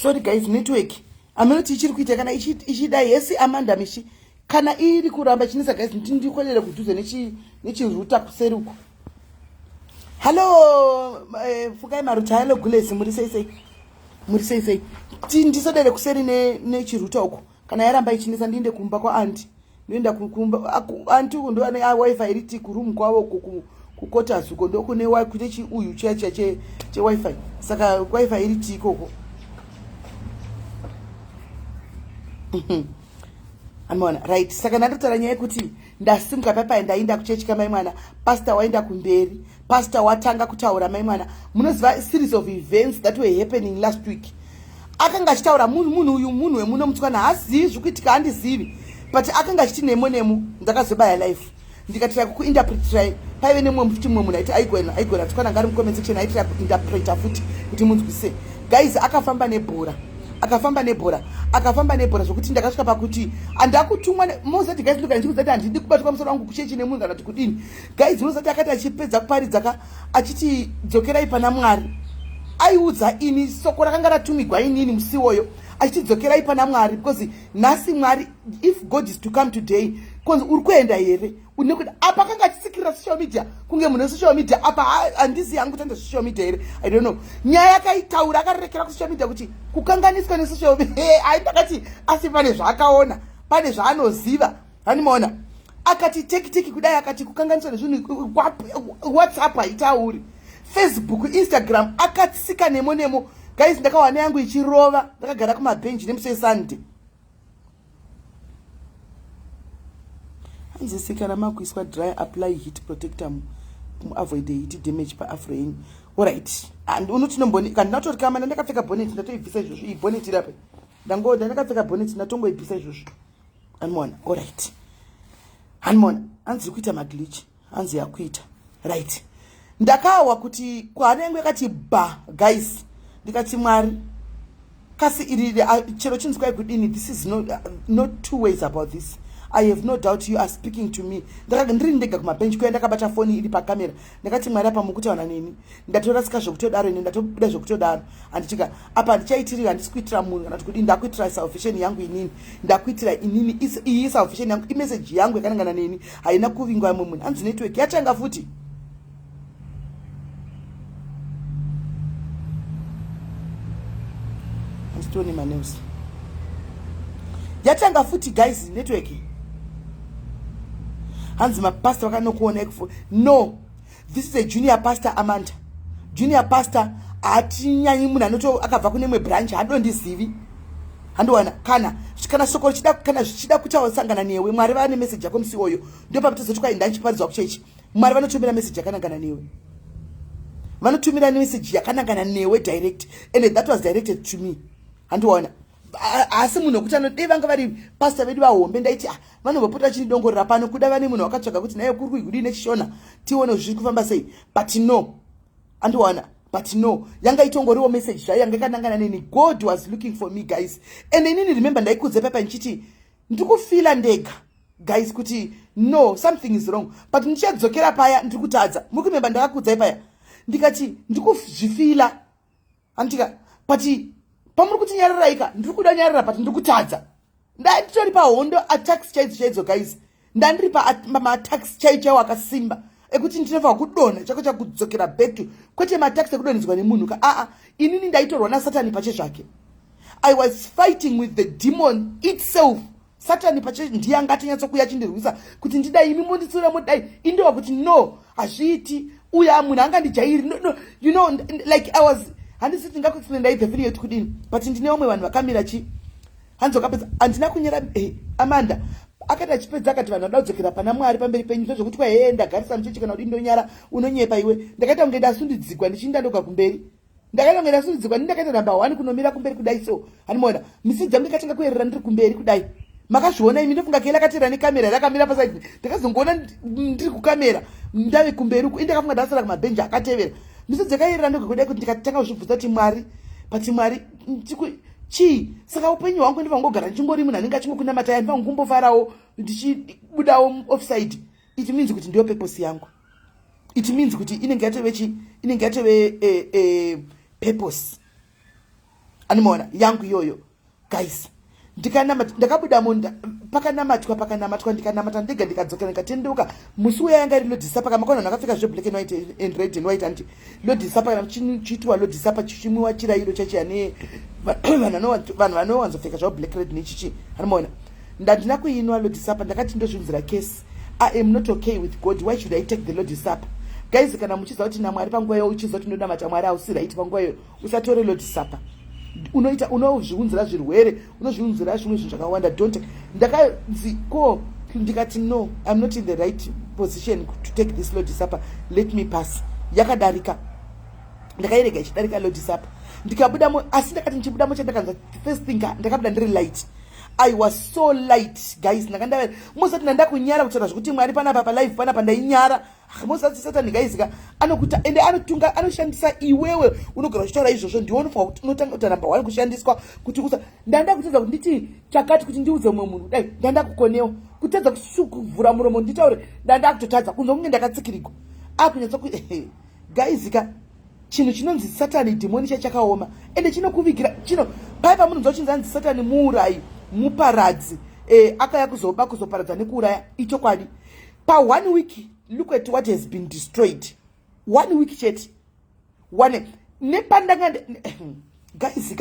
sorry guys, network aminoti ichiri kuita kana ichida yesi Amanda mishi kana iri kuramba chinisa guys, ndikolera kudhuze nechiruta kuseri uko. Hello fukai maruta, hello Gulesi, muri sei ndisodere kuseri nechiruta uko. Kana yaramba ichinisa ndiende kumba kwa anti, ndoenda kumba anti uko ndo ane wifi iriti kuroom kwawo kukotas uko ndo kune kuite chi uyu che wifi, saka wifi iriti ikoko. Amona right, saka ndatotara nyaya yekuti ndasimuka papa ndaenda kuchechi kamai mwana, pastor waenda kumberi, pastor watanga kutaura mai mwana. Munoziva series of events that were happening last week. Akanga achitaura munhu uyu munhu wemuno mutsikana hazivi zvikuitika, handizivi, but akanga achiti nemo ndakazobaya life ndikatira kuinterpretira paive nemwe mfuti mwe munhu aiti aigona tsikana ngari mucomment section aitira kuinterpreta futi kuti munzwise. Guys, akafamba nebhora zvokuti ndakasvika pakuti andakutumwa mozati guys, ndikandikudzati handidi kubatwa musoro wangu kuchechi nemunhu kana kuti kudini. Guys, mozati akati achipedza kuparidza achiti dzokerai pana Mwari, aiudza ini soko rakanga ratumigwa inini musi woyo, achidzokerai pana Mwari because nhasi Mwari, if God is to come today, konzi uri kuenda here nekuti apa kanga achisikirira social media kunge munhu social media apa handisi yangu tanda social media here, I don't know. Nyaya yakaitaura akarerekera social media kuti kukanganiswa nesocial media. Ai ndakati asi pane zvaakaona, pane zvaanoziva, hanimaona. Akati teki kudai, akati kukanganiswa nezvinhu WhatsApp haitauri, Facebook, Instagram akatsika nemo. Guys, ndakawana yangu ichirova, ndakagara kumabhenji nemusi Sunday. Hanzisikana makuiswa dry apply heat protector avoid heat damage pa afro yenyu. Alright, and unoti nomboni kana natori kama ndakapfeka bonnet ndatoibvisa izvozvo. I bonnet irape ndangoda ndakapfeka bonnet ndatongoibvisa izvozvo. Anmona. Alright, anmona hanzi kuita maglitch, hanzi yakuita right. Ndakawa kuti kwanenge akati ba guys, ndikati Mwari kasi iri chero chinzwa kudini. This is not two ways about this. I have no doubt you are speaking to me. Ndiri ndega kumabench kuya ndakabata foni iri pakamera, ndakati Mwari apa mukutaura neni, ndatora sika zvokutodaro ine ndatobuda zvokutodaro, andichika apa ndichaitirira handisikuitira munhu kana kuti ndakuitira salvation yangu inini, ndakuitira inini iyi salvation yangu, imessage yangu yakanangana neni, haina kuvingwa munhu. Hanzi network yatanga futi. Handitoni manews yatanga futi guys, network. Hanzi mapastor wakanokuona ekufu. No, this is a junior pastor Amanda. Junior pastor atinyanyi munhu anoto akabva kune mwe branch hadondizivi. Handowana kana soko chida kana zvichida kuchaosangana newe, Mwari vane message yako musi woyo, ndio papitozoti kwa ndanchiparidzwa kuchechi. Mwari vanotumira message yakanangana newe, vanotumira message yakanangana newe direct, and that was directed to me. Handowana asi munhu kuti anodei vanga vari pastor vedu vahombe, ndaiti vanombopota chinidongorera pano kuda vane munhu wakatsvaga kuti naye kuri kuigudi nechishona tione zviri kufamba sei. But no, andiwana, but no, yanga itongoriwo message zvayo yanga yakanangana neni. God was looking for me guys, and inini remember ndaikudze papa nchiti ndikufila ndega guys kuti no, something is wrong, but ndichadzokera paya ndiri kutadza. Muri kumemba ndakakudzai paya ndikati ndikuzvifila andika, but pamuri kuti nyararaika ndiri kuda nyarara, but ndiri kutadza. Nditori pahondo attacks chaidzo guys, ndandiri pama-attacks chaiwo akasimba ekuti ndinofa kudonha chako chakudzokera back to kwete ma-attacks ekudonhedzwa nemunhu inini ndaitorwa naSatani pache zvake. I was fighting with the demon itself. Satani pache ndiye angatanyatsokuya chindirwisa kuti ndidai imi monditsura modai, indiwa kuti no hazviiti, uya munhu angandijairi no, you know, like I was handisiti ngakuexplain ndaibve video yetu kudini, but ndine vamwe vanhu vakamira hanzi wakapedza handina kunyera. Amanda akati achipedza akati vanhu vanoda kudzokera pana Mwari pamberi penyu zvokuti kwa ndagarisa muchechi kana kuti ndonyara unonyepa iwe. Ndakaita kunge ndasundidzikwa ndichinda ndoka kumberi, ndakaita kunge ndasundidzikwa ndakaita number 1 kunomira kumberi kudai. So hanimona misi dzangu ndikatanga kuyerera ndiri kumberi kudai. Makazviona imi ndofunga kela katira nekamera rakamira paside, ndakazongoona ndiri kukamera ndave kumberi uku, indakafunga ndasara kumabhenji akatevera. Misi dzakayerera ndoga kudai kuti ndikatanga kuzvibvunza kuti Mwari, pati Mwari chii? Saka upenyu hwangu ndibva ngogara ndichingori munhu anenge achingokunamata, ndibva ngumbofarawo ndichibudawo offside. It means kuti ndiyo purpose yangu. It means kuti inenge yatove purpose. Animona yangu yoyo guys. Ndakabuda munda pakanamatwa ndikanamata ndiga ndikadzokera ndikatenduka musi uya yanga iri lodhisapa kamakona nakapfeka zve black and white and red and white anti lodhisapa kana chitwa lodhisapa chimwiwa chirayiro chachiyane vanhu vanowanzopfeka zvavo black red nechichi animona ndandina kuinwa lodhisapa ndakati ndozvinzira case I am not okay with God. Why should I take the lodhisapa? Guys, kana muchiza kuti namwari panguva yo uchiza kuti ndonamata mwari ausi right panguva yo usatore lodhisapa. Unoita unozviunzira zvirwere unozviunzira zvimwe zvinhu zvakawanda don't ndakanzi ko ndikati no I'm not in the right position to take this lodhisapa, let me pass. Yakadarika ndakairega ichidarika lodhisapa ndikabudamo asi ndakati ndichibudamo chandakanza first thing ndakabuda ndiri light. I was so light guys. Nakanda musati ndanda kunyara kutaura zvekuti mwari panapa pa live panapa ndainyara. Musati Satan guys anokuta ende anotunga anoshandisa iwewe unogara uchitaura izvozvo ndionofa kuti unotanga kuti number 1 kushandiswa kuti usa ndanda kutadza kuti nditi chakati kuti ndiudze mumwe munhu dai ndanda kukonewa kutadza kuvhura muromo nditaure ndanda kutotadza kunzo kunge ndakatsikirigwa akunyatsa ku guys chinhu chinonzi Satani demoni chakaoma ende chinokuvigira chino pai pamunhu nzochinzanzi Satani muurayi muparadzi akaya kuzoparadza nekuuraya ichokwadi pa 1 week. Look at what has been destroyed. 1 week chet. One nepandanga guys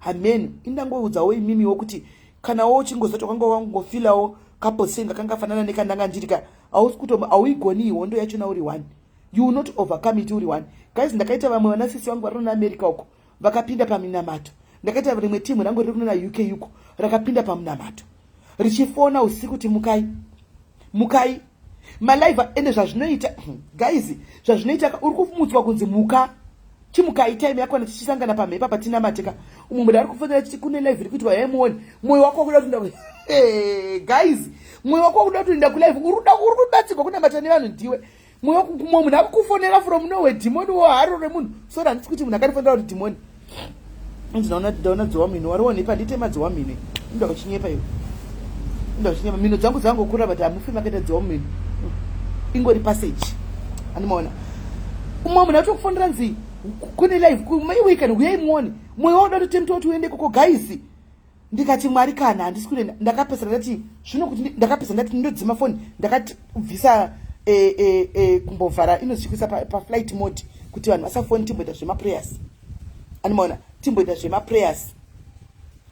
amen indangoudzawo imimi wokuti kana wo chingozoti wangofilawo kaposenga kangafanana nekandanga ndirika auigoni hondo yacho na uri 1. You will not overcome it uri 1. Guys ndakaita vamwe vanasisi vangu vari na America uko vakapinda paminamato. Ndakaita rimwe timu rangu riri kuna UK yuko rakapinda pamunamato richifona usiku kuti mukai malive ende zvazvinoita guys zvazvinoita uri kufumutswa kunzi muka chimukai time yako tichisangana pamhepa patina mateka umwe munhu ari kufonera chiti kune live iri kuitwa yemuone mwoyo wako wakuda kuti guys mwoyo wako wakuda kuti nda kulive uri kubatsirwa kuna matani vanhu ndiwe mwoyo wako mumwe munhu akukufonera from nowhere demoni wo haro remunhu so handisi kuti munhu akanifonera kuti demoni ndinaona dzowa mino wariwonepa nditema dzowa mino ndoda kuchinyepa iwe ndoda kuchinyepa mino dzangu dzangokura but hamufi makaita dzowa mino ingori passage animaona umwe munhu atokufonera nzi kune live kumaiwe kana uyai muone mwoyo wauda kuti temtoti uende koko guys ndikati mwari kana handisi kuenda ndakapesera ndati zvino kuti ndakapesera ndati ndodzima foni ndakati bvisa kumbovhara inozvikwisa pa flight mode kuti vanhu vasafoni timboita zvemaprayers animaona timboita zvemaprayers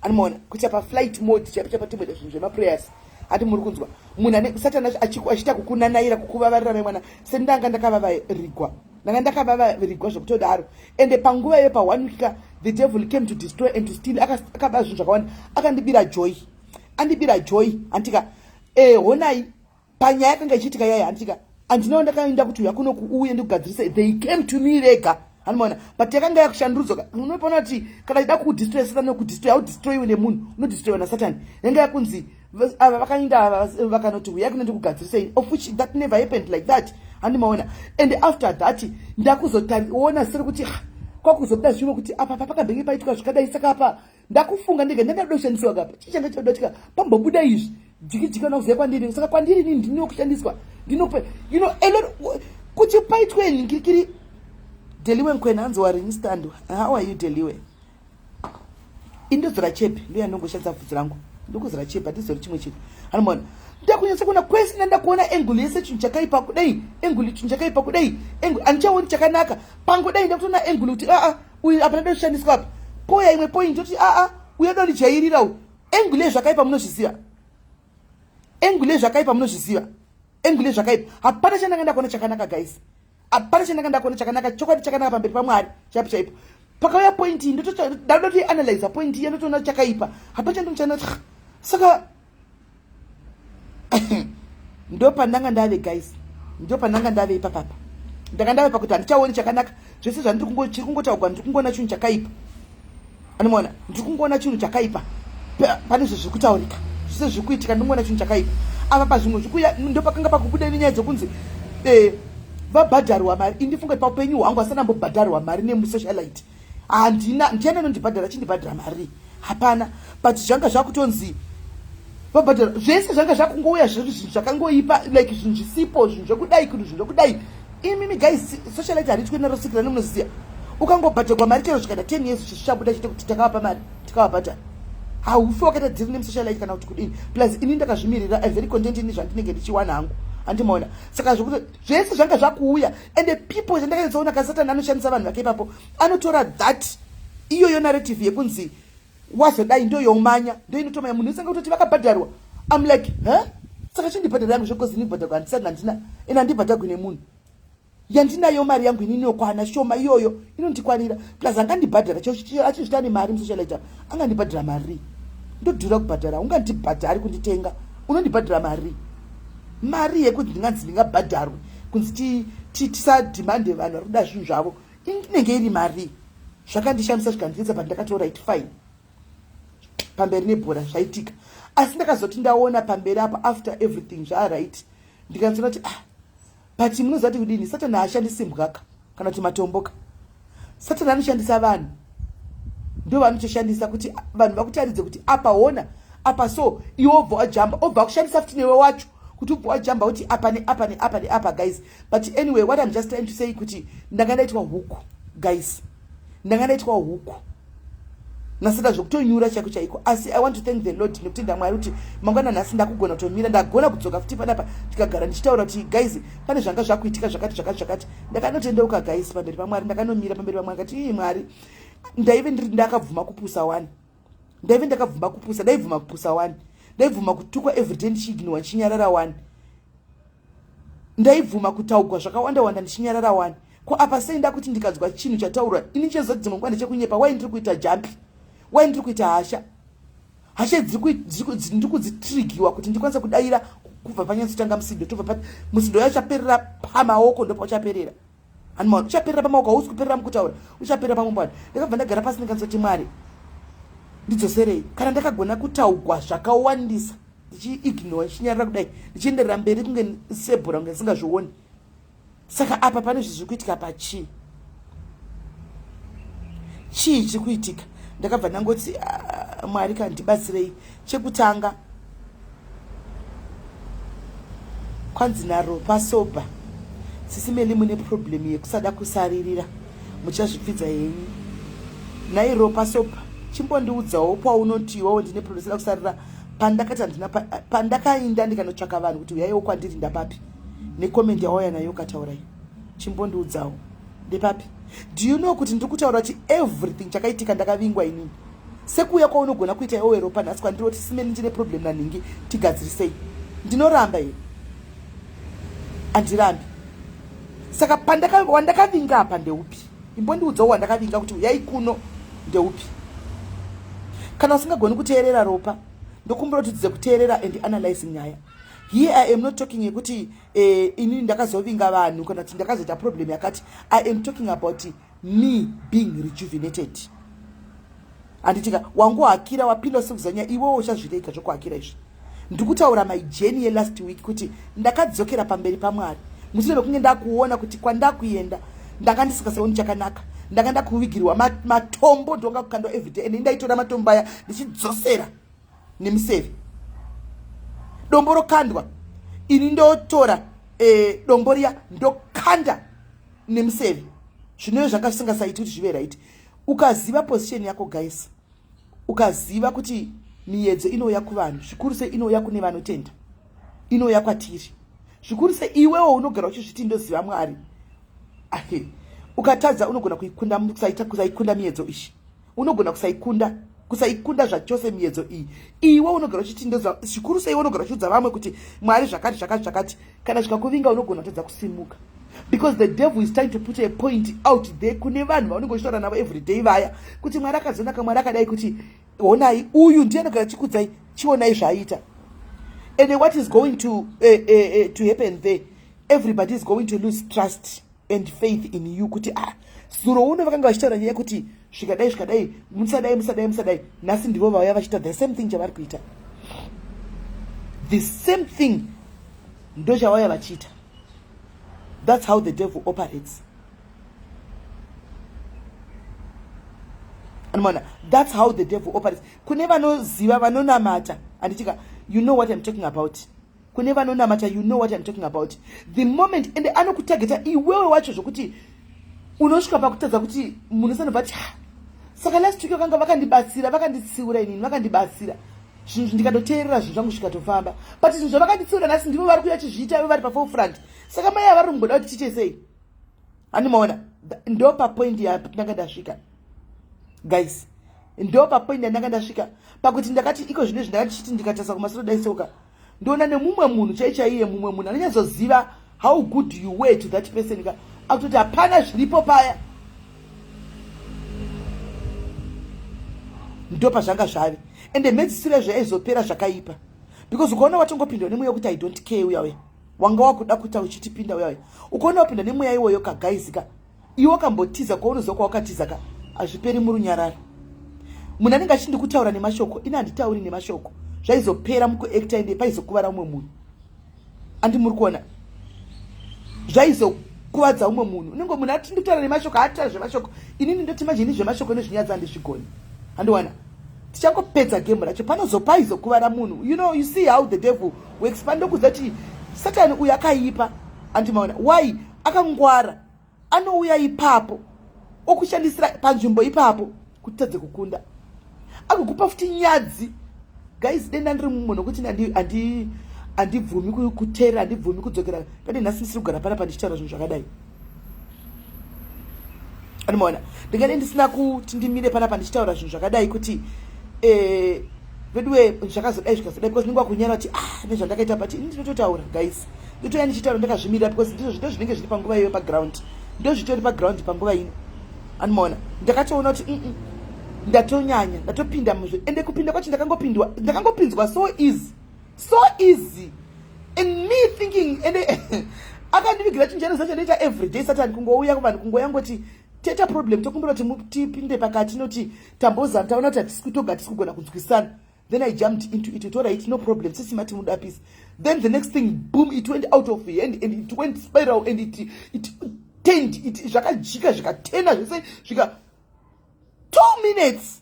animaona kuti pa flight mode chapa timboita zvemaprayers ati muri kunzwa munhu ane Satani achita kukunanaira kukuvavarira mwana sendanga ndakavavarigwa ndakavavarigwa zvokutodaro ende panguva yo pa 1 week the devil came to destroy and to steal akaba zvinhu zvakawanda akandibira joy antika honai panyaya yakanga ichiitika yaya antika andinawo ndakaenda kuti uya kuno kuuye ndikugadzirisa they came to me rega animaona but yakanga yakushandudzwa unopona kuti kana ida kudestroy Satani nokudestroy audestroyiwe nemunhu unodestroyiwa naSatani yanga yakunzi ava vakaenda vakanoti uya kuno ndikugadzirisei of which that never happened like that animaona and after that ndakuzoona siri kuti kwakuzobuda zvimwe kuti apa pakabhenge paitwa zvikadai saka apa ndakufunga ndege ndangada kushandiswa kapa chichanga chodotika pambobuda izvi jikijika nauziva kwandiri saka kwandiri nini ndinokushandiswa ndinope kuti paitwe ningirikiri Deliwe nkwena hanzi warini stando. How are you Deliwe? Indozira chepe ndio yanongoshandisa bvudzi rangu. Ndokuzira chepe atizori chimwe chete. Hanomona. Ndakunyasa kuna question ndakuona angle yese chinhu chakaipa kudai. Angle chinhu chakaipa kudai. Angle anchaoni chakanaka. Pango dai ndakutona angle kuti uyu apa ndado kushandiswa apa. Poya imwe point kuti uyu ndoni chairira u. Angle zvakaipa munozviziva. Angle zvakaipa munozviziva. Angle zvakaipa. Hapana chandanga ndakuona chakanaka guys. Apana chandanga kuona chakanaka chokwadi chakanaka pamberi pamwari chaipo pakauya point ndodoti analyze point iyi ndotoona chakaipa hapana chandochana saka ndo pandanga ndave guys ndo pandanga ndave ipapapa ndakandave pakuti handichaoni chakanaka zvese zvandiri kungotaugwa ndiri kungoona chinhu chakaipa animona ndiri kungoona chinhu chakaipa pane zviri kutaurika zvese zviri kuitika ndingoona chinhu chakaipa apa pazvimwe zvikuya ndo pakanga pakubuda nenyaya dzokunzi vabhadharwa mari indifunga kuti paupenyu hwangu asina mbobhadharwa mari nemusocialite ndiana nondibhadhara chindibhadhara mari hapana but zvanga zvakutonzi vabhadhara zvese zvanga zvakungouya zvinhu zvakangoipa like zvinhu zvisipo zvinhu zvokudai kuti zvinhu zvokudai imimi guys socialite hariti kuenda rosikira nemunoziya ukangobhatirwa mari chero zvikaita 10 years zvichabuda chite kuti takavapa mari tikavabhata haufi wakatadziri nemusocialite kana kuti kudini. Plus ini ndakazvimirira very content ini zvandinenge ndichiwana hangu andimaona. Saka zvokuti zvese zvanga zvakuuya and the people zvandakatsaona kasatani anoshandisa vanhu vake ipapo anotora that iyoyo narrative yekunzi wazodai ndo youmanya ndo inotomanya munhu usanga kutoti vakabhadharwa. I'm like saka chindibhadhara yangu zvokozi ndibhadharwa handisati handina ena ndibhadharwe nemunhu yandinayo mari yangu inini yokwana shoma iyoyo inondikwanira. Plus angandibhadhara achizvita nemari musocialite angandibhadhara mari ndodhura kubhadhara ungandibhadhari kunditenga unondibhadhara mari yekuti ndinganzi ndingabhadharwe kunzi tisadhimande vanhu vari kuda zvinhu zvavo inenge iri mari. Zvakandishamisa zvikandiedza pandakati right fine pamberi nebhora zvaitika. Asi ndakazoti ndaona pamberi apa after everything zvaright ndikanzona kuti but munozati kudini satani haashandisi mbwaka kana kuti matomboka. Satani anoshandisa vanhu ndo vanotoshandisa kuti vanhu vakutaridze kuti apa ona apa so iwe obva wajamba obva kushandisa futi newe wacho kuti ubva wajamba kuti apa neapa neapa neapa guys. But anyway what I'm just trying to say kuti ndakandaitwa huku guys, ndakandaitwa huku nasada zvokutonyura chako chaiko. Asi I want to thank the Lord nekuti ndamwari kuti mangwana nhasi ndakugona kutomira ndagona kudzoka futi panapa tikagara ndichitaura kuti guys pane zvanga zvakuitika zvakati ndakanotendeuka guys pamberi pamwari ndakanomira pamberi pamwari akati mwari ndaive ndiri ndakabvuma kupusa 1 ndaive ndakabvuma kupusa ndaibvuma kupusa 1 ndaibvuma kutukwa everyday ndichiignwa ndichinyarara 1 ndaibvuma kutaugwa zvakawanda ndichinyarara 1 ko apa sei ndakuti ndikadzwa chinhu chataurwa ini chezoti dzimwe nguva ndechekunyepa wai ndiri kuita jampi wai ndiri kuita hasha ndiri kudzitrigiwa kuti ndikwanisa kudaira kubva panyatsotanga musindo tobva musindo yacho chaperera pamaoko ndopa uchaperera handimaona uchaperera pamaoko hausi kuperera mukutaura uchaperera pamumbwana. Ndakabva ndagara pasi ndikanzoti mwari ndidzoserei kana ndakagona kutaugwa zvakawandisa ndichiignore ndichinyarara kudai ndichienderera mberi kunge sebhura kunge ndisingazvioni. Saka apa pane zviri kuitika pachii chiri kuitika. Ndakabva ndangoti mwari kandibatsirei. Chekutanga kwanzi naro pasoba SIS MELLY mune problem yekusada kusaririra muchazvipfidza henyu nairo pasoba chimbondiudzawo paunoti iwewo ndine problem yekusada kusarira pandakati handina pandakainda ndikanotsvaka vanhu kuti uyaiwo kwandiri ndapapi nekomend yawauya nayo ukataurai chimbondiudzawo ndepapi. Do you know kuti ndiri kutaura kuti everything chakaitika ndakavingwa inini sekuuya kwaunogona kuita iwewo ropa nhasi kwandiri kuti SIS MELLY ndine problem naningi tigadzirisei ndinoramba iyo handirambi. Saka wandakavinga apa ndeupi imbondiudzawo wandakavinga kuti uyai kuno ndeupi. Kana usingagoni kuteerera ropa ndokumbura kuti tidze kuteerera and analyze nyaya. Here I am not talking yekuti inini ndakazovinga vanhu kana kuti ndakazoita problem yakati. I am talking about me being rejuvenated. Anditika wangu akira wapinda sekuzanya iwewo uchazvireka zvokuakira izvi. Ndikutaura my journey ye last week kuti ndakadzokera pamberi pamwari mushure mekunge ndakuona kuti kwandakuenda ndakandisingasaoni chakanaka ndakanda kuvigirwa matombo ndonga kukandwa everyday and ndaitora matombo aya ndichidzosera nemuseve dombo rokandwa ini ndotora dombo riya ndokanda nemuseve zvinoyo zvakasingasaiti kuti zvive right. Ukaziva position yako guys, ukaziva kuti miyedzo inouya kuvanhu zvikuru sei inouya kune vanotenda inouya kwatiri zvikuru sei iwewo unogara uchizviti ndoziva mwari ukatadza unogona kuikunda kusaikunda miyedzo ishi unogona kusaikunda zvachose miyedzo iyi iwe unogara uchiti ndoziva zvikuru sei unogara uchiudza vamwe kuti mwari zvakati kana zvikakuvinga unogona kutadza kusimuka because the devil is trying to put a point out there kune vanhu vaunenge uchitaura navo everyday vaya kuti mwari akazonaka mwari akadai kuti honai uyu ndiye anogara chikudzai chionai zvaaita. And what is going to happen there, everybody is going to lose trust and faith in you kuti zuro uno vakanga vachitaura nyaya kuti zvikadai musadai nhasi ndivo vauya vachiita the same thing chavari kuita the same thing ndo chavauya vachiita. That's how the devil operates. That's how the devil operates. Kune vanoziva vanonamata anditika you know what I'm talking about. Kune vanonamata you know what I'm talking about. The moment and anokutageta iwewe wacho zvokuti unosvika pakutadza kuti munhu sanobva ti saka last week vakanga vakandibatsira vakanditsiura inini vakandibatsira zvinhu ndikatoteerera zvinhu zvangu zvikatofamba but zvinhu zvavakanditsiura nhasi ndivo vari kuuya chizviita ivo vari paforefront saka mai havari kumboda kuti tiite sei handimaona ndo papoindi yandanga ndasvika guys ndo papoindi yandanga ndasvika pakuti ndakati iko zvino zvindakatichiti ndikatasa kumasoro daisoka ndoona nemumwe munhu chaichaiye mumwe munhu anonyatsoziva how good you were to that person akutoti hapana zviripo paya ndo pazvanga zvave ende medzisire zvaizopera zvakaipa because ukaona watongopindwa nemweya wekuti I don't care uya wanga wakuda kuita uchitipinda uya ukaona wapinda nemweya iwoyo kagaizika iwo kambotiza kwaunoziva kwawakatizaka hazviperi murunyararo munhu anenge achindikutaura nemashoko ine handitauri nemashoko zvaizopera mukuacta ende paizokuvara umwe munhu andi muri kuona zvaizokuvadza umwe munhu unenge munhu atindikutaura nemashoko haatitaura zvemashoko inini ndoti manje ini zvemashoko nezvinyadza handizvigoni handiwana tichangopedza gemu racho panozopaizokuva munhu you see how the devil works pandokuzati satani uyu akaipa andimaona why akangwara anouya ipapo okushandisira panzvimbo ipapo kuti tadze kukunda agokupa futi nyadzi guys denda ndiri mumwe nokuti handibvumi kuteera handibvumi kudzokera pane nhasi ndisiri kugara panapa ndichitaura zvinhu zvakadai andimaona ndingade ndisina kuti ndimire panapa ndichitaura zvinhu zvakadai kuti veduwe zvakazodai zvikazodai because ndinge wakunyara kuti nezvandakaita but ini ndinototaura guys ndotoya ndichitaura ndakazvimirira because ndizvo zvito zvinenge zviri panguva iyoyo paground ndo zvitori paground panguva ino andimaona ndakatoona kuti ndatonyanya ndatopinda muzvo ende kupinda kwacho ndakangopinzwa so easy and me thinking ende akandivigira chinjano zacho ndoita everyday satani kungouya kuvanhu kungoyangoti teta problem tokumbira kuti tipinde pakati noti tambozana taona kuti hatisi kutoga hatisi kugona kunzwisana then I jumped into it alright no problem sisimati mudapisi then the next thing boom it went out of hand and it went spiral and it turned it zvakajika zvikatena zvese zvika 2 minutes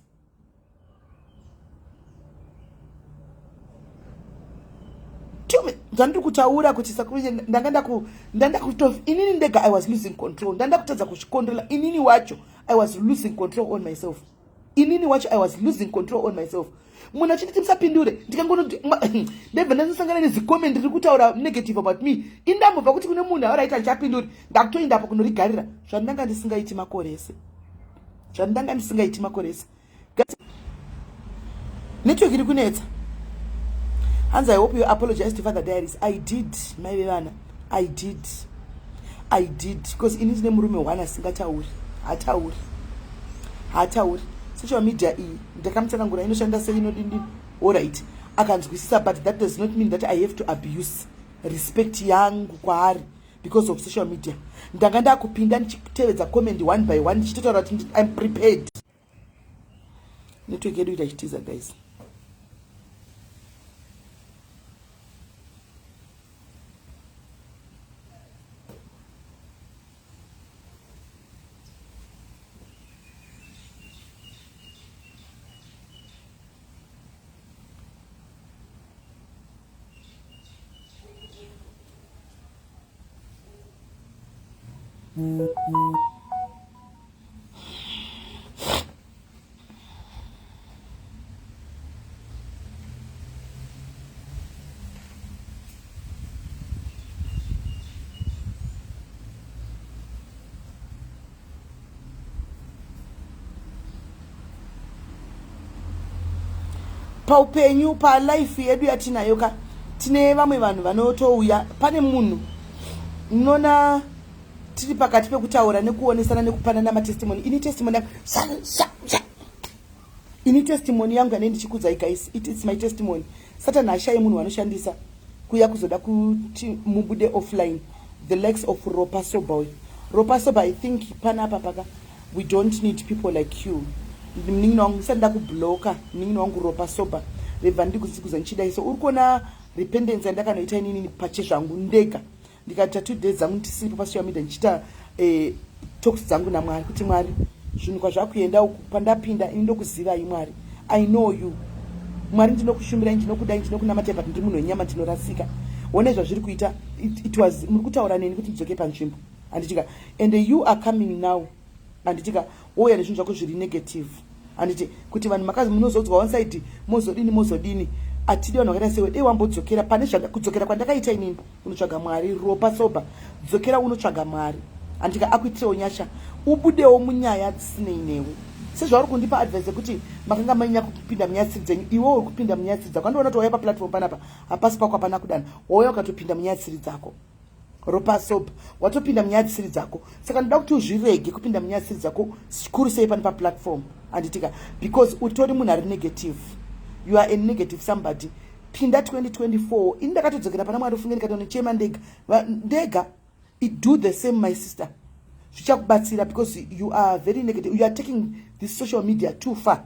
ndandiri kutaura kuti sakuye ndanga kutof inini ndega I was losing control ndanda kutadza kuzvikontrola inini wacho I was losing control on myself inini wacho I was losing control on myself munhu achiti musapindure ndikangonoti ndebva ndasangana nezicomment ndiri kutaura negative about me indambobva kuti kune munhu awaraita ndichapinduri ndakutoendapo kunorigarira zvandanga ndisingaiti makorese network iri kunetsa Hands, I hope you apologize to Father Diaries. I did, my vana. I did. Because in his name, room one, I sing Hataur. Social media, the Kamtangura, innocent, say, all right. I can't say, but that does not mean that I have to abuse, respect young, because of social media. Ndaganda kupinda tell the comment one by one. I'm prepared. Need to get rid of it, guys. Paupenyu pa life yedu yatinayoka tine vamwe vanhu vanotouya pane munhu nona tiri pakati pekutaura nekuonesana nekupanana matestimony ini testimony yangu ane ndichikudzai guys it's my testimony satani ashaye munhu wanoshandisa kuya kuzoda kuti mubude offline the likes of Ropa Soba I think panapa paka we don't need people like you mningi wangu sanda kubloka mningi wangu Ropa Soba revandi kuzikuza nchida so urikona repentance ndakanoita inini pache zvangu ndega ndikaita 2 days zangu ndisipo pasocial media ndichita talks zangu naMwari kuti Mwari zvinhu kwazvakuenda uku pandapinda ini ndokuziva Mwari I know you Mwari ndinokushumira ndinokudai ndinokunamata but ndiri munhu wenyama ndinorasika one zvazviri kuita it was muri kutaura neni kuti ndidzoke panzvimbo andichika and you are coming now handitika wouya nezvinhu zvako zviri negative. Handiti kuti vanhu makazi munozodzwa one side mozodini atidi vanhu vakaita sewe dei wambodzokera pane kudzokera kwandakaita inini unotsvaga Mwari ropa soba dzokera unotsvaga Mwari handika akuitirewo nyasha ubudewo munyaya dzisinei newe sezvauri kundipa advice yekuti makanga manyanya kupinda munyaya dzenyu iwo uri kupinda munyaya dzako andiona kuti wauya paplatform panapa hapasi pako hapana kudana wauya ukatopinda munyaya dzako ropa soba watopinda munyaya dzako saka ndoda kuti uzvirege kupinda munyaya dzako zvikuru sei pane paplatform handitika because utori munhu ari negative. You are a negative somebody. Pinda 2024 ini ndakatodzokera pana Mwari ufunge ndikati nechema ndega it do the same my sister zvichakubatsira because you are very negative. You are taking this social media too far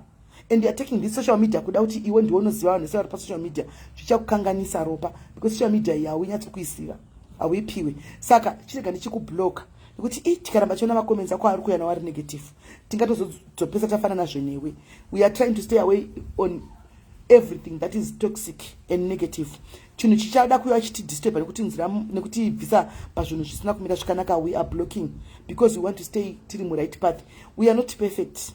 and you are taking this social media kuda kuti iwe ndiwe unoziva vanhu sevari pasocial media zvichakukanganisa ropa because social media iyi haunyatsokuisiva hauipiwe saka chirega ndichikubloka nekuti tikaramba chiona macomments ako ari kuyana wari negative tingatozodzopesa tafanana zvenewe. We are trying to stay away on everything that is toxic and negative. Chinhu chichada kuya chitidisturb nekuti bvisa pazvinhu zvisina kumira zvakanaka. We are blocking because we want to stay tiri right path. We are not perfect.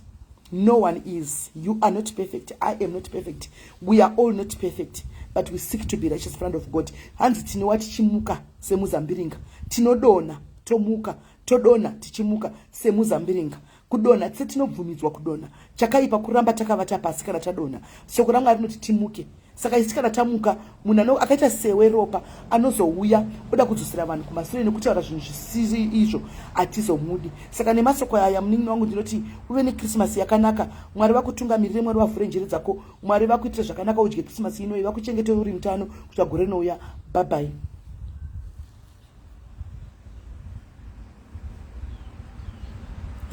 No one is. You are not perfect. I am not perfect. We are all not perfect, but we seek to be righteous in front of God. Hanzi tinowa tichimuka semuzambiringa tinodona tomuka todona tichimuka semuzambiringa kudona tse tinobvumidzwa kudona chakaipa kuramba takavata pasi kana tadona soko raMwari rinoti timuke saka isi kana tamuka munhu akaita sewe ropa anozouya oda kudzosera vanhu kumashure nekutaura zvinhu zvisiri izvo atizomudi saka nemasoko aya muningi wangu ndinoti uve neChristmas yakanaka. Mwari vakutungamirire, Mwari vavhure njere dzako, Mwari vakuitire zvakanaka udye Christmas ino, vakuchengete uri mutano kusvika gore rinouya. Bye bye.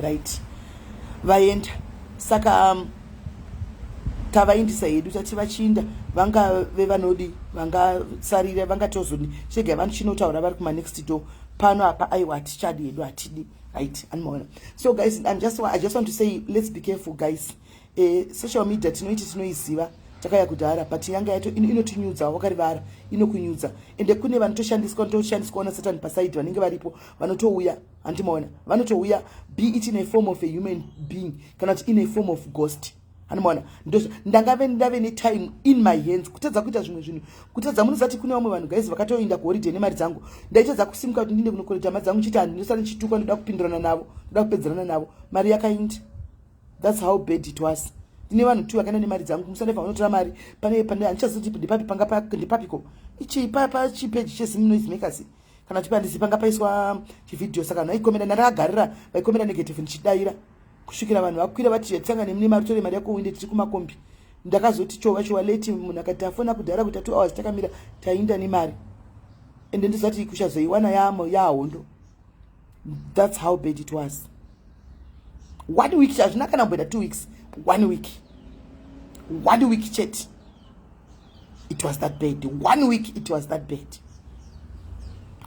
Right vaenda saka tavaindisa hedu tati vachinda vanga vevanodi vanga sarire vanga tozoni chega vanhu chinotaura vari kuma next door pano apa aiwa tichadi hedu atidi right anoona. So guys, I just want to say let's be careful guys. Social media tinoiziva takaya kudhara but yanga yacho inotinyudza wakarivara inokunyudza ende kune vanotoshandiswa na Satan paside vanenge varipo vanotouya andimaona vanotouya be it in a form of a human being kana in a form of ghost andimaona ndave ne time in my hands kutadza kuita zvimwe zvinhu kutadza munozati kune vamwe vanhu guys vakatoinda kuholiday nemari dzangu ndaitadza kusimuka kuti ndinde kunokoreta mari dzangu chiti handisana chituka ndoda kupindirana navo ndoda kupedzerana navo mari yakainda. That's how bad it was. Ndine vanhu tu vakaenda nemari dzangu musaneva vanotora mari pane handichazoti ndipapi panga ndipapiko ichi papa chipeji chezinoise makers kana tipa ndisipanga paiswa chivideo saka naikomenda ndakagarira vaikomenda negative ndichidaira kusvikira vanhu vakwira vati tsanga nemune mari tore mari yako uinde tiri kumakombi ndakazoti chova late munhu akati afona kudhara kuita 2 hours takamira tainda nemari ende ndisati kuchazoiwana yahondo. That's how bad it was. 1 week hazvina kana kumboita 2 weeks. 1 week. 1 week chat. It was that bad. 1 week it was that bad.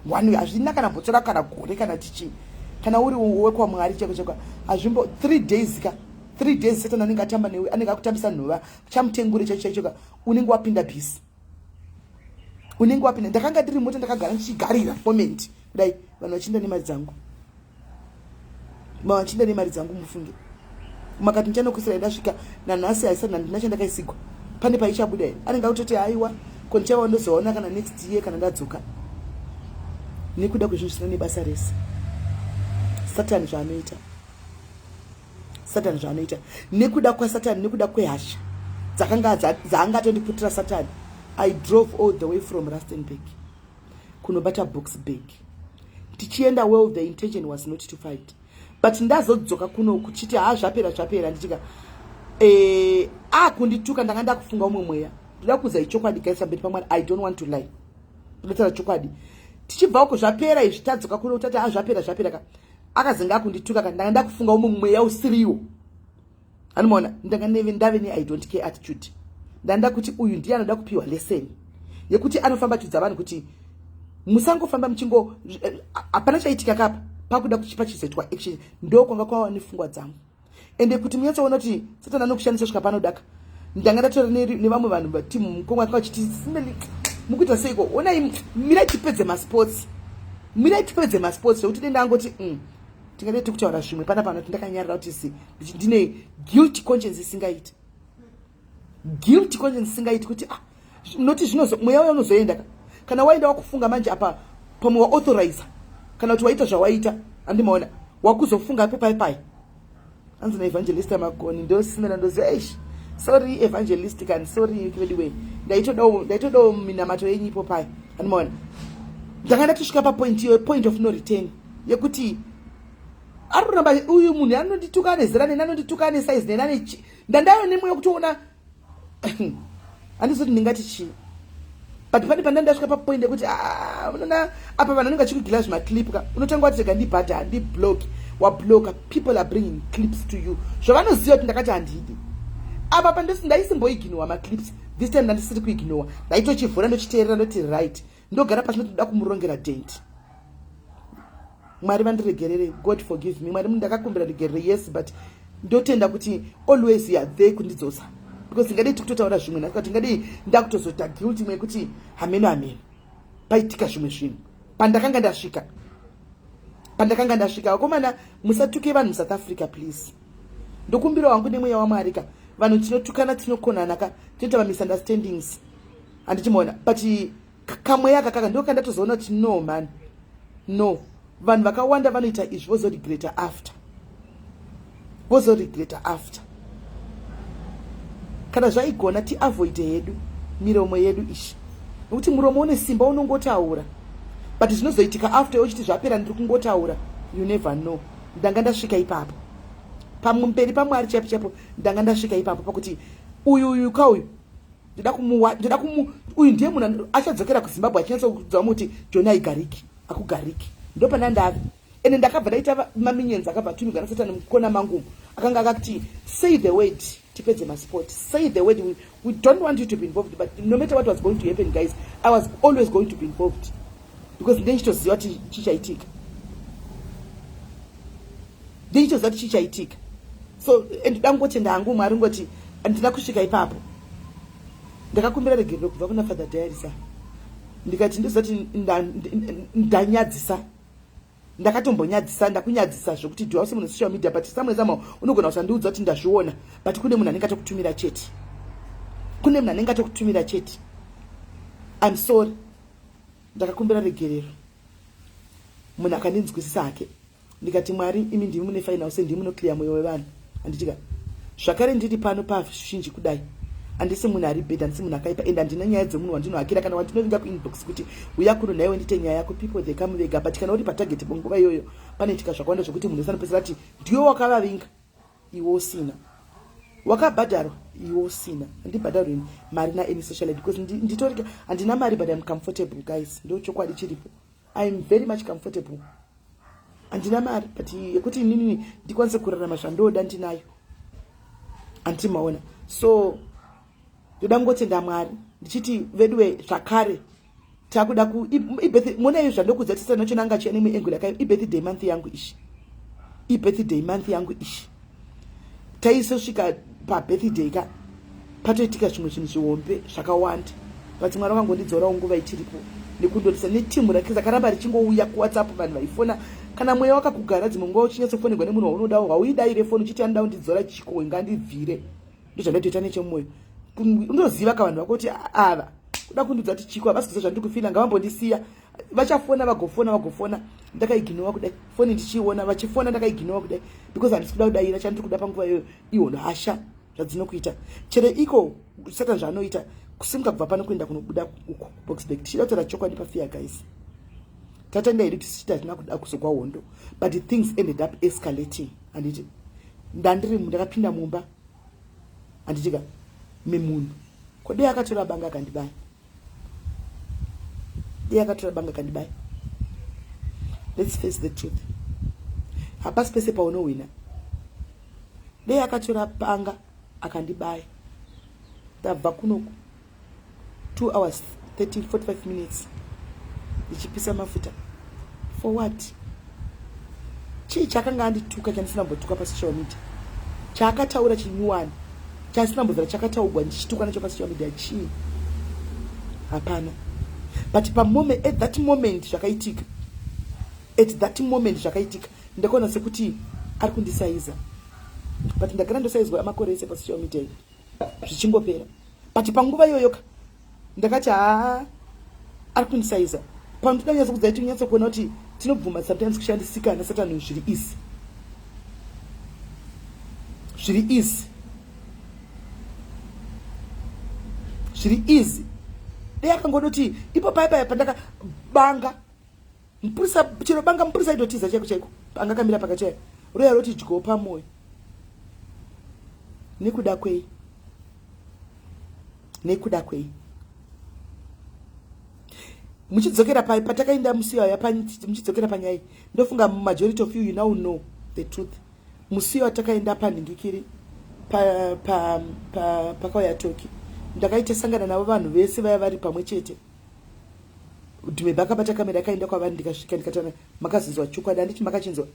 1 week hazvina kana mbotora kana gore kana tichi kana uri wekwa Mwari cheko hazvimbo 3 days ka 3 days Satan anenge atamba newe anenge akutambisa nhova chamutengure chacho unenge wapinda peace unenge wapinda ndakanga ndiri moto ndakagara ndichigarira moment kudai vanhu vachinda nemari dzangu vachinda nemari dzangu mufunge makati ndichanokusira ndasvika nanhasi haisana ndinachandakaisigwa pane paichabuda here anenge akutoti haiwa kondichava ndozoona kana next year kana ndadzoka nekuda kwezvinhu zvisina nebasa rese. Satani zvaanoita nekuda kwaSatani nekuda kwehasha dzaangatondiputira Satani. I drove all the way from Rustenburg kunobata Boxburg tichienda well, the intention was not to fight but ndazodzoka kuno kuchiti zvapera ndichika kundituka ndanga ndakufunga umwe mweya ndoda kuza ichokwadi kaisa mberi pamwana. I don't want to lie ndotaura chokwadi tichibva uko zvapera izvi tadzoka kuno utati zvapera ka akazenga kundituka ka ndanga ndakufunga umwe mweya usiriwo anoona ndave ne I don't care attitude ndanda kuti uyu ndiye anoda kupiwa lesson yekuti anofamba chidza vanhu kuti musangofamba mchingo hapana chaitika kapa pakuda kuchipa chizoitwa action ndo kwanga kwawa nefungwa dzangu ende kuti munyatsoona kuti Satani anokushandisa svika panodaka ndanga ndatora nevamwe vanhu vati mukomwa akachiti SIS-MELLY mukuita seiko onai mirai tipedze masports zvekuti denda angoti tingadeti kutaura zvimwe pana pano tindakanyarira kuti ndine guilty conscience isingaiti, guilty conscience isingaiti kuti noti zvinozo mweya uyo unozoenda kana waenda wakufunga manje apa pamwe waauthorize kana kuti waita zvawaita andimaona wakuzofunga apo pai anzi naevangelist amagoni ndosimena ndozi eish sorry evangelist kan sorry anyway ndaitodawo minamato yenyu ipo pai andimaona ndakanda tusvika point of no return yekuti aruramba uyu munhu anondituka nezera neni anondituka nesize neni ane ndandayo nemwe yekutoona handizoti ndingati chii but pane pandandasvika papoint yekuti unoona apa vanhu vanenge vachikugila zvimaclip ka unotanga wati rega ndibhadha handiblock wabloka people are bringing clips to you zvavanoziva kuti ndakati handidi apa pandaisimboiginowa maclips this time ndandisiri kuiginowa ndaitochivhura ndochiteerera ndoti right ndogara pasi ndotoda kumurongera dent. Mwari vandiregerere, God forgive me. Mwari ndakakumbira regerere, yes, but ndotenda kuti always you are there kundidzosa because ngadi tikutotaura zvimwe nakati ngadi ndakutozota guilty mwe kuti amen paitika zvimwe zvinhu pandakanga ndasvika vakomana musatuke vanhu South Africa please. Ndokumbira wangu nemweya waMwari ka vanhu tinotukana tinokonana ka tinoita misunderstandings andichimaona but kamweya kakaka ndo kandatozoona kuti no man no vanhu vakawanda vanoita izvi vozoregreta after kana zvaigona tiavoide hedu miromo yedu ishi nokuti muromo une simba unongotaura but zvinozoitika after uchiti zvapera ndiri kungotaura you never know. Ndanga ndasvika ipapo pamumberi paMwari chapo ndanga ndasvika ipapo pakuti uyu kauyu ndida uyu ndiye munhu achadzokera kuZimbabwe achinyatsokudzawo muti Joni akugariki ndo pana ndavi ende ndakabva ndaita maminyenzi akabva atumirwa naSatani mukona mangu akanga akati say the word tipedze masport, say the word, we don't want you to be involved, but no matter what was going to happen guys, I was always going to be involved because ndechitoziva kuti chichaitika so ndangoti ndangu Mwari ngoti andina kusvika ipapo ndakakumbira regerero kubva kuna Father Diarisa ndikati ndizoti ndanyadzisa ndakatombonyadzisa ndakunyadzisa zvokuti ndiwa semunhu social media but samwezama unogona kusandiudza kuti ndazviona but kune munhu anenge atokutumira cheti I'm sorry ndakakumbira regerero munhu akandinzwisisa hake ndikati Mwari imi ndimi mune final say ndimi munoclear mwoyo wevanhu anditika zvakare ndiri pano pazhinji kudai andisi munhu ari bed andisi munhu akaipa ende handina nyaya dzemunhu wandinohakira kana wandinoringa kuinbox kuti uya kuno naiwe ndite nyaya yako people they come vega but kana uri patarget munguva iyoyo panoitika zvakawanda zvokuti munhu sanopedzera ati ndiwe wakavavinga iwe usina wakabhadharwa iwe usina handibhadharweni mari naany social aid because nditorika handina mari but I'm comfortable guys ndo chokwadi chiripo I'm very much comfortable handina mari but yekuti inini ndikwanise kurarama zvandoda ndinayo antimaona so ndoda ngotenda Mwari ndichiti veduwe zvakare takuda ku mona izvo zvandokudzatisa nacho nanga chia nemwe angle yakayo birthday month yangu ishi taisosvika pabirthday ka patoitika zvimwe zvinhu zvihombe zvakawanda but Mwari wakangondidzorawo nguva ichiripo nekundotisa netimu rakeza karamba richingouya kuWhatsApp vanhu vaifona kana mweya wakakugara dzimwe nguva uchinyatsofonegwa nemunhu waunodawo hauidaire foni uchiti andida kundidzora chiko ngandibvire ndozvandatoita nechemwoyo unoziva ka vanhu vako kuti ava kuda kundudza kuti chiko havasi kuziva zvandiri kufila ngavambondisiya vachafona vagofona ndakaiginowa kudai foni ndichiona vachifona ndakaiginowa kudai because handisi kuda kudayira chandiri kuda panguva iyoyo ihono hasha zvadzinokuita chere iko Satan zvaanoita kusimuka kubva pano kuenda kunobuda uko boxback tichida kutaura chokwadi pafear guys tatanga iri tichiti hatina kuda kuzogwa hondo but things ended up escalating anditi ndakapinda mumba anditika memunhu kodei akatora banga akandibaya let's face the truth hapasi pese paunowina dei akatora banga akandibaya ndabva kunoku 2 hours 45 minutes ndichipisa mafuta for what chii chakanga andituka chandisina mbotuka pasocial media chaakataura chinyuwani chasina mbozara chakataugwa ndichituka nacho pasocial media chii hapana but at that moment zvakaitika ndakaona sekuti ari kundisaiza, but ndagara ndosaizwa amakore ese pasocial media zvichingopera, but panguva iyoyoka ndakati ari kundisaiza. Panotoda kunyatsa kudzai tinyatsa kuona kuti tinobvuma sometimes kushandisika nasatani zviri easy, zviri easy, zviri easy. Dei akangonoti ipo paya pandakabanga mupurisa, chero banga mupurisa idotiza chaiko chaiko angakamira pakachaya roya roti dyo pamwoyo. Nekuda kwei, nekuda kwei. Muchidzokera patakaenda musiyo muchidzokera panyaya, ndofunga majority of you now know the truth. Musiyo watakaenda panhingikiri pakauya toki, ndakaita sangana navo vanhu vese vaya vari pamwe chete. Dhumebe akabata kamera akaenda kwavari, ndikasvika ndikatana makazinzwa chokwadi, handiti makachinzwa.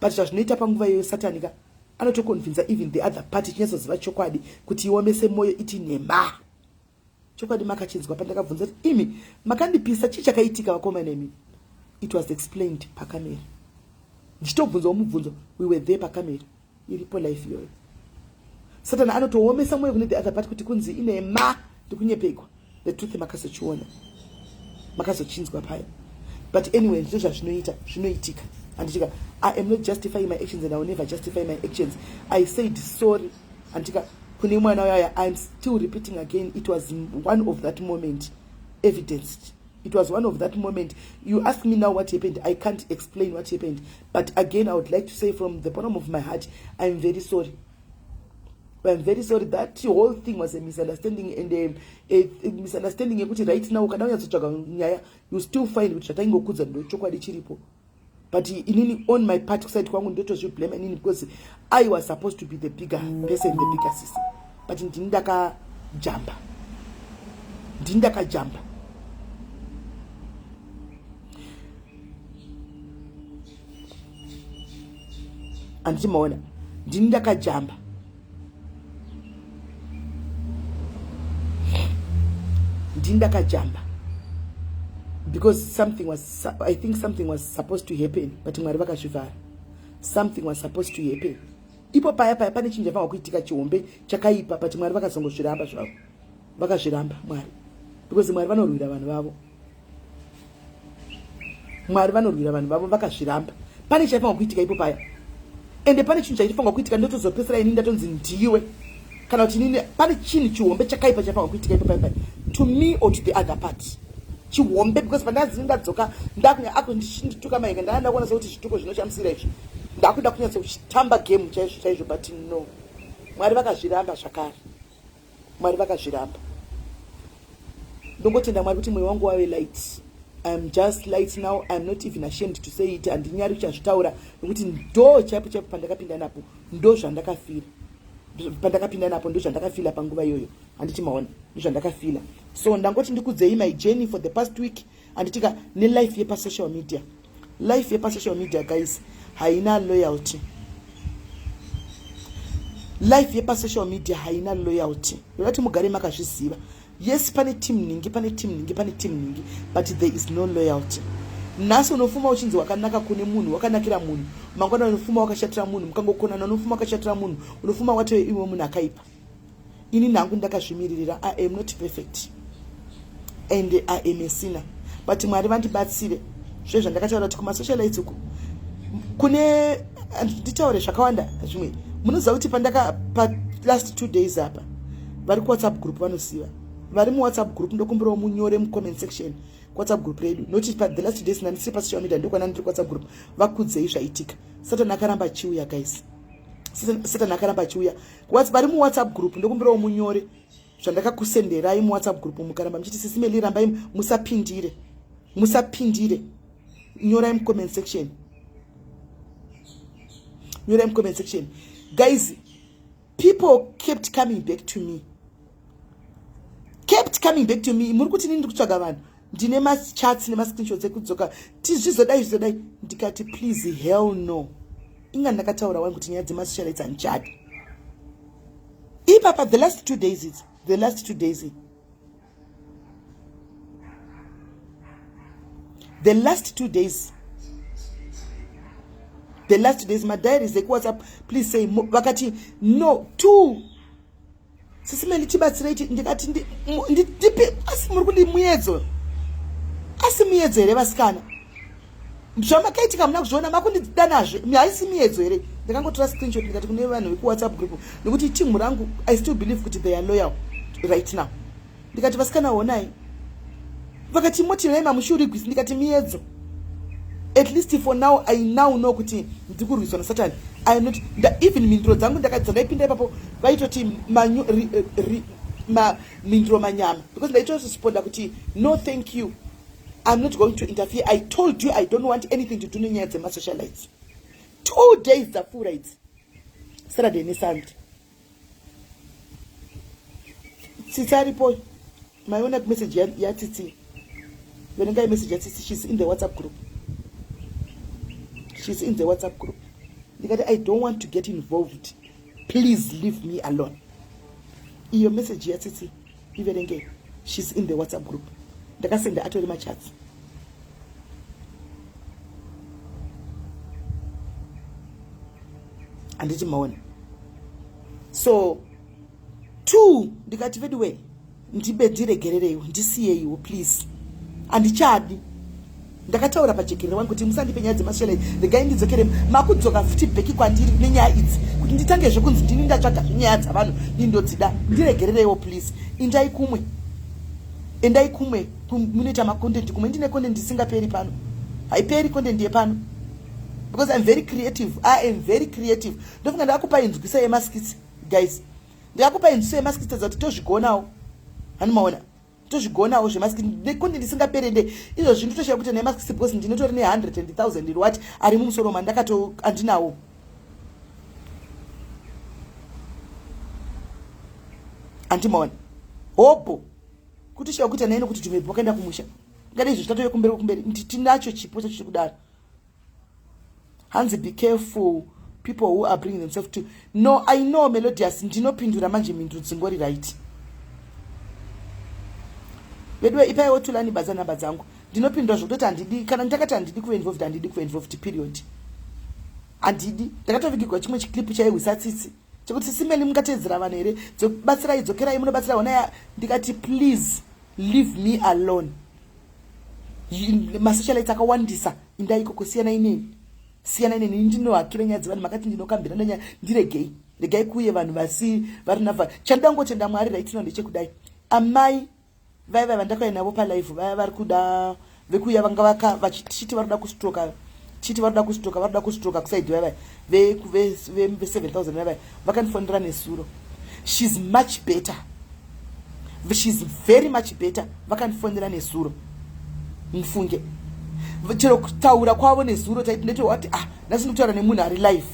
But zvazvinoita panguva iyoyo satanika anotoconvinza even the other party chinyatsoziva chokwadi kuti iomese mwoyo iti nhema. Chokwadi makachinzwa. Pandakabvunza kuti imi makandipisa chii chakaitika vakomana imi? It was explained pakamera. Ndichitobvunzawo mubvunzo, we were there pakamera. Iripo life iyoyo. Satana anotoomesa mwoyo kune the other party kuti kunzi inhema ndikunyepekwa. The truth makazochiona, makazochinzwa paya. But anyway, ndizvo zvazvinoita, zvinoitika. Andika, I am not justifying my actions and I will never justify my actions. I said sorry. Andika, kune mwana waya, I'm still repeating again. It was one of that moment evidenced. It was one of that moment. You ask me now what happened. I can't explain what happened. But again, I would like to say from the bottom of my heart, I'm very sorry. I'm very sorry. That whole thing was a misunderstanding, and a misunderstanding. Right now, you still find which chokwadi chiripo. But inini on my part side kwangu ndoto should blame inini because I was supposed to be the bigger person, the bigger sister. But ndindaka jamba. Antimaona. Ndindaka jamba. Because something was, I think something was supposed to happen, but Mwari vakazvivhara. Something was supposed to happen. Ipo paya pane chinhu chafanga kuitika chihombe chakaipa, but Mwari vakazongozviramba zvavo. Vakazviramba Mwari. Because Mwari vanorwira vanhu vavo. Mwari vanorwira vanhu vavo, vakazviramba. Pane chafanga kuitika ipo paya. Ende pane chinhu chafanga kuitika ndotozopesera inini ndatonzi ndiwe. Kana kuti inini pane chinhu chihombe chakaipa chafanga kuitika ipo paya. To me or to the other party. Chihombe, because pandazi ndadzoka ndakunya ako ndichituka maika ndaenda kuona kuti chituko zvinoshamsira izvi ndakuda kunyatsa kuchitamba game chaizvo, but no, Mwari vakazviramba zvakare. Mwari vakazviramba. Ndongotenda Mwari kuti mwoyo wangu wave light. I'm just light now. I'm not even ashamed to say it. Andinyari kuchazvitaura nokuti ndo chaipo pandakapinda napo ndo zvandakafira. Pandakapinda napo ndo zvandakafila panguva iyoyo. Handiti maona ndo zvandakafila. So ndangoti ndikudzei my journey for the past week, anditika ne life yepa social media. Life yepa social media guys haina loyalty. Life yepa social media haina loyalty. Yoti mugare makazviziva. Yes, pane team ningi, but there is no loyalty. Naso unofuma uchinzi wakanaka kune munhu, wakanakira munhu. Mangwana unofuma wakashatira munhu, mukangokonana unofuma wakashatira munhu, unofuma watowe iwe munhu akaipa. Ini nangu ndakazvimiririra, I am not perfect. And I am a sinner. But Mwari vandibatsire. Zvezvo ndakataura kuti kuma socialites uku kune nditaure zvakawanda zvimwe. Munoziva kuti pa last 2 days apa vari ku WhatsApp group vanosiva. Vari mu WhatsApp group ndokumbirawo munyore mu comment section WhatsApp group redu. Notice pa the last days ndandisi pa social media ndokwana ndiri WhatsApp group vakudzei zvaitika. Satani akaramba chiuya guys. Satani akaramba chiuya. Vari mu WhatsApp group ndokumbirawo munyore zvandakakusenderai mu WhatsApp group mukaramba muchiti SIS MELLY rambai musapindire. Nyorai mu comment section. Guys, people kept coming back to me. Muri kuti nini ndikutsvaga vanhu. Ndine chats nema screenshots ekudzoka. Zvizodai. Ndikati please hell no. Inga ndakataura wangu kuti nyaya dzema socialites anjadi. Ipapa the last 2 days. The last 2 days. the last days my diaries like WhatsApp, please say vakati no 2 sisimeli tibatsireti ndikati ndipe asi muri kundi muyedzo asi muyedzo here vasikana zvamakaitika muna kuzviona makundidanazve haisi muyedzo here ndakangotora screenshot ndikati kune vanhu vekuwhatsapp group nekuti timu rangu I still believe kuti they are loyal right now ndikati vasikana honai vakati motirai mamushurigwisi ndikati muyedzo at least for now I now know kuti ndikurwiswa naSatan. I am not even mindro dzangu ndakaipinda ipapo vaitoti mindro manyama because ndaitoresponda kuti no thank you, I'm not going to interfere. I told you I don't want anything to do nenyaya dzemasocialites. 2 days dzafull rights, Saturday neSunday. Tsitsi aripo maiona message yatsitsi verengai message yatsitsi. She's in the WhatsApp group. She's in the WhatsApp group. I don't want to get involved. Please leave me alone. Iyo message yatsitsi iverenge. She's in the WhatsApp group. Ndakasenda atori machats. Anditi maona. So 2 ndikati vedwe ndiregerereiwo ndisiyeiwo please. Andichadi. Ndakataura pajekerere wangu kuti musandipe nyaya dzemasocial regai ndidzokere makudzoka feedback kwandiri nenyaya idzi kuti nditange zvekunzi ndini ndatsvaga nyaya dzavanhu ndindodzida ndiregerereiwo please. Endai kumwe munoita macontent kumwe ndine content isingaperi pano. Haiperi content yepano because I'm very creative. I am very creative. Ndofunga ndakupa inzwisa yemaskits guys. Ndakupa inzwisa yemaskits zati tozvigonawo. Hanimaona tozvigonawo zvemaskits necontent isingaperende izvo zvinhu toshaya kuti nemaskits because ndinotori ne 100,000 iri what ari mumusoro mandakato andinawo. Antimaona hopo kuti shaya kuti naino kuti tumebva kaenda kumusha ngade izvo zvitatoye kumberi tinacho chipo chacho chikudaro. Hands be careful people who are bringing themselves to. No, I know Melodious ndinopindura manje mindru dzingori right. Wedwe ipayo tulani bazana bazangu ndinopindura zvokutoti handidi kana ndakati handidi kuve involved period. Handidi ndakatovigirwa chimwe chiclip chaiwisa tsitsi chekuti sisimeli mukatedzera vanhu here dzobatsira idzokerai munobatsira ona ndikati please leave me alone. Masocialites akawandisa indai ikoko siyana ineni ndinohakira nyaya dzevanhu makati ndinokambira nenya ndiregai kuye vanhu vasi vari navha chandangotenda Mwari right now ndechekudai amai vaiva vandakaenda navo palive vaya vari kuda vekuya vanga vachiti varoda kustroka kusaidi vaya ve 7,000 vaya vakandifonera nesuro. She's much better. She's very much better. Vakandifonera nesuro mufunge chero kutaura kwavo nezuro taiti ndeti what nasi ndikutaura nemunhu ari live.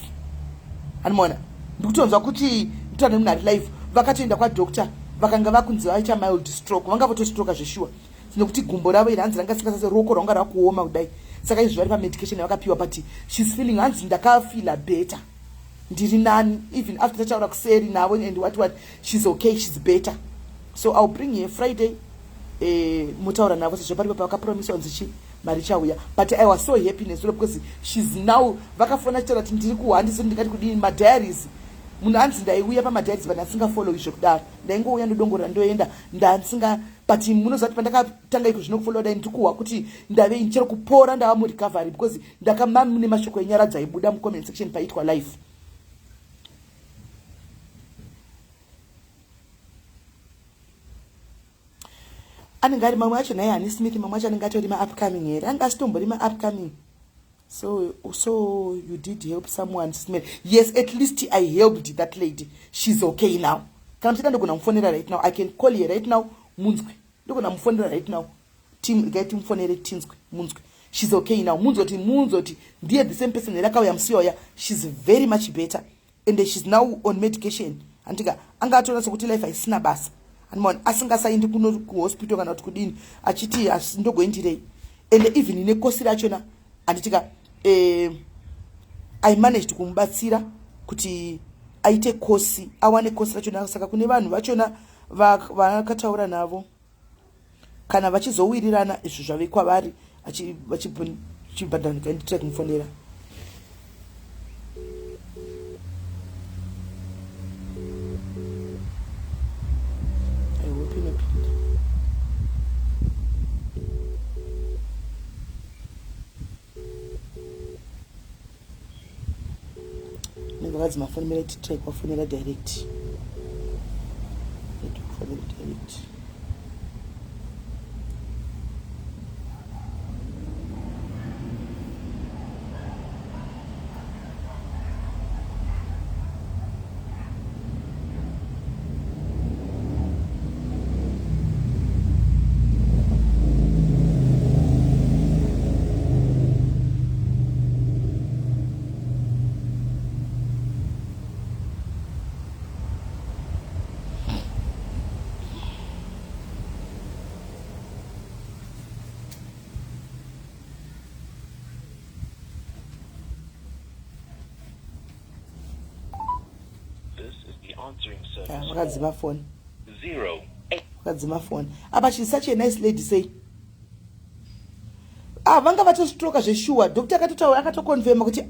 Animona ndikutonzwa kuti ndikutaura nemunhu ari live vakatoenda kwadoctor vakanga vakunzi vaita mild stroke vanga votostroka zveshuwa nekuti gumbo ravo iri hanzi ranga singasase ruoko rwanga rakuoma kudai saka izvi vari pamedication yavakapiwa but she's feeling hanzi ndakafila better ndiri nani even after tataura kuseri navo and what she's okay, she's better. So I'll bring her Friday mutaura navo sezvo paripo pavakapromisa kunzi mari chauya but I was so happy nesuro because she's now vakafona chitaura kuti ndiri kuhandisa ndikati kudini madiaries munhu hanzi ndaiuya pamadiaries vanhu asingafollow izvo kudaro ndaingouya ndodongorera ndoenda ndasinga but munoziva kuti pandakatanga iko zvinokufollow dai ndikuhwa kuti ndave ndichero kupora ndava murecovery because ndakamamune mashoko enyara dzaibuda mucomment section paitwa live. Anenge ari mamwe acho naye Hani Smith mamwe acho anenge atori ma-upcoming here anga asitombori ma-upcoming. So you did help someone. Yes, at least I helped that lady. She's okay now. Kana mtenda ndogona mufonera right now. I can call her right now. Munzwe. Ndogona mufonera right now. Team get mufonere Tinzwe. Munzwe. She's okay now. Munzoti. Ndiye the same person yakauya musiyoya. She's very much better. And she's now on medication. Antika anga atona sokuti life isina basa. Anmon asingasaindi kuno kuhospital kana kuti kudini achiti ndogoendirei. And even ine kosi rachona anditika I managed kumubatsira kuti aite kosi awane kosi rachona saka kune vanhu vachona vakataura navo kana vachizowirirana izvo zvave kwavari vachibhadhanika nditira kumufonera vakadzi mafonera titrai kwafonera direct kufonera direct. Vakadzima phone 0 vakadzima phone apa. She's such a nice lady. Say vanga vatostroka zveshuwa. Doctor akatotaura akatokonfirma kuti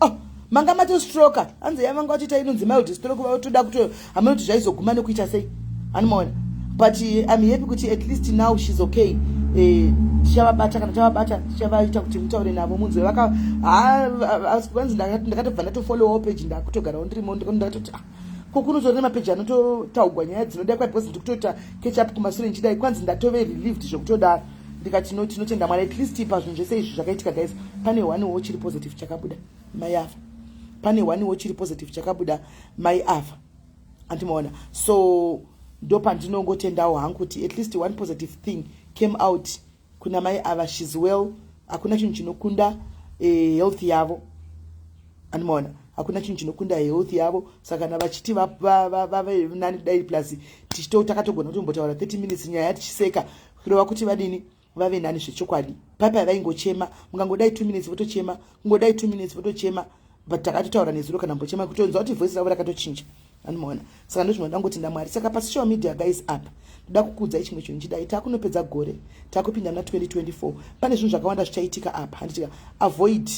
manga matostroka hanzi yavanga vachita inonzi mild stroke vatoda kuti hamuna kuti zvaizoguma nekuita sei anomaona. But I'm happy kuti at least now she's okay. Tichavabata kana chavabata tichavaita kuti mutaure navo munzwe kwanzi ndakatobva ndatofollowawo page ndakutogarawo ndirimo ndakatoti kokunotori mapeji anototaugwa nyaya dzinoda kwa because ndikutoita catch up kumashure nchidai kwanzi ndatove relieved zvokutodaro ndikati tinotenda Mwari at least pazvinhu zvese izvi zvakaitika guys. Pane one chiri positive chakabuda mai afa. Pane one chiri positive chakabuda mai afa andimaona. So ndo pandinongotendawo hangu kuti at least one positive thing came out kuna mai ava. She's well, hakuna chinhu chinokunda health yavo andimaona. Hakuna chinhu chinokunda health yavo. Saka na vachiti vave nani dai plus takatogona kutombotaura 30 minutes nyaya tichiseka kureva kuti vadini vave nani zvechokwadi. Papa vaingochema mungangodai 2 minutes votochema kungodai 2 minutes votochema but takatotaura nezuro kana mbochema kutonzwa kuti voice ravo rakatochinja anomaona. Saka ndozvinoda ngotenda Mwari. Saka pasocial media guys apa ndoda kukudzai chimwe chinhu chidai takunopedza gore takupinda na 2024 pane zvinhu zvakawanda zvichaitika apa handitika avoid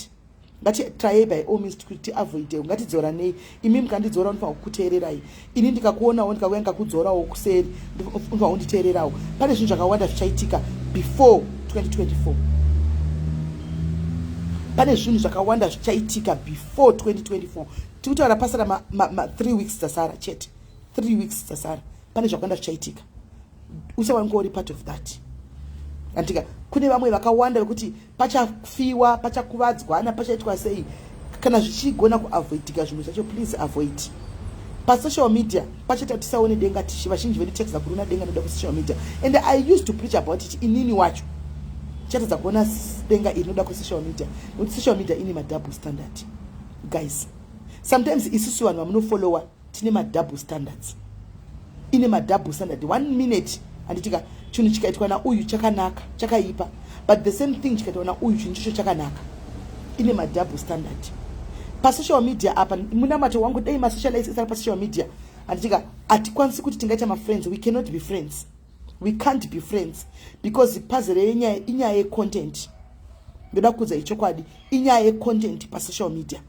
ngati try by all means kuti avoid ngatidzora nei imi mkandidzora unofanira kukuteererai ini ndikakuonawo ndikauya ndikakudzorawo kuseri unofanira kunditeererawo. Pane zvinhu zvakawanda zvichaitika before 2024. Pane zvinhu zvakawanda zvichaitika before 2024. Tikutaura pasara 3 weeks dzasara chete 3 weeks dzasara. Pane zvakawanda zvichaitika. Usawange uri part of that. Antika kune vamwe vakawanda vekuti pachafiwa pachakuvadzwana pachaitwa sei kana zvichigona kuavoidika zvinhu zvacho please avoid. Pasocial media pachata tisaone denga tishi vazhinji vedu text kuruna denga noda kusocial media and I used to preach about it inini wacho chatadza kuona denga inoda kusocial media nokuti social media ine double standard guys. Sometimes isusu vanhu vamunofollowa tine double standards. Ine double standard. 1 minute anditika chinhu chikaitwa nauyu chakanaka chakaipa but the same thing chikaitwa nauyu chinhu chicho chakanaka. Ine double standard. Pasocial media apa muna mato wangu dai masocialize isari pasocial media anditika atikwanisi kuti tingaita friends. We cannot be friends. We can't be friends because puzzle inyaya yecontent. Ndoda kuza ichokwadi inyaya yecontent pasocial media.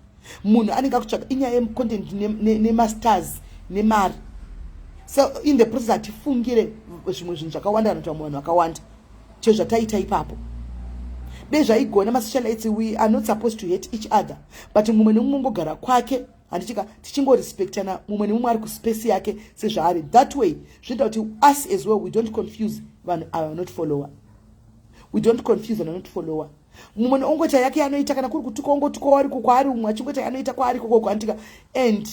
Munhu anenge akutsvaga inyaya yecontent nemasters nemari. So in the process atifungire zvimwe zvinhu zvakawanda anoita munhu akawanda chezvo zvataita ipapo. Dei zvaigona masocialites we are not supposed to hate each other but mumwe nemumwe ngogara kwake handitika tichingorespectana mumwe nemumwe ari kuspace yake sezvaari. That way zvinoita kuti us as well we don't confuse vanhu ava not follower. We don't confuse vanhu not follower. Mumwe ongoita yake anoita kana kuri kutuka ongotuka wari kwaari umwe achingoita anoita kwaari koko handitika and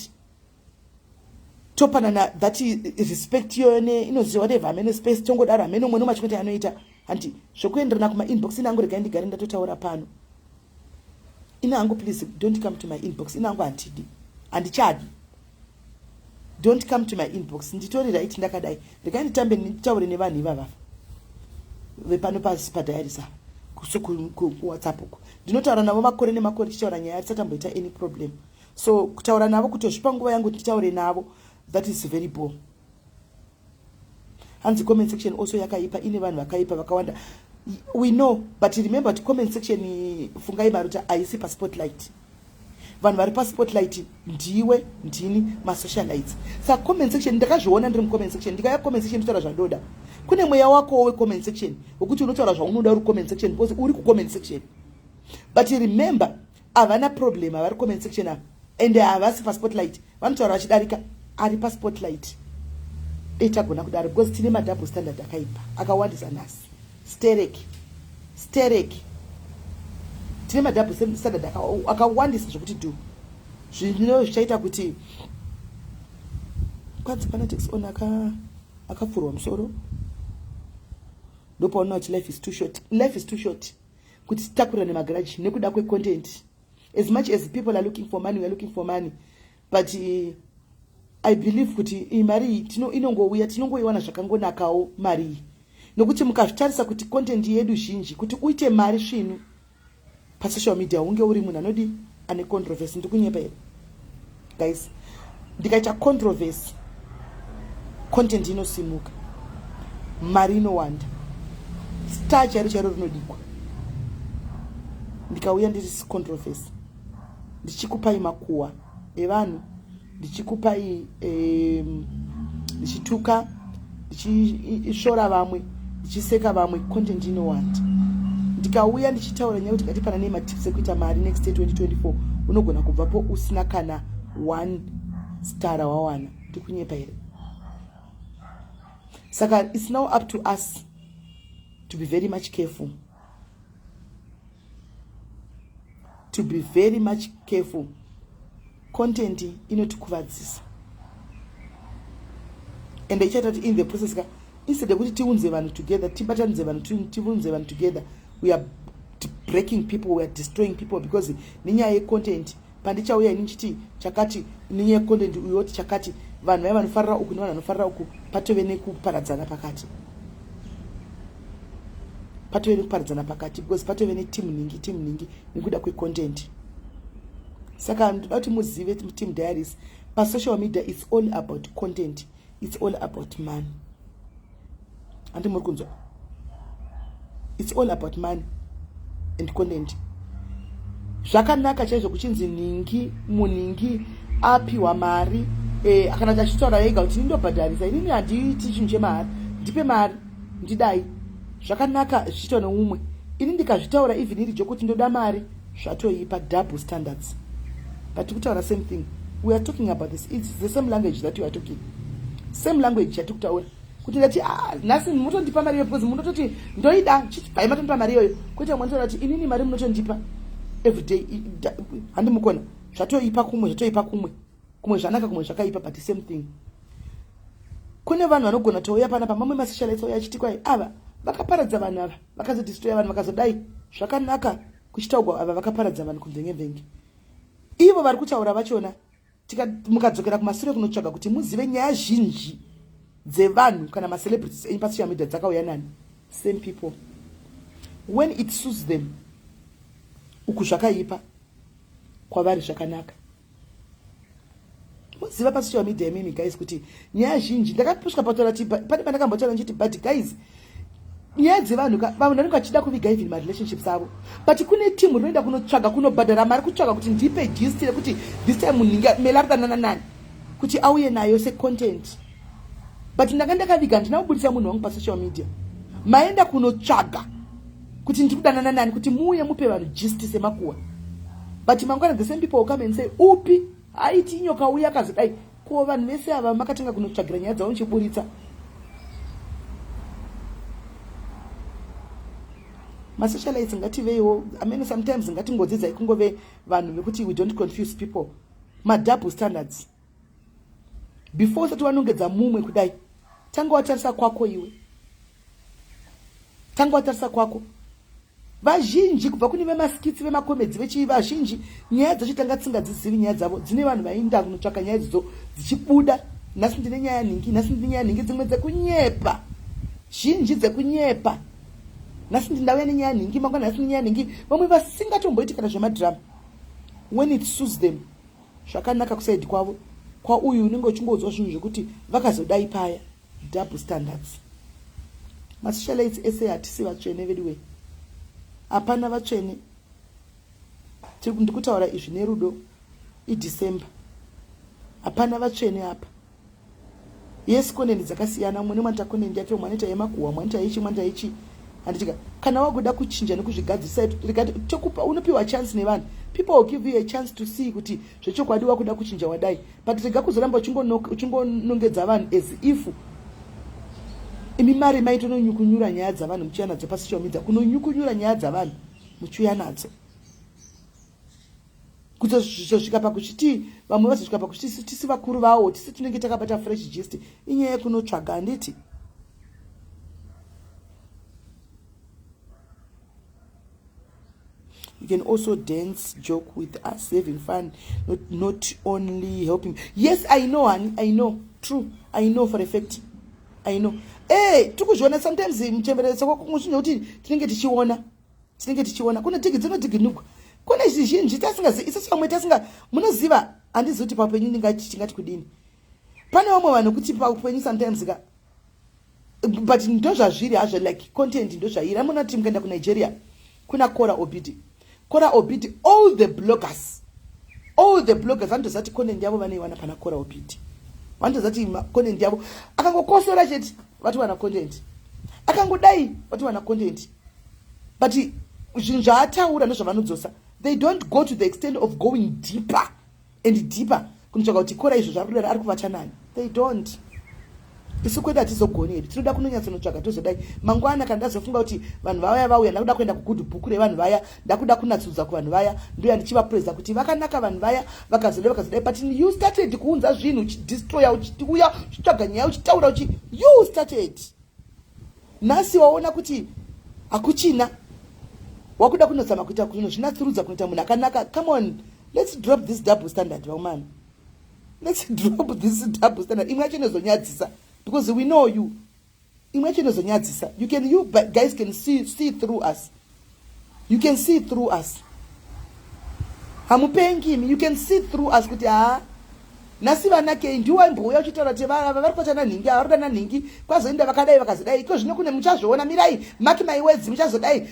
topanana that respect yone inoziva whatever amene space tongodaro amene umwe nomwe achingoita anoita hanti zvokuenderana kuma inbox ina hangu regai ndigare ndatotaura pano ina hangu please don't come to my inbox ina hangu handidi handichadi don't come to my inbox nditorera iti ndakadai regai nditambe nditaure nevanhu ivava vepano pasi padayarisa kuwhatsapp uko ndinotaura navo makore nemakore tichitaura nyaya tisatamboita any problem. So kutaura navo kutozvipa nguva yangu titaure navo that is very poor. Hanzi comment section also yakaipa ine vanhu vakaipa vakawanda. We know but remember the comment section fungai maruta aisi pa spotlight. Vanhu vari pa spotlight ndiwe ndini ma socialites. Sa comment section ndakazviona ndiri mu comment section ndikaya comment section nditaura zvadoda. Kune mweya wako we comment section wokuti unotaura zvaunoda uri comment section because uri ku comment section. But remember avana problem avari comment section apa. ende havasi paspotlight, vanotaura vachidarika ari paspotlight. Tagona kudaro because tine madouble standard akaipa akawandisa nhasi. Stereki tine madouble standard akawandisa zvokuti do zvino zvichaita kuti kwanzi pana tax on akapfurwa musoro. Ndopaona kuti life is too short kuti titakurira nemagaraji nekuda kwecontent. As much as people are looking for money, we are looking for money, but I believe kuti mari inongouya tinongoiwana zvakangonakawo mari nokuti mukazvitarisa kuti content yedu zhinji kuti uite mari svinu pasocial media unge uri munhu anodi ane controversy. Ndikunyepa here guys, ndikaita controversy content inosimuka, mari inowanda, star chairo rinodikwa. Ndikauya ndiri controversy ndichikupai makuwa evanhu, ndichikupai ndichituka, ndichishora vamwe, ndichiseka vamwe, content inowanda. Ndikauya ndichitaura nyaya kuti ngati pana nematips ekuita mari next year 2024 unogona kubvapo usina kana 1 star wawana. Ndikunyepa here. Saka it's now up to us to be very much careful. To be very much careful. Content inotikuvadzisa. And ichaita kuti in the process instead of kuti tiunze vanhu together, tibatanidze vanhu, tiunze vanhu together, we are breaking people, we are destroying people because nenyaya yecontent pandichauya ini chiti chakati nenyaya yecontent uyoti chakati vanhu vaya vanofarira uku nevanhu vanofarira uku patove nekuparadzana pakati. Patove nekuparadzana pakati because patove netimu ningi nekuda kwecontent. Saka ndoda kuti muzive team diaries pasocial media it's all about content, it's all about money. Andi muri kunzwa? It's all about money and content. Zvakanaka chaizvo kuchinzi muningi apiwa mari akana tachitaura yega kuti ndobhadharisa inini handiiti chinhu chemari, ndipe mari ndidai. Zvakanaka zvichitaura neumwe. Ini ndikazvitaura even iri jokuti ndoda mari zvatoipa double standards. But kutaura same thing. We are talking about this. It's the same language that you are talking. Same language chatikutaura. Kuti ngati nhasi mutondipa mari because munototi ndoida chibva matondipa mari iyoyo. Kuti mwanzotaura kuti inini mari munotondipa every day handimukona zvatoipa kumwe zvanaka kumwe zvakaipa but same thing. Kune vanhu vanogona touya pana pamwe masocialites ouya achiti kwai ava vakaparadza vanhu ava vakazodestroya vanhu vakazodai zvakanaka kuchitaurwa ava vakaparadza vanhu kumvenge. Ivo vari kutaura vachona mukadzokera kumashure kunotsvaga kuti muzive nyaya zhinji dzevanhu kana macelebrities pasocial media dzakauya nani. Same people when it suits them uku zvakaipa kwavari zvakanaka. Muziva pasocial media mimi guys kuti nyaya zhinji ndakapusha pataura kuti pane pandakambotaura ndichiti but guys nyaya dzevanhu vanhu vachida kuviga even marelationships avo but kune timu rinoenda kunotsvaga kunobhadhara mari kutsvaga kuti ndipe gist rekuti this time munhinga melarutana nani kuti auye nayo secontent. But ndakaviga ndina kubudisa munhu wangu pasocial media maenda kunotsvaga kuti ndiri kudanana nani kuti muuye mupe vanhu gist semakuwa. But mangwana the same people will come and say upi aiti nyoka uya kazodai ko vanhu vese ava makatanga kunotsvagira nyaya dzavo muchiburitsa. Masocialites ngativewo sometimes ngatingodzidzai kungove vanhu vekuti we don't confuse people. Double standards before usati wanongedza mumwe kudai tanga watarisa kwako iwe, tanga watarisa kwako. Vazhinji kubva kune vemaskits vemakomedzi vazhinji nyaya dzachitanga dzisingadzizivi nyaya dzavo dzine vanhu vainda kunotsvaka nyaya dzidzo dzichibuda. Nhasi ndine nyaya ningi dzimwe dzekunyepa zhinji dzekunyepa. Nhasi ndinauya nenyaya ningi mangwana nhasi nenyaya ningi vamwe vasingatomboiti kana zvemadhirama. When it suits them zvakanaka kusaidi kwavo kwa uyu unenge uchingodzwa zvinhu zvekuti vakazodai paya. Double standards. Masocialites ese hatisi vatsvene veduwe, hapana vatsvene. Ndikutaura izvi nerudo iDecember. Hapana vatsvene apa. Yes, content dzakasiyana. Mumwe nemwanoita content yake, mumwe anoita yemakuhwa, mumwe anoita ichi, mumwe anoita ichi. handichika kana wagoda kuchinja nekuzvigadzisa tokupa unopiwa chance nevanhu. People will give you a chance to see kuti zvechokwadi wakuda kuchinja wadai, but rega kuzoramba uchingonongedza vanhu as if imi mari maitononyukunyura nyaya dzavanhu muchiuya nadzo pasocial media, kunonyukunyura nyaya dzavanhu muchiuya nadzo kuzosvika pakuchiti vamwe vazosvika pakuchiti tisi vakuru vavo tisi tunenge takabata fresh gist inyaya yekunotsvaga handiti. You can also dance, joke with us, having fun, not only helping. Yes, I know, honey. I know. True. I know for a fact. I know. Hey, tukuzviona sometimes mchembereso kwakumushinja kuti tinenge tichiona. Kuna tiki dzinotiginukwa. Kuna zhinji tasingazivi. Isa vamwe tasinga munoziva handizoti paupenyu tingati kudini. Pane vamwe vanhu kuti paupenyu sometimes but ndozvazviri hazvo like content ndozvairi. Amuna kuti mukaenda kuNigeria kuna Kora Obidi, all the bloggers vanotozati content yavo vaneiwana pana Kora Obidi. Vanotozati content yavo akangokosora chete vati wana content, akangodai vati wana content, but zvinhu zvaataura ndozvavanodzosa. They don't go to the extent of going deeper and deeper kunotsvaga kuti Kora izvo zvarudara ari kuvata nani. They don't. Isu kwedu hatizogoneri, tinoda kunonyatsonotsvaga tozodai mangwana kana ndazofunga kuti vanhu vaya vauya ndakuda kuenda kugood book revanhu vaya, ndakuda kunatsudza kuvanhu vaya, ndoya ndichivapreza kuti vakanaka vanhu vaya vakazodai, but you started kuunza zvinhu uchidestroya uchiuya uchitsvaga nyaya uchitaura you started. Nhasi waona kuti hakuchina wakuda kunozama kuita kuno zvinatsurudza kunoita munhu akanaka. Come on, let's drop this double standard man. Let's drop this double standard. Imwe yacho inozonyadzisa because we know you. Imwe yacho inozonyadzisa. You guys can see through us. You can see through us. Hamupengi, you can see through us kuti nasi vanake ndiwa mbuya uchitaura kuti vari kuvatana nhingi avarudana nhingi kwazoenda vakadai vakazodai iko zvino kune muchazviona mirai mark my words muchazodai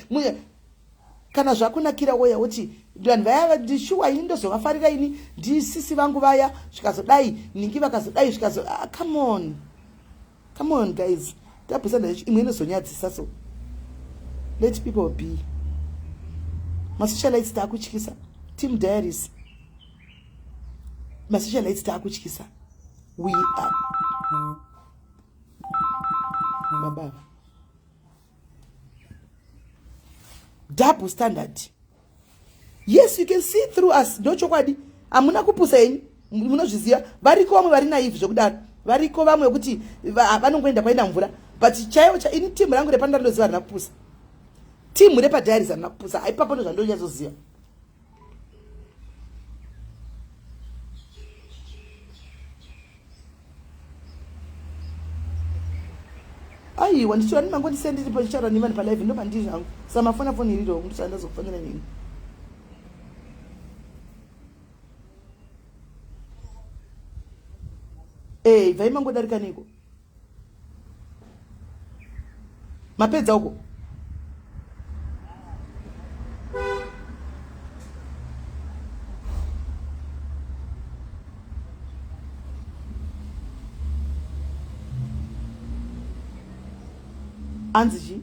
kana zvakunakira woya kuti vanhu vaya ndishuwa ini ndozovafarira ini ndisisi vangu vaya zvikazodai nhingi vakazodai come on guys, tapesana imwe inozonyadzisa. So let people be. Masocialites taakutyisa, team diaries masocialites taakutyisa. We are baba double standard. Yes, you can see through us. Ndochokwadi amuna kupusa yenyu munozviziva. Variko vamwe vari naive zvokudaro, variko vamwe kuti vanongoenda kwaenda mvura, but chaivo ini timu rangu repanda rinoziva harina kupusa, timu repadiaries harina kupusa. Aipapo ndozvandonyatsoziva. Aiwa ndichira ndimangondisendiripo ndichitaura nevanhu palive ndopa ndiri zvangu samafona iriro mundu sandazokufanira nini. Vaimangodarika niko mapedza uko anziji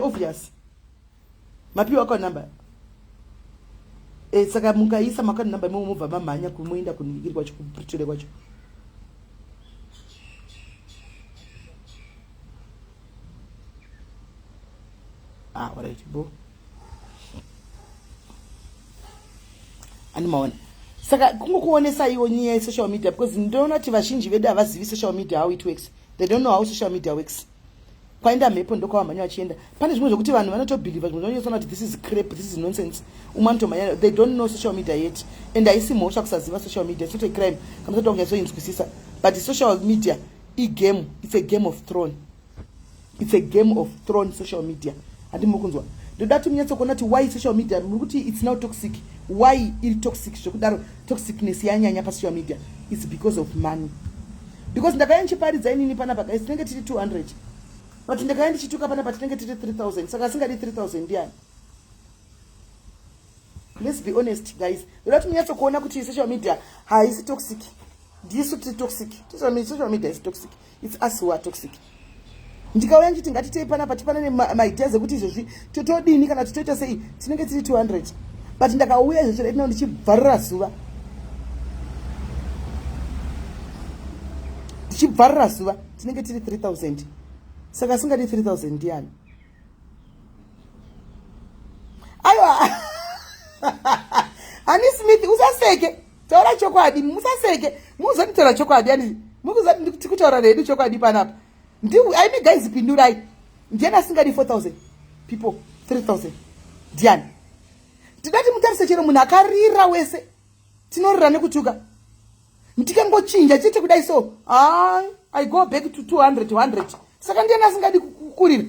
obvious mapiwa kwa namba saka mukaisa makani namba mumubva mamhanya kumoenda kuningiri kwacho kupritoire kwacho. Alright bo animaona. Saka kungokuonesa iwo nyaya social media because ndinoona kuti vazhinji vedu havazivi social media how it works. They don't know how social media works. Kwaenda mhepo ndokwavamhanya vachienda. Pane zvimwe zvokuti vanhu vanotobhiliva zvimwe zvonyesona kuti this is crap, this is nonsense. Umanotomhanya, they don't know social media yet. And haisi mhosva kusaziva social media. It's not a crime. Kana kuti ungazoinzwisisa. But social media game, it's a game of throne. It's a game of throne social media. Andi mukunzwa. Ndoda kuti munyatsokuona kuti why social media kuti it's now toxic. Why iri toxic? Zvokudaro toxicness yanyanya pa social media. It's because of money. Because ndakaenda chiparidza inini panapa guys tinenge tiri 200. But ndakaenda ndichituka panapa tinenge tiri 3000. Saka singadi 3000 ndiani. Let's be honest guys. Ndoda kuti munyatsokuona kuti social media haisi toxic. ndisu tiri toxic. Social media is toxic. It's us who are toxic. Ndikauya nditi ngatitei panapa tipane maideas ekuti izvozvi totodini kana totoita sei tinenge tiri 200 but ndakauya izvozvo retinao ndichibvarira zuva tinenge tiri 3000 saka singadi 3000 ndiani aiwa ani Smith usaseke taura chokwadi musaseke muzonditora chokwadi ani mukuzati tikutaura redu chokwadi panapa aimi guys pindurai ndiani asingadi 4000 people 3000 ndiani tidati mutarise chero munhu akarira wese tinorira nekutuka ndikangochinja chete kudai so I go back to 200 100 saka ndiani asingadi kukurira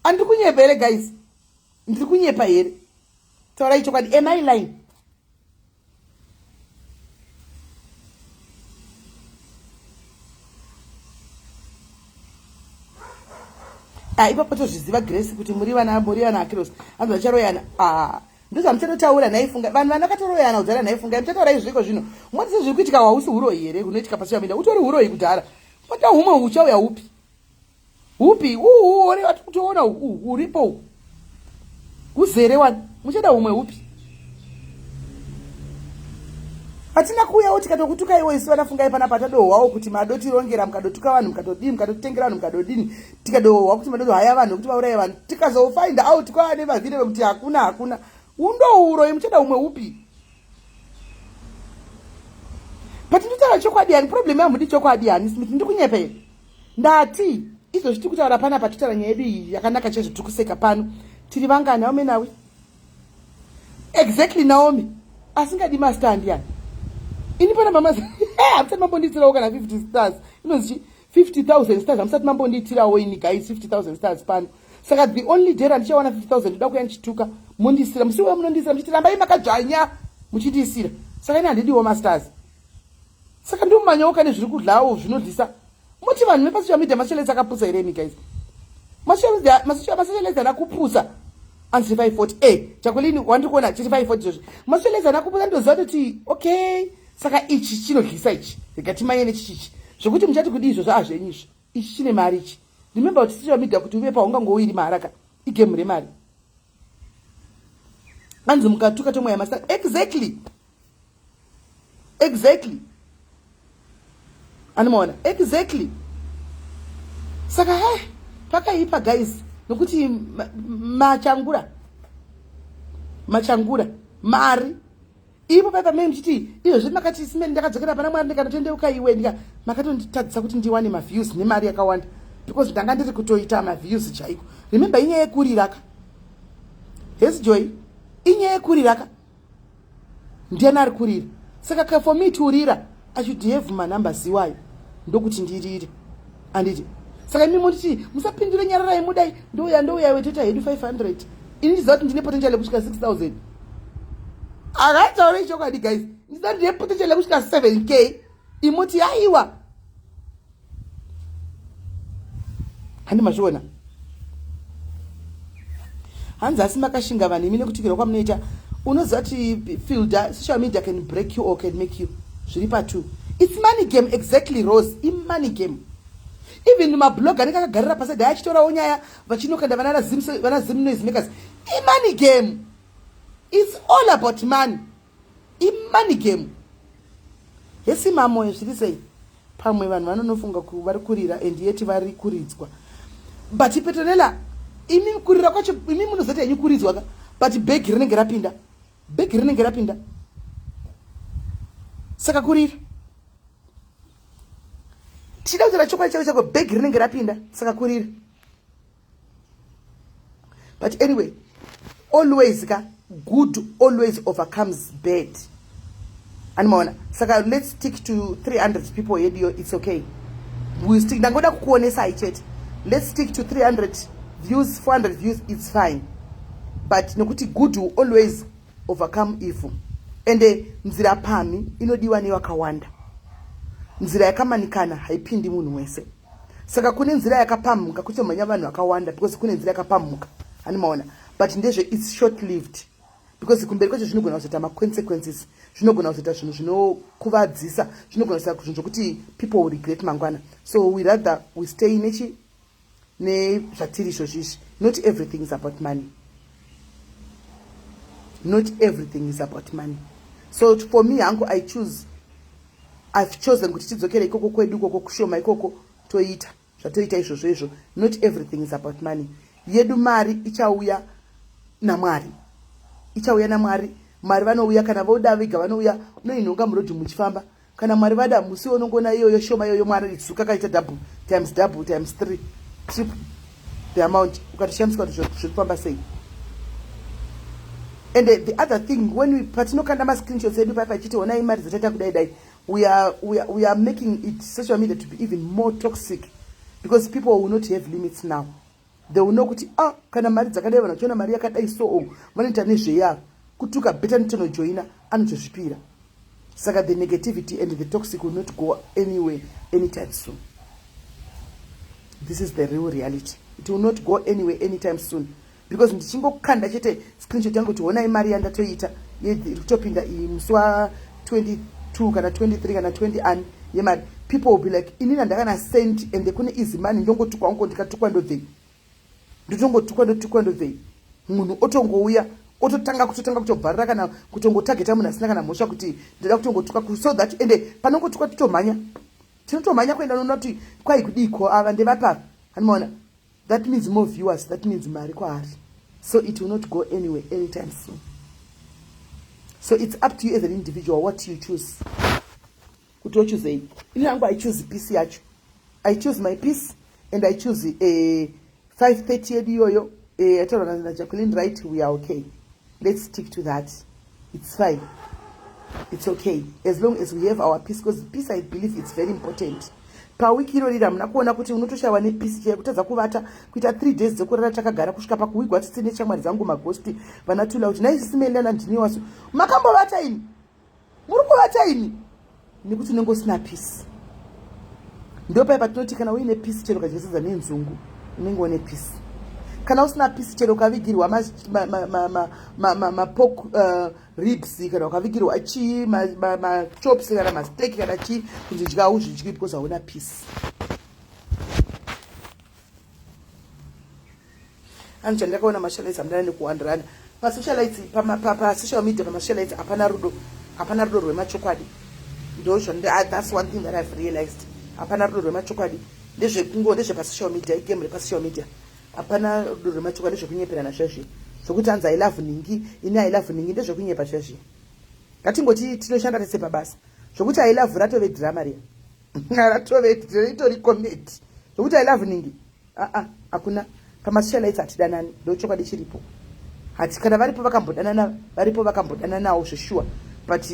andiri kunyepa here guys ndiri kunyepa here taurai chokwadi am I lying ipapo tozviziva Grace kuti muri vana Akiros anzi vacharoyana ndozvamuchatotaura nhaifunga vanhu vanakatoroyana kudzara nhaifunga muchataura izviko zvino mwotise zviri kuitika hausi uroyi here hunoitika pasocial media utori uroyi kudhara pota humwe huchauya hupi uri wati kutoona uripo huzere wani muchada humwe hupi hatina kuuyawo tikatokutuka iwo isi vanafungai panapa tadohwawo kuti madotirongera mukadotuka vanhu mukadodini mukadotengera vanhu mukadodini tikadohwa kuti madodo haya vanhu kuti vauraye vanhu tikazofind out kwava nemavhire vekuti hakuna undouro muchada umwe upi but nditaura chokwadi hani problem yamudi chokwadi hani Smith ndikunyepa here ndati izvozvi tiri kutaura panapa titaura nyaya yedu iyi yakanaka chaizvo tiri kuseka pano tiri vangani Naomi nawe exactly Naomi asingadi master yani ini pana mama hamsati mambonditirawo kana 50 stars inonzi 50,000 stars hamsati mambonditirawo ini guys 50,000 stars pano saka the only day randichawana 50,000 ndoda kuya ndichituka mondisira musiwe munondisira muchiti rambai makadzvanya muchindisira saka ini handidiwo masters saka ndomumanyawo kane zviri kudlawo zvinodlisa muti vanhu vepasocial media masocialite akapusa here imi guys masocialite anakupusa anzi 540 chakulini wandikuona chiti 540 izvozvi masocialite anakupusa ndoziva kuti okay saka ichi chinodlisa ichi rikatimanye nechichichi zvokuti muchati kudi izvozvo hazvenyizvo ichi chine mari ichi remember kuti social media kuti uve paungangowiri maraka igemu remari anzi mukatuka tomweya masta exactly anomaona exactly saka pakaipa guys nokuti machangura mari ipo paipa mei muchiti izvozvi makati simeni ndakadzokera pana mwari ndikanotendeuka iwe makatonditadzisa kuti ndiwane maviews nemari yakawanda because ndanga ndiri kutoita maviews chaiko remember inyaya yekuriraka hesi joy inyaya yekuriraka ndiani ari kurira saka for me to rira I should have manumbers iwayo ndokuti ndirire anditi saka imi muti musapindure nyararai mudai ndouya wetoita hedu 500 ini ndiziva kuti ndine potential yekusvika 6,000 akataura ichokwadi guys ndiziva ndine potential yekusvika 7k imuti aiwa handi mazviona hanzi asi makashinga vanhu imi nekutikira kwamunoita unoziva kuti filter social media can break you or can make you zviri pa2 it's money game exactly Rose money game even mablog anenge akagarira paside achitorawo nyaya vachinokanda vana zim noise makers money game it's all about money money game yesi mamoyo zviri sei pamwe vanhu vanonofunga vari kurira and yeti vari kuridzwa but Petronella imi kurira kwacho imi munozoti henyu kuridzwa ka but bag rinenge rapinda saka kurira tichida kutaura chokwadi chako chako bag rinenge rapinda saka kurira but anyway always good always overcomes bad animaona saka let's stick to 300 people yedu it's okay we stick ndangoda kukuonesa ichete let's stick to 300 views 400 views it's fine but nokuti good will always overcome evil and nzira pami inodiwa newakawanda nzira yakamanikana haipindi munhu wese saka kune nzira yakapamhuka kutomhanya vanhu vakawanda because kune nzira yakapamhuka animaona but ndezve it's short lived because kumberi kwacho zvinogona kuzoita ma-consequences, zvinogona kuzoita zvinhu zvinokuvadzisa, zvinogona kuzoita zvinhu zvokuti people will regret mangwana. So we rather we stay nezvatiri izvozvizvi. Not everything is about money. Not everything is about money. So for me, hangu, I've chosen kuti tidzokere ikoko kwedu ikoko kushoma ikoko toita zvatoita izvozvo izvo. Not everything is about money. Yedu mari ichauya naMwari. Ichauya naMwari. Mari vanouya kana voda vega vanouya noinonga murodhi muchifamba. Kana Mwari vada musi unongona iyoyo shoma iyoyo Mwari ritsuka kaita double times 3 triple the amount ukatishamiswa zvekufamba sei. And the other thing, when we patinokanda ma-screenshots edu papa chiti ona imari dzataita kudai dai, we are making it social media to be even more toxic, because people will not have limits now. They will know kuti kana mari dzakadai vanhu vachiona mari yakadai so vanoita nezveya kutuka beta nitonojoina anotozvipira. Saka the negativity and the toxic will not go anywhere anytime soon. This is the real reality. It will not go anywhere anytime soon. Because ndichingokanda chete screenshot yangu tiona imari yandatoita kutopinda musi wa 22 kana 23 kana 20 an yemari, people will be like inini ndakana send and kune easy money ndongotukwa ngo ndikatukwa ndobvei ndotongotukwa ndobvei. Munhu otongouya ototanga kutobvarira kana kutongotageta munhu asina kana mhosva kuti ndoda kutongotuka so that ende panongotukwa tinotomhanya kuenda noona kuti kwai kudiko ava ndevapa hanimaona. That means more viewers, that means mari kwaari. So it will not go anywhere anytime soon. So it's up to you as an individual what you choose. Kuti wochoose ini hangu I choose peace yacho. I choose my peace and I choose 5:30 yedu yoyo ataura na Jacqueline, right, we are okay. Let's stick to that. It's fine. It's okay as long as we have our peace, because peace I believe it's very important. Pawiki irorira muna kuona kuti unotoshawa nepeace chaiyo kutadza kuvata kuita 3 days dzekurara takagara kusvika pakuwigwa tisine shamwari dzangu maghosti vanatula kuti naisi melana ndiniwaso makambovata ini muri kuvata ini nekuti unenge usina peace. Ndopai patinoti kana uine peace chero kajesedza nenzungu unenge une peace. Kana usina peace chero ukavigirwa pork ribs kana ukavigirwa chii chops kana masteak kana chii kuti dya uzvidyi because hauna peace. Ani chandakaona masocialites amdana nekuwandirana pasocialites pasocial media pamasocialites hapana rudo rwemachokwadi. That's one thing that I've realized. Hapana rudo rwemachokwadi ndezvepasocial media, igame repasocial media. Hapana rudo rwemachokwadi ndezvekunyeperana zvazve zvokuti anzi I love ningi ini I love ningi ndezvekunyepa zvazve. Ngatingoti tinoshanda tese pabasa zvokuti I love ratove drama ria ratove ritori comedy zvokuti I love ningi hakuna. Pamasocialites hatidanani ndochokwadi chiripo. Hati kana varipo vakambodana nawo zveshuwa, but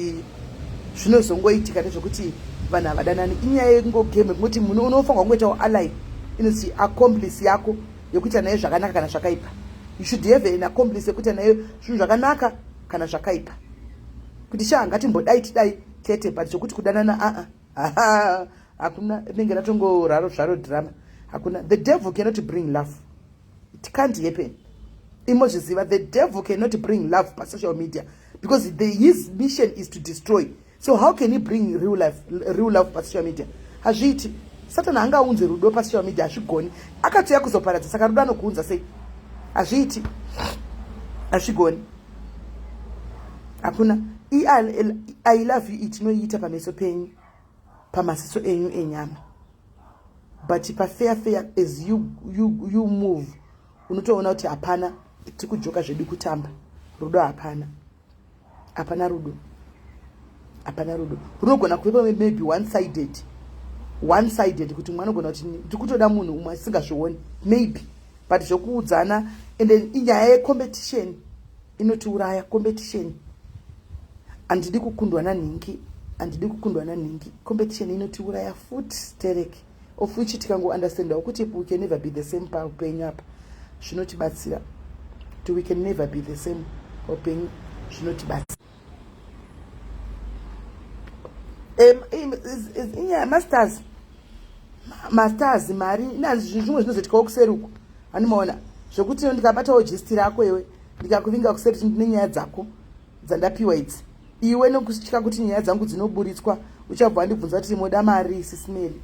zvinozongoitika nezvokuti vanhu havadanani. Inyaya yengogame kungoti munhu unofanirwa kungoitawo ally inozi accomplice yako yekuita nayo zvakanaka kana zvakaipa. You should have an accomplice yekuita nayo zvinhu zvakanaka kana zvakaipa. Kuti ngatimbodai tidai tete, but zvokuti kudanana hakuna. Rinenge ratongoraro zvaro drama. Hakuna. The devil cannot bring love. It can't happen. Imozviziva, the devil cannot bring love by social media because his mission is to destroy. So how can he bring real love by social media? Hazviti. Satan hangaunze rudo pa social media hazvigoni. Akati yakuzoparadza saka rudo anokuunza sei? Hazviti. Hazvigoni. Hakuna. I love you itinoita pameso penyu, pamaziso enyu enyama. But pa fair as you move, unotoona kuti hapana tikujoka zvedu kutamba. Rudo hapana. Hapana rudo. Hapana rudo. Runogona kuva maybe one-sided kuti mwana gona kuti tikutoda munhu umwe asingazvioni maybe, but zvokuudzana and then inyaya yecompetition inotiuraya. Competition handidi kukundwa naningi, competition inotiuraya futi stereki, of which tikangounderstandawo kuti we can never be the same paupenyu apa zvinotibatsira kuti we can never be the same paupenyu zvinotibatsira. Inyaya masters mari inazvi zvimwe zvinozoitikawo kuseri uko hanimaona zvokuti ndikabatawo gist rako iwe ndikakuvinga kuseri nenyaya dzako dzandapiwa idzi. Iwe nokutya kuti nyaya dzangu dzinoburitswa uchabva wandibvunza kuti moda mari SIS MELLY.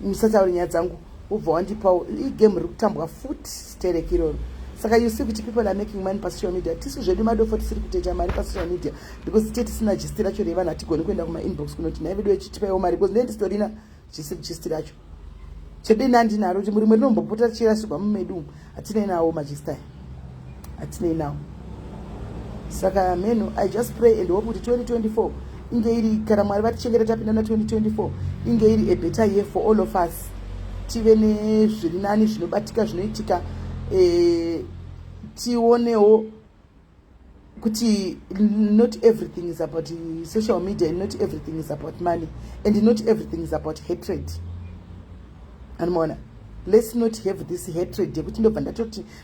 Musatauri nyaya dzangu ubva wandipawo. Igame riri kutambwa futi stereki iroro. Saka you see kuti people are making money pa social media. Tisu zvedu madofo tisiri kuteja mari pa social media because tisina gist racho revanhu hatigoni kuenda kuma inbox kunoti nai vedu vechitipaiwo mari because ndendi storina gist racho. Chedeni handinaro kuti muri murinombopota tichirasirwa mumedu umu hatinei nawo majista hatinei nawo. Saka meno I just pray and hope kuti 2024 inge iri kana mwari vatichengeta tapinda na 2024 inge iri a better year for all of us. Tive nezviri nani zvinobatika zvinoitika tionewo kuti not everything is about social media and not everything is about money and not everything is about hatred. Anmona, let's not have this hatred yekuti ndobva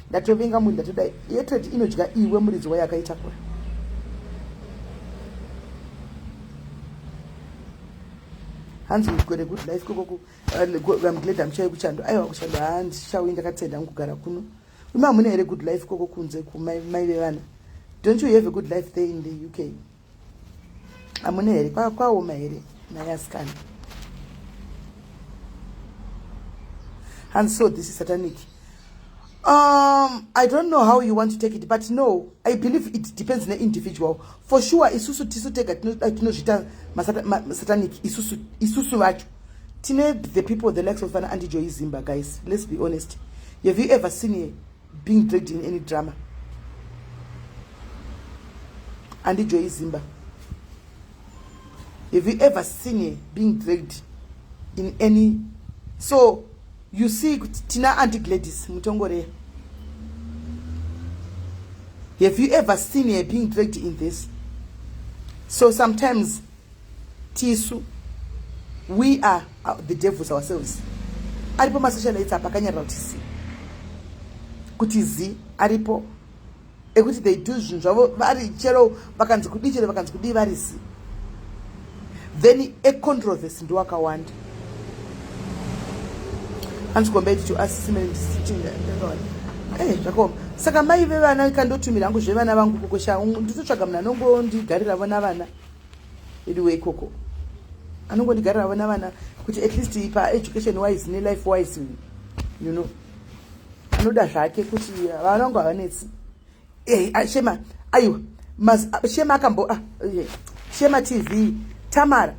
ndatovenga munhu ndatodai. Hatred inodya iwe muridzi wayakaitakura. Hanzi kugore good life koko I'm glad I'm sure kuchando aiwa kuchando handishawi ndakatenda ngugara kuno. Ima mune here good life koko kunze kumai vevana. Don't you have a good life there in the UK? Amune here kwaoma here nayaskana. And so this is satanic. I don't know how you want to take it, but no, I believe it depends on the individual. For sure, isusu tisu take tinozvita satanic isusu vacho. Tine the people the likes of Andy Joy Zimba, guys. Let's be honest. Have you ever seen her being dragged in any drama? Andy Joy Zimba. Have you ever seen her being dragged in any? So you see, Tina Auntie Gladys Mutongore. Have you ever seen her being dragged in this? So sometimes, Tisu, we are the devils ourselves. Aripo masocialites apakanyara utisi. Kuti zi aripo. Ekuti they do zvavo vari chero vakanzi kudi varisi. Then a controversy ndo wakawanda. Hands compared to us similar sitting there. Eh, Jacob. Saka mai vevana kandotumira ngo zvevana vangu kokosha nditotsvaga munhu anongondigarira vana anyway koko anongondigarira vana kuti at least ipa education wise ne life wise, you know, anoda zvake kuti vanongo havanetsi. Shema ayo Shema akambo Shema TV Tamare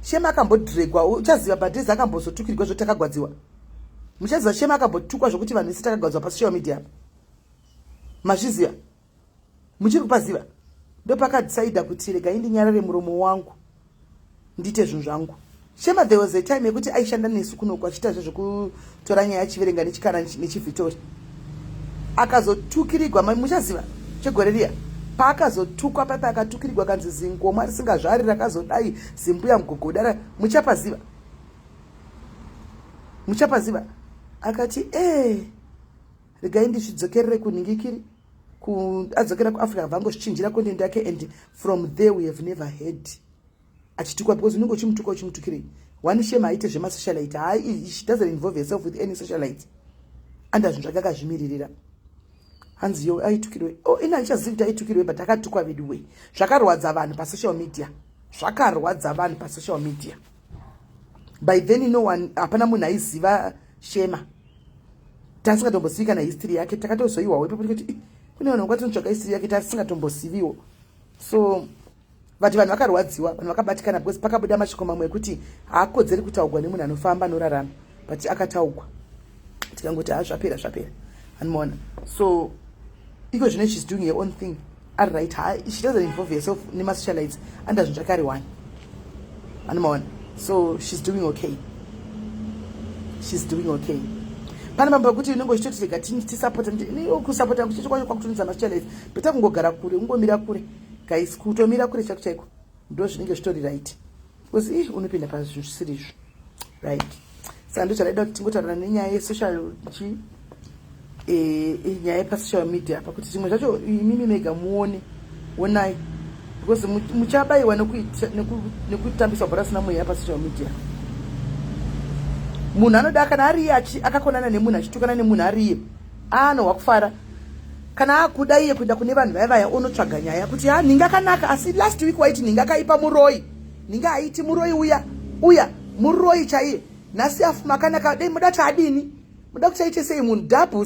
Shema akambodregwa uchaziva badhezi akambozotukirwa zvotakagwadziwa. Muchaziva Shema akambotukwa zvokuti vanhu vese takagwadziwa pa social media. Mazviziva? Muchiri kupaziva? Ndopakadecide kuti rega indinyarare muromo wangu ndite zvinhu zvangu. Shema there was a time yekuti aishanda nesu kunoku achiita zvokutora nyaya yachiverenga nechikara nechivhitori. Akazotukirirwa muchaziva chegore riya. Paakazotukwa papa akatukirirwa kanzi zingoma risingazvari rakazodai zimbuya mugogodara. Muchapaziva akati regai ndizvidzokerere kuningikiri adzokera kuAfrica vangozvichinjira content yake, and from there we have never heard achitukwa because unenge uchimutukirei. One Shema aite zvemasocialite. She doesn't involve herself with any socialite. Anda zvinhu zvake akazvimiririra. Hanzi yo aitukirwe. Ina ichazivi kuti aitukirwe, but akatukwa veduwe. Zvakarwadza vanhu pa social media. By then no one hapana munhu aiziva Shema. Tasingatombosivika na history yake, takatozoiwawo ipapo kuti kune vanhu vakatotsvaga history yake tasingatombosiviwo. So vanhu vakarwadziwa, vanhu vakabatikana because pakabuda mashoko mamwe ekuti haakodzeri kutaugwa nemunhu anofamba anorarama, but akataugwa. Tikangoti zvapera. Anmona. So iko zvine she's doing her own thing. All right, she doesn't involve herself nemasocialites and zvinhu zvakare one. Anmona. So she's doing okay. Pana mambo kuti unenge uchitoti rega tisapota kusapota kuchicho kwacho kwakutunza masocialites. Beta kungogara kure, ungomira kure. Guys, kutomira kure chaiko ndo zvinenge zvitori right. Because unopinda pa zvinhu zvisiri izvo. Right. Saka ndo chadaida kuti tingotaura nenyaya yesocial nyaya yepa social media pakuti zvimwe zvacho mimi mega muone onai because muchabayiwa nekutambisa bhora sina mweya pa social media. Munhu anoda kana ari akakonana nemunhu achitukana nemunhu ariye anohwa kufara. kana akuda iye kuenda kune vanhu vaya vaya unotsvaga nyaya kuti ha ninga kanaka asi last week waiti ninga kaipa muroi ninga aiti muroi uya muroi chaiye nhasi afuma kanaka dei muda adini muda kuti aite sei munhu double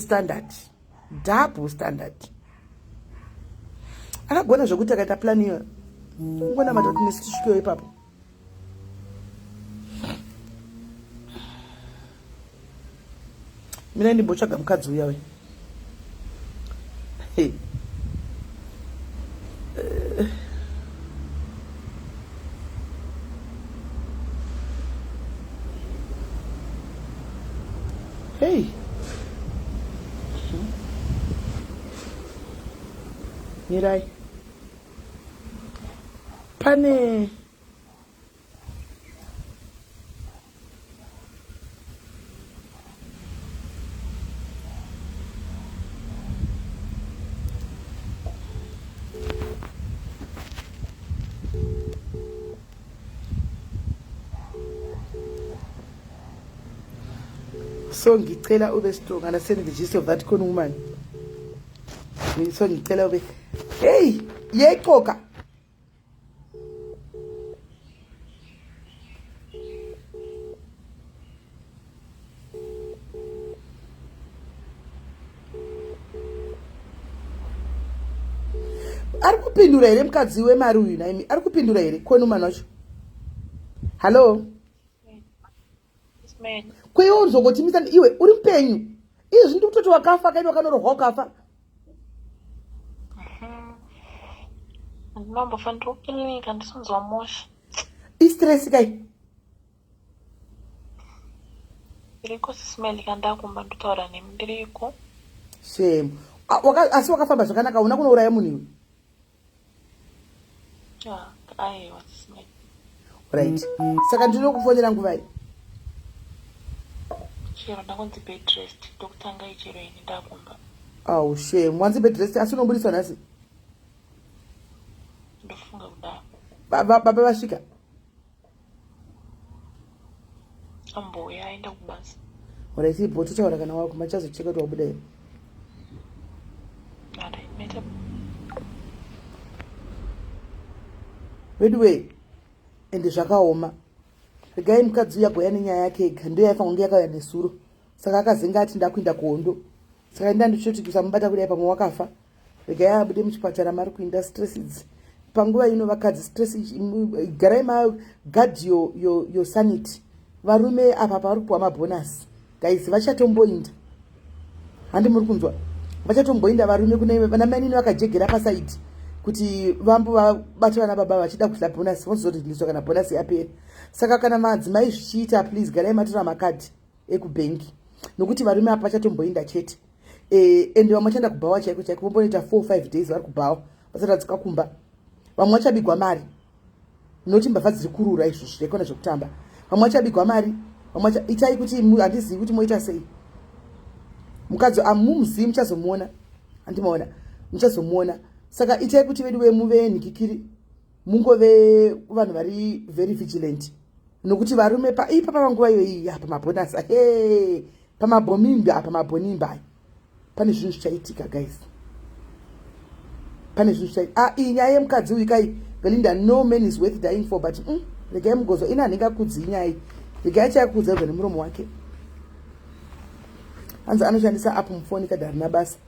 standard akagona zvokuti akaita plani iyo ngona matatu nesi tisvikewo ipapo mina ndimbotsvaga mukadzi uya we hey mirai pane so ngicela ube strong and send the gist of that con woman so ngicela ube hey yeqoka ari kupindura here mukadzi wemari uyu naimi ari kupindura here con woman wacho hello kweonzongoti misani iwe uri mupenyu izvi ndikutoti wakafa kaini wakanorwa wakafa ndinambofa ndiri kukirinika ndisonzwa mosha istress kai iriko SIS MELLY kandakumba ndotaura nemi ndiriko shame asi wakafamba zvakanaka una kunouraya munhu iwe aiwa SIS MELLY right saka ndinokufonera nguvai chero ndakonzi bed rest ndokutanga ichero ini ndakumba au shame wanzi bed rest asi unoburiswa nhasi ndofunga kudaro baba vasvika ambouya aenda kubasa right ibho totaura kana wako machazocheka kuti wabuda here araimeta wedway ende zvakaoma regai mukadzi uya goya nenyaya yake ega ndo yaifa kunge yakauya nesuro saka akazenga ati ndakuinda kuhondo saka inda ndichoti kusamubata kudai pamwe wakafa regai abude muchipatara mari kuinda stress idzi panguva ino vakadzi stress garai magadhi yo sanity varume apa pari kupuwa mabhonasi guys vachatomboinda handi muri kunzwa vachatomboinda varume kune vana mainini vakajegera pasaidi kuti vambo vabata vana baba vachida kudla bhonasi vonzoriliswa kana bhonasi yaperi saka kana madzimai zvichiita please garai matora makadhi ekubhengi nokuti varume apa vachatomboinda chete ende vamwe vachaenda kubhawa chaiko chaiko vombonoita 4-5 days vari kubhawa vasati vadzika kumba vamwe vachabigwa mari noti mbavha dziri kurura izvozvo zvaikona zvekutamba vamwe vachabigwa mari vamwe itai kuti handizivi kuti moita sei mukadzi amumuzivi muchazomuona handimaona muchazomuona saka itai kuti vedu vemuve nhikikiri mungove vanhu vari very vigilant nokuti varume ipa pamanguva iyoyi pamabhonasi pamabhomimbi pamabhonimba pane zvinhu zvichaitika guys pane zvinhu zvichaitika iyi nyaya yemukadzi uyu kai Belinda no man is worth dying for but regai mugozwa ina handingakudzi inyaya iyi regai chakudza ega nemuromo wake hanzi anoshandisa app mufoni kadhi harina basa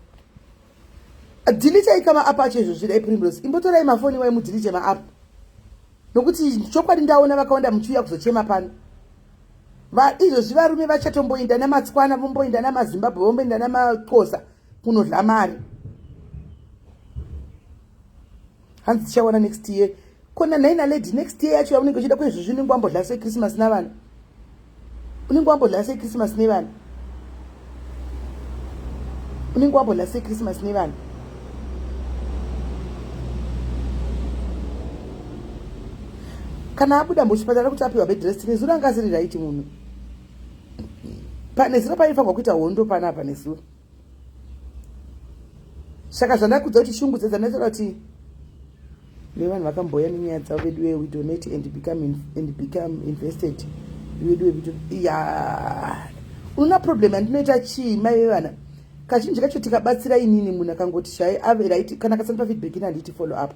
dhilitai kama app acho izvo zvidai Primrose imbotorai mafoni wai mudhilite maapp nokuti chokwadi ndaona vakaonda muchiuya kuzochema pano izvozvi varume vachatomboinda namatskwana vomboinda namazimbabwe vomboinda namaxhosa kunodla mari hanzi tichaona next year kona naina lady next year yacho yaunenge uchida kwezvozvi unenge wambodla sechristmas navana unenge wambodla sechristmas nevana unenge wambodla sechristmas nevana kana abuda muchipatara kuti apiwa bedrest nezuro anga asiri raiti munhu nezuro paifanirwa kuita hondo panapa nezuro saka zvandakudza kuti shungu dzedzandataura kuti nevanhu vakamboya nenyaya dzavo vedu we donate and become invested vedu ya una problem andinoita chii mai vevana kazhinji kacho tikabatsira inini munhu akangoti shai ave right kana kasanipa feedback ina handiti follow up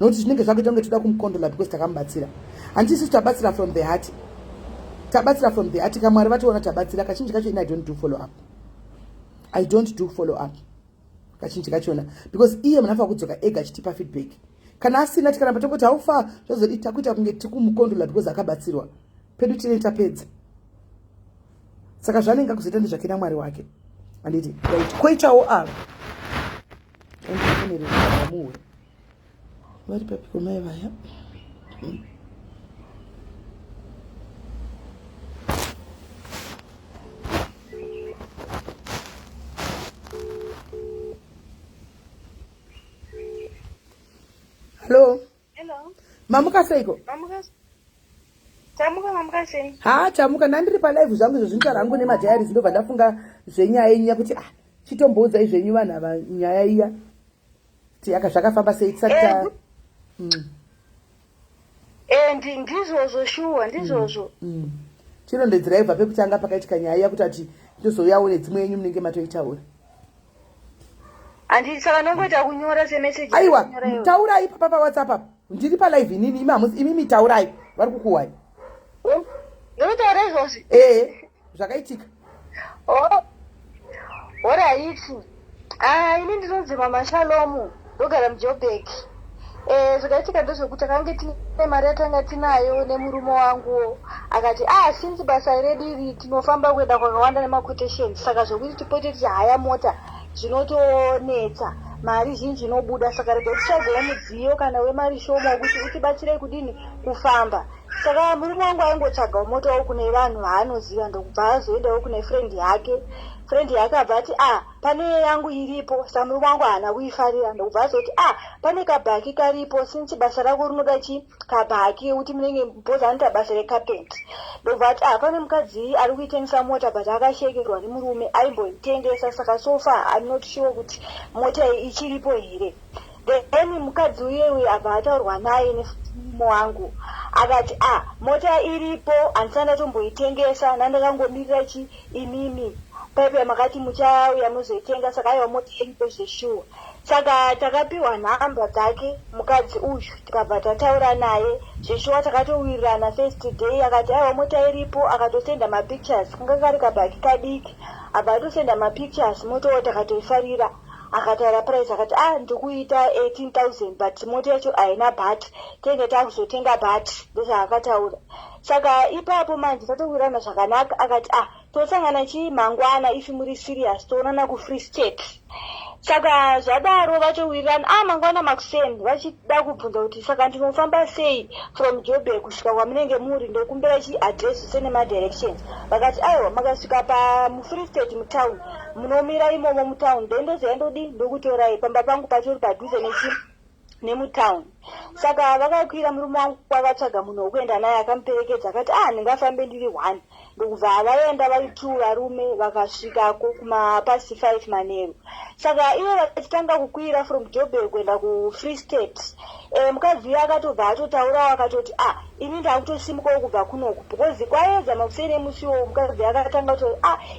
nokuti zvinenge zvakuita kunge toda kumukondola because takamubatsira handisi tabatsira from the heart tabatsira from the heart kamwari vatoona tabatsira kazhinji kacho ina I don't do follow up kazhinji kachona because iye munhu afa kudzoka ega achitipa feedback kana asina tikaramba tongoti haufa zvazodi takuita kunge tikumukondola because akabatsirwa pedu tine tapedza saka zvanenge akuzoita ndezvake namwari wake anditi koitawo ava endiamuwe vari papiko mai vaya Hello. Hello. Mamuka seiko? Mamuka sei? Chamuka nandiri palive zvangu izvo zvinotaura hangu nemadiary ndobva ndafunga zvenyaya yenyu kuti chitomboudza izvenyu vanhu ava nyaya iya kuti zvakafamba sei tisati ndizvozvo shuwa ndizvozvo chinondedziraibva pekutanga pakaitika nyaya iya kuti ati ndozouyawo nedzimwe yenyu munenge matoitaura handiti saka nongoita kunyora semeseji aiwa taurai papa pawhatsapp apa ndiri palive inini imimi taurai vari kukuwai ndinotaura izvozvi zvakaitika oraiti ini ndinonzi mama Shalomu ndogara muJoburg zvakaitika ndezvekuti takange tine mari yatanga tinayo nemurume wangu akati sinzi basa redu iri tinofamba kuenda kwakawanda nemaquotations saka zvokuti tipote tichihaya mota zvinotonetsa mari zhinji inobuda saka rega tichagowa mudziyo kana wemari shoma wekuti utibatsirei kudini kufamba saka murume wangu aingotsvagawo motawo kune vanhu vaanoziva ndokubva azoendawo kune friend yake abva ati pane yangu iripo saka murume wangu haana kuifarira ndokubva azoti pane kabhaki karipo since basa rako rinoda kabhaki yekuti munenge bhozi anoita basa rekapeti ndokubva ati pane mukadzi ari kuitengesa mota but akashekerwa nemurume aimboitengesa saka sofa I'm not sure kuti mota iyi ichiripo here then mukadzi uyewe abva ataurwa naye nemurume wangu akati mota iripo handisana tomboitengesa nandakangomirira imimi paipe makati muchauya muzoitenga saka aiwa mota iripo zveshuwa saka takapiwa nhamba dzake mukadzi uyu tikabva tataura naye zveshuwa takatowirirana first day akati aiwa mota iripo akatosenda mapictures kanga kari kabhaki kadiki abva atosenda mapictures motowo takatoifarira akataura price akati ndikuita 18,000 but mota yacho haina bhat tenge takuzotenga bhat ndozvaakataura saka ipapo manje tatowirirana zvakanaka akati tosangana chimangwana ifi muri serious toonana kufree state saka zvadaro vachowirirana mangwana makuseni vachida kubvunza kuti saka ndinofamba sei from Joburg kusvika kwamunenge muri ndokumbira chiadress zvese nemadirections vakati aiwa makasvika pamufree state mutown munomira imomo mutown ndozoendodi ndokutorai pamba pangu patori padhuze nemutown saka vakakwira murume wangu kwavatsvaga munhu wekuenda naye akamuperekedza akati ndingafambe ndiri 1 ndokubva vaenda vari 2 varume vakasvikako kumapasi 5 manheru saka ivo vachitanga kukwira from Joburg kuenda kufree state mukadzi uyo akatobva atotaurawo akatoti ini ndakutosimukawo kubva kunoku because kwaedza makuseni emusiwo mukadzi akatanga kuti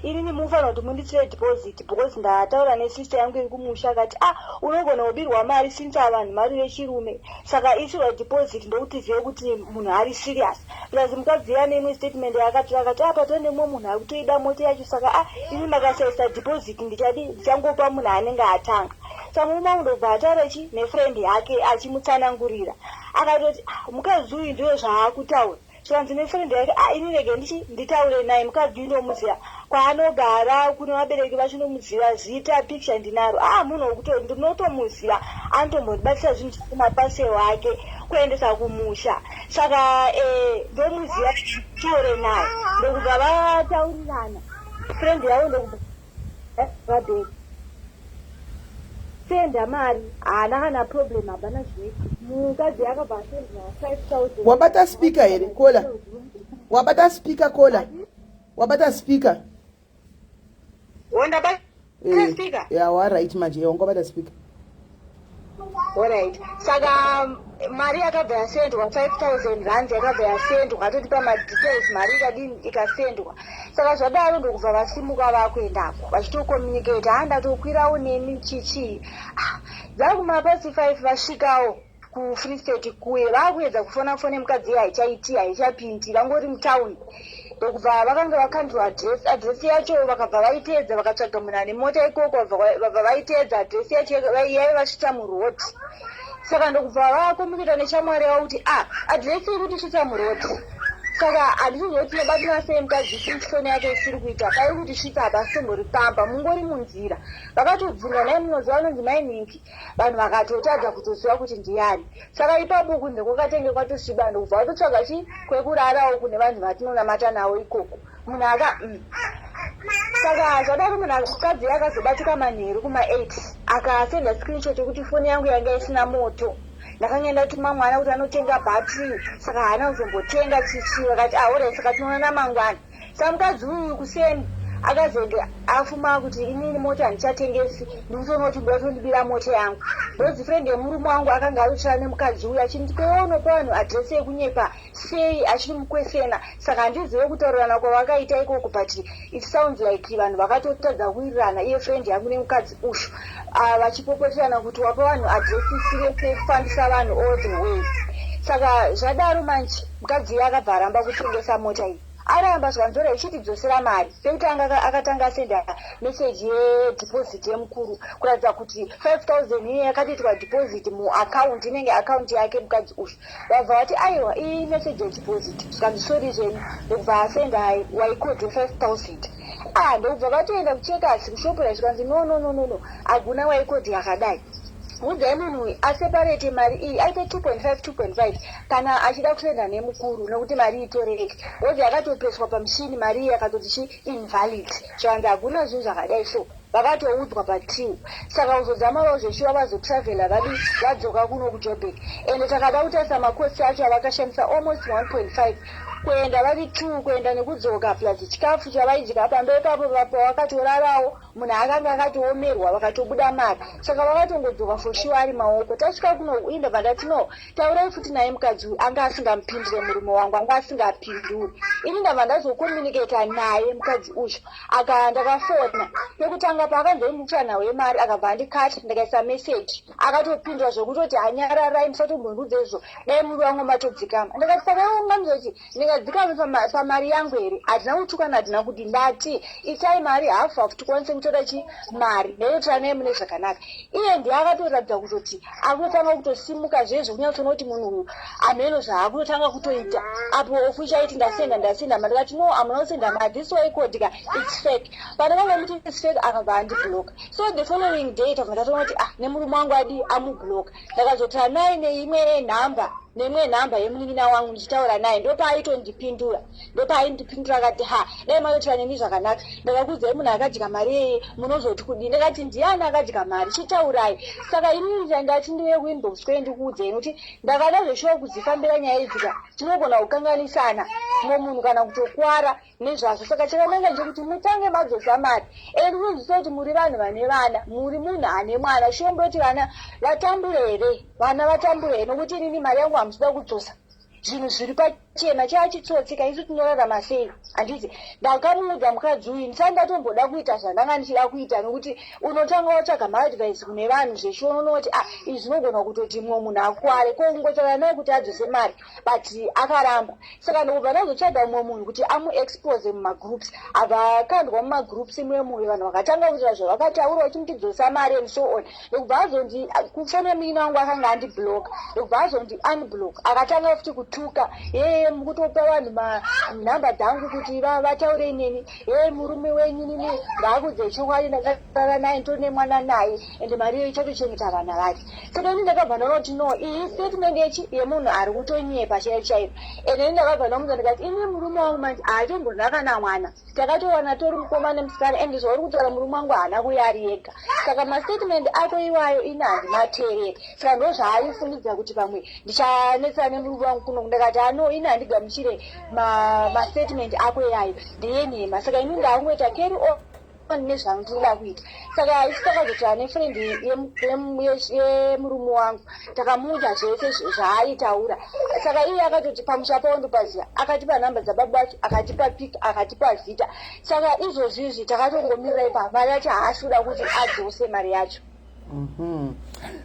inini mufanira kuti munditsire deposit because ndataura nesister yangu iri kumusha akati unogona kubirwa mari since vanhu mari vechirume saka isirwa deposit ndokuti zive kuti munhu ari serious plus mukadzi iya neimwe statement yakatora akati patone nemwe munhu ari kutoida mota yacho saka ini makasaisa deposit ndichangopa munhu anenge atanga saka murume wangu ndobva ataura nefriend yake achimutsanangurira akatoti mukadzi uyu ndiyo zvaakutaura zvanzi nefriend yake ini rege nditaure naye mukadzi uyu ndomuziva kwaanogara kune vabereki vachinomuziva zita picture ndinaro munhu wekuti ndinotomuziva anotombobatsira zvinhu zvekumapase wake kuendesa kumusha saka ndomuziva taure naye ndokubva vataurirana friend yavo ndokubva vabereki senda mari haana kana problem hapana zviri mukadzi akabva asendera 5,000 wabata speaker here kola wabata speaker kola wabata speaker ndabata speaker ya wa right manje wangobata speaker Alright. Saka mari yakabva yasendwa 5,000 rand yakabva yasendwa atoti pamadetails mari ikasendwa. Saka zvadaro ndokubva vasimuka vakuendako vachitokomunicate handatokwirawo neni chichi. Dzakumapasi 5 vasvikawo kuFree State kuye vakuedza kufona mukadzi haichaiti haichapindi vangori mutaundi. Ndokubva vakanga vakanzwa adresi yacho vakabva vaiteedza vakatsvaga munhu ane mota ikoko vabva vaiteedza adresi yacho yaiva vasvitsa murodi. Saka ndokubva vakomunicata neshamwari yavo kuti adresi iri kuti svitsa murodi. Saka handizozoti nabatina sei mukadzi foni yake isiri kuita kai kuti svitsa hapasimbori pamba mungori munzira. Vakatobvunza naye munoziva anonzi mainhingi vanhu vakatotadza kutoziva kuti ndiani. Saka ipapo kunze kwakatenge kwatosviba ndokubva vatotsvaga kwekurarawo kune vanhu vatinonamata navo ikoko munhu saka zvadaro mukadzi akazobatika manheru kuma8 akasenda screenshot yekuti foni yangu yanga isina moto. Ndakangenda tuma mwana kuti anotenga bhatiri saka haana kuzombotenga chichi vakati alright saka tinoona mangwana. Saka mukadzi uyu kuseni akazenge afuma kuti inini mota handichatengesi ndikutoona kuti ndotonibira mota yangu. Ndozi friend yemurume wangu akanga arutira nemukadzi uyu achindikwewo unopa vanhu adresi yekunyepa sei achimukwesena. Saka handizive kutaurirana kwavakaita ikoko but it sounds like vanhu vakatotadza kuwirirana iye friend yangu nemukadzi uyu vachipopeterana kuti wapa vanhu adresi isire kufambisa vanhu all the way. Saka zvadaro manje mukadzi iye akabva aramba kutengesa mota iyi. Aramba zvanzora ichitidzosera mari pekuti akatanga asenda meseji yedeposit yemukuru kuratidza kuti 5,000 iye yakatoitwa deposit muaccount inenge account yake mukadzi uyu. Vabva vati aiwa iyi meseji yedeposit zvikanzisori zvenyu ndokubva asenda waikodwe 5,000. Ndokubva vatoenda kuchekasi kushopura zvikanzi no hakuna waikodhi yakadai. Udzai munhu aseparate mari iyi aite 2.5 kana achida kusenda nemukuru nokuti mari itorereke. Wodzi akatopeswa pamushini mari iyi akatoti invalid zvanzi hakuna zvinhu zvakadai so vakatoudzwa patiu. Saka uzozama vazoshuva vazotravela vadzoka kuno kuJoburg ende takada kutarisa makosi acho avakashandisa almost 1.5 kuenda vari 2 kuenda nekudzoka plus chikafu chavaidya pamberi papo vakatorarawo munhu akanga akatoomerwa vakatobuda mari. Saka vakatongodzoka for sure ari maoko. Tasvika kuno inda vandatino taurai futi naye mukadzi uyu anga asingamupindure murume wangu anga asingapinduri. Ini ndabva ndazokomunicata naye mukadzi uyu ndakafona pekutanga paakanzoimutsvana wemari akabva andikata ndikaisa meseji akatopindura zvokutoti hanyararai musatombondudza izvo dai muri wangu matodzikama. Ndikati saka ungamuzoti ndingadzikama pamari yangu here hatina kutukana hatina kuti ndati itai mari hafu hafu tikwanise kutora mari ndaiotira naye mune zvakanaka. Iye ndiye akatoratidza kutoti akutotanga kutosimuka zvezvo kunyatsoona kuti munhu uyu ameno zvaakutotanga kutoita apo ofu chaiti ndasenda mandikati no amuna kusenda mari this way kodika it's fake. Pandakanga muti it's fake akabva andibloka. So the following day tabva ndatoona kuti nemurume wangu adi amubloka. Ndakazotira naye neimwe nhamba nemwe nhamba yemunin'ina wangu ndichitaura naye ndopaitondipindura akati dai maitira neni zvakanaka ndakakudzai munhu akadya mari yeye munozoti kudii. Ndakati ndiani akadya mari chitaurai. Saka inini ndati ndive kuinbox kwei ndikuudzai nokuti ndakada zveshuwa kudzifambira nyaya idzika tinogona kukanganisana mumwe munhu kana kutokwara nezvazvo. Saka chakananga ndechekuti mutange madzosa mari ende ndinozvisa kuti muri vanhu vane vana muri munhu ane mwana shomboti vana vatambure here nokuti inini mari yangu hamusida kudzosa zvinhu zviri pachena chaachitsotsika isu tinorarama sei handiti. Ndakamuudza mukadzi uyu ndisati ndatomboda kuita zvandanga ndichida kuita nokuti unotanga watsvaga maadvise kune vanhu zveshuwa unoona kuti izvi zvinogona kutoti mumwe munhu akware kongotaura naye kuti adzose mari but akaramba. Saka ndokubva ndazotsvaga mumwe munhu kuti amuexpose mumagroups avakandwa mumagroups imwe vanhu vakatanga kuita zvavakataura vachimutidzosa mari and so on. Ndokubva azondi kufona munin'ina wangu akanga andibloka ndokubva azondi unblock akatanga futi kutuka mukutopa vanhu nhamba dzangu kuti vataure neni murume wenyu nini ngaakudze chokwadi ndakatara naye nditone mwana naye ende mari iyo ichatochengeta vana vake. Saka ini ndakabva ndaona kuti no iyi statement yemunhu ari kutonyepa chairo ende ini ndakabva ndamuudza ndikati ini murume wangu manje haatombonaka namwana takatowana tori mukoma nemusikana ende zvauri kutaura murume wangu haana kuya ari yega. Saka mastatement ako iwayo ini handimateereri. Saka ndo zvaaifungidza kuti pamwe ndichanetsana nemurume wangu kuno ndakati ini handigamuchire mastatement ako yayo ndiyenhema. Saka ini ndakungoita carry on nezvandinoda kuita. Saka isi takazoti ane friend yemurume wangu takamuudza zvese zvaaitaura. Saka iye akatoti pamusha paundopaziya akatipa nhamba dzababa vacho, akatipa pik, akatipa zita. Saka izvozvizvi takatongomirira ipapo, mari yacho haashuda kuti adzose mari yacho.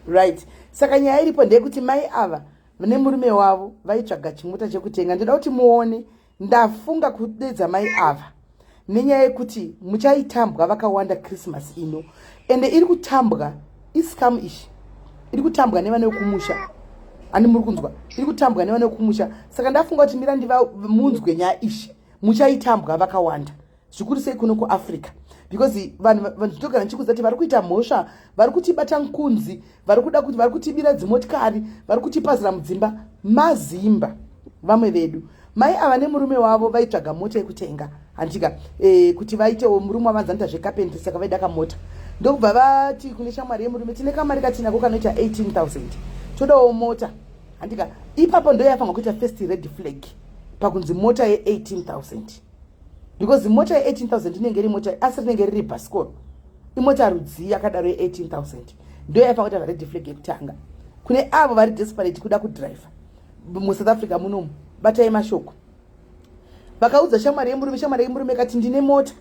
Right. Saka nyaya iripo ndeyekuti mai ava nemurume wavo vaitsvaga chimota chekutenga. Ndoda kuti muone, ndafunga kudedza mai ava nenyaya yekuti muchaitambwa vakawanda Christmas ino, ende iri kutambwa isikamu ishi, iri kutambwa nevane vekumusha. Ani muri kunzwa, iri kutambwa nevane vekumusha. Saka ndafunga kuti mira munzwe nyaya ishi, muchaitambwa vakawanda zvikuru sei kuno kuAfrica, because vanhu ndinogara ndichikuziva kuti vari kuita mhosva, vari kutibata nkunzi, vari kuda kuti vari kutibira dzimotikari, vari kutipazira mudzimba mazimba. Vamwe vedu mai ava nemurume wavo vaitsvaga mota yekutenga handika kuti vaitewo murume wavanzanita zvekapenti, saka vaida kamota. Ndokubva vati kune shamwari yemurume, tine kamari katinako kanoita 18,000 todawo mota handika. Ipapo ndo yafanwa kuita first red flag pakunzi mota ye18,000, because mota ye18,000 inenge iri mota asi rinenge riri bhasikoro, imota rudzi yakadaro ye18,000 ndo yafanwa kuita red flag yekutanga. Kune avo vari desperate kuda kudrive muSouth Africa munomu, batai mashoko. Vakaudza shamwari yemurume kati ndine mota,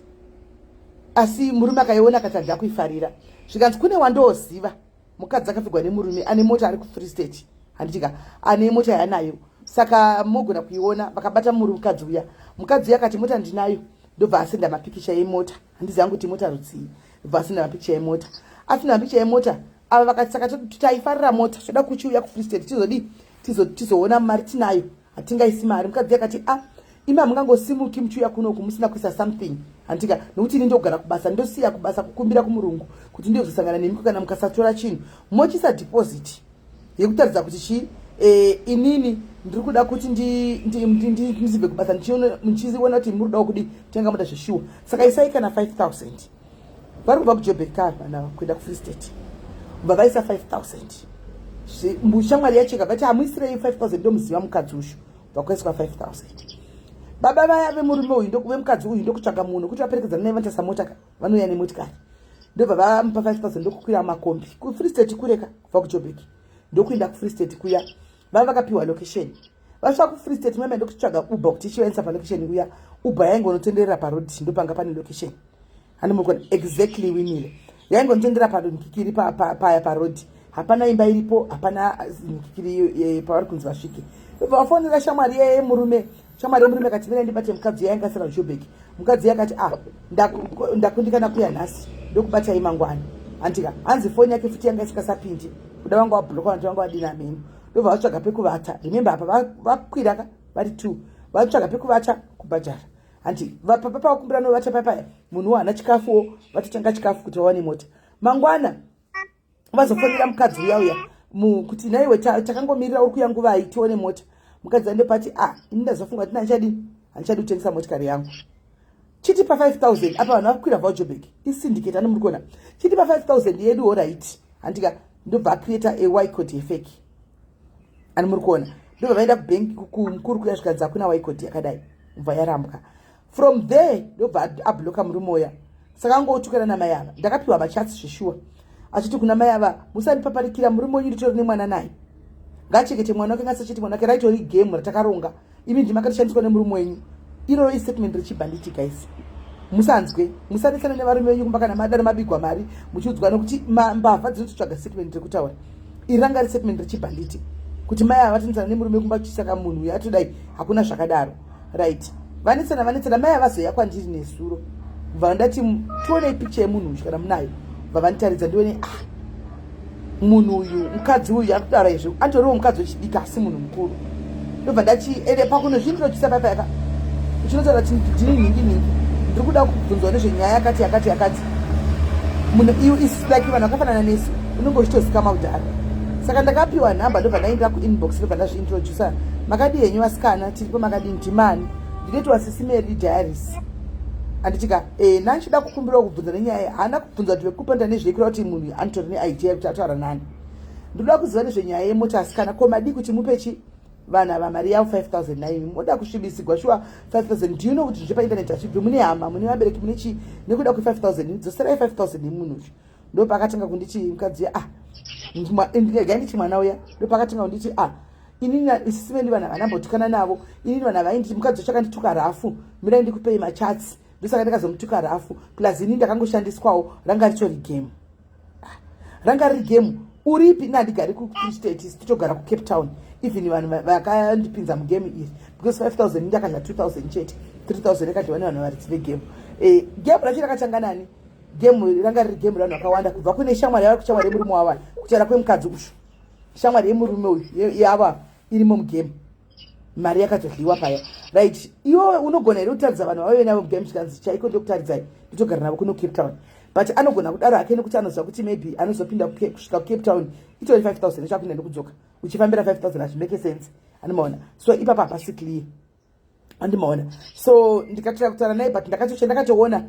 asi murume akaiona akati handida kuifarira. Zvikanzi kune wandoziva mukadzi akapfigwa nemurume ane mota ari kuFree State handika, ane mota yanayo. Saka mogona kuiona, vakabata mukadzi uya. Mukadzi uya akati mota ndinayo, ndobva asenda mapikicha yemota. Handizi yangu kuti mota rudzii, ndobva asenda mapikicha yemota. Asina mapikicha yemota, ava vakati saka taifarira mota, toda kuchiuya kuFree State tizodi tizoona mari tinayo, hatingaisi mari. Mukadzi akati ima mungangosimuki muchiuya kunoku musina kuisa something handika, nokuti ini ndogara kubasa, ndosiya kubasa kukumbira kumurungu kuti ndiyozosangana nemi kana mukasatora chinhu mochisa deposit yekutaridza kuti chi inini ndiri kuda kuti ndizibve kubasa muchiziona kuti muri kudawo kudi tenga mota zveshuwa. Saka isai kana 5,000 vari kubva kuJoburg kana kuenda kuFree State, ubva vaisa 5,000 mushamwari yacho ikabva kuti hamuisirei 5,000 ndomuziva mukadzi ushu, vakaiswa 5,000. Baba vaya vemurume uyu vemukadzi uyu ndokutsvaga munhu kuti vaperekedzana naye vanotasa mota, vanouya nemotikari, ndobva vamupa 5,000 ndokukwira makombi kuFree State kureka kubva kuJoburg ndokuenda kuFree State kuya. Vava vakapiwa location, vasvika kuFree State mama ndokutsvaga Uber kuti ichivaendesa palocation kuya. Uber yaingonotenderera parodi, ndopanga pane location hanomukona exactly winile, yaingonotendera padonhikiri paya parodi, hapana imba iripo, hapana nkikiri pavari kunzi vasvike. Ndobva vafonera shamwari yemurume, shamwari yemurume kati vene ndibate mukadzi yaingasira kuJoburg. Mukadzi yakati ndakundikana kuya nhasi ndokubatai mangwana handika, hanzi foni yake futi yanga isikasapindi kuda vanga wabhuloka vantu vanga vadina mhemu. Ndobva vatsvaga pekuvata, remember apa vakwira vari 2, vatsvaga pekuvata kubhadhara handi papakumbira novata papaya munhu wana chikafuwo vatotanga chikafu kuti vawane mota. Mangwana vazofonera mukadzi uya kuti naiwe takangomirira uri kuya nguvai tione mota. Mukadzi andepati ini ndazofunga kuti handichadi kutengesa motikari yangu, chiti pa 5,000 apa vanhu vakwira vaJoburg isindicate ani muri kuona, chiti pa 5,000 yedu alright handika. Ndobva acreata y-code yefake ani muri kuona, ndobva vaenda kubank kumukuru kuya zvikadzi kuna y-code yakadai, ubva yarambwa. From there ndobva abloka murume uya. Saka angotukana namai ava, ndakapiwa machatsi zveshuwa achiti kuna mai ava, musandipaparikira murume wenyu nditori nemwana naye, ngachekete mwana wake, ngasachiti mwana wake raitori game ratakaronga, imi ndima akatishandiswa nemurume wenyu. Iro istatement rechibhanditi guys, musanzwe musanesana nevarume venyu kumba kana madare mabigwa mari muchiudzwa nokuti mbavha dzinototsvaga statement rekutaura. Iri ranga ri statement rechibhanditi kuti mai ava vatinzana nemurume kumba kuchisaka munhu yatodai hakuna zvakadaro right. Vanetsana mai avazoya kwandiri nesuro, bva ndati tione picture yemunhu uyu kana munayo, bva vanitaridza ndione munhu uyu mukadzi uyu akutaura izvo atoriwo mukadzi wechidiki asi munhu mukuru. Ndobva ndati ende pakunozvindirochisa papayaka uchinotaura kuti ndini ningi ndiri kuda kubvunzwa nezvenyaya yakati munhu iyu isilike vanhu vakafanana nesu unenge uchitozikama kudhara. Saka ndakapiwa nhamba ndobva ndaenda kuinbox ndobva ndazviintrodusa. Makadi henyu vasikana tiripo, makadi ndimani, ndinoitwa SIS MELLY diaries. Anditika nanchida kukumbira kubvunza nenyaya, haana kubvunza kuti vekupanda nezvekura kuti munhu anotori neidea kuti ataura nani. Ndoda kuziva nezvenyaya yemota asikana, ko madi kuti mupechi vana vamari yavo 5000 naimi moda kusvibisigwa shuwa 5000. Do you know kuti zvepainternet hazvibvi? Mune hama, mune vabereki, mune chii nekuda kwe5000 dzoserai 5000 nemunhu uyu. Ndo pakatanga kunditi mukadzi ya ndichi mwana uya, ndo pakatanga kunditi inini isisimeni vana vanambotukana navo, inini vana vainditi mukadzi chakandituka rafu, mirai ndikupei machats, ndosaka ndakazomutuka rafu, plus inini ndakangoshandiswawo ranga ritori game. Ranga riri game. Uripi? Nandigari kuFree State, titogara kuCape Town. Even vanhu vakandipinza mugame iri, because 5000 ndakadla 2000 chete, 3000 yakadyiwa nevanhu varidzi vegame. Game racho rakatanga nani? Game ranga riri game ravanhu vakawanda, kubva kune shamwari yava kushamwari yemurume wava, kuchera kwemukadzi uyu, shamwari yemurume uyu yava irimo mugame. Mari yakatodliwa paya, right? Iwe unogona here kutaridza vanhu vauye navo mugame chikanzi chaiko ndokutaridzai nditogara navo kuno Cape Town. But anogona kudaro hake nekuti anoziva kuti maybe anozopinda kusvika kuCape Town itori 5000 nechapinda nekudzoka, uchifambira 5000 hazvimeke sense, andimaona. So ipapa hapasi clear, andimaona. So ndikatira kutaura naye, but ndakatoona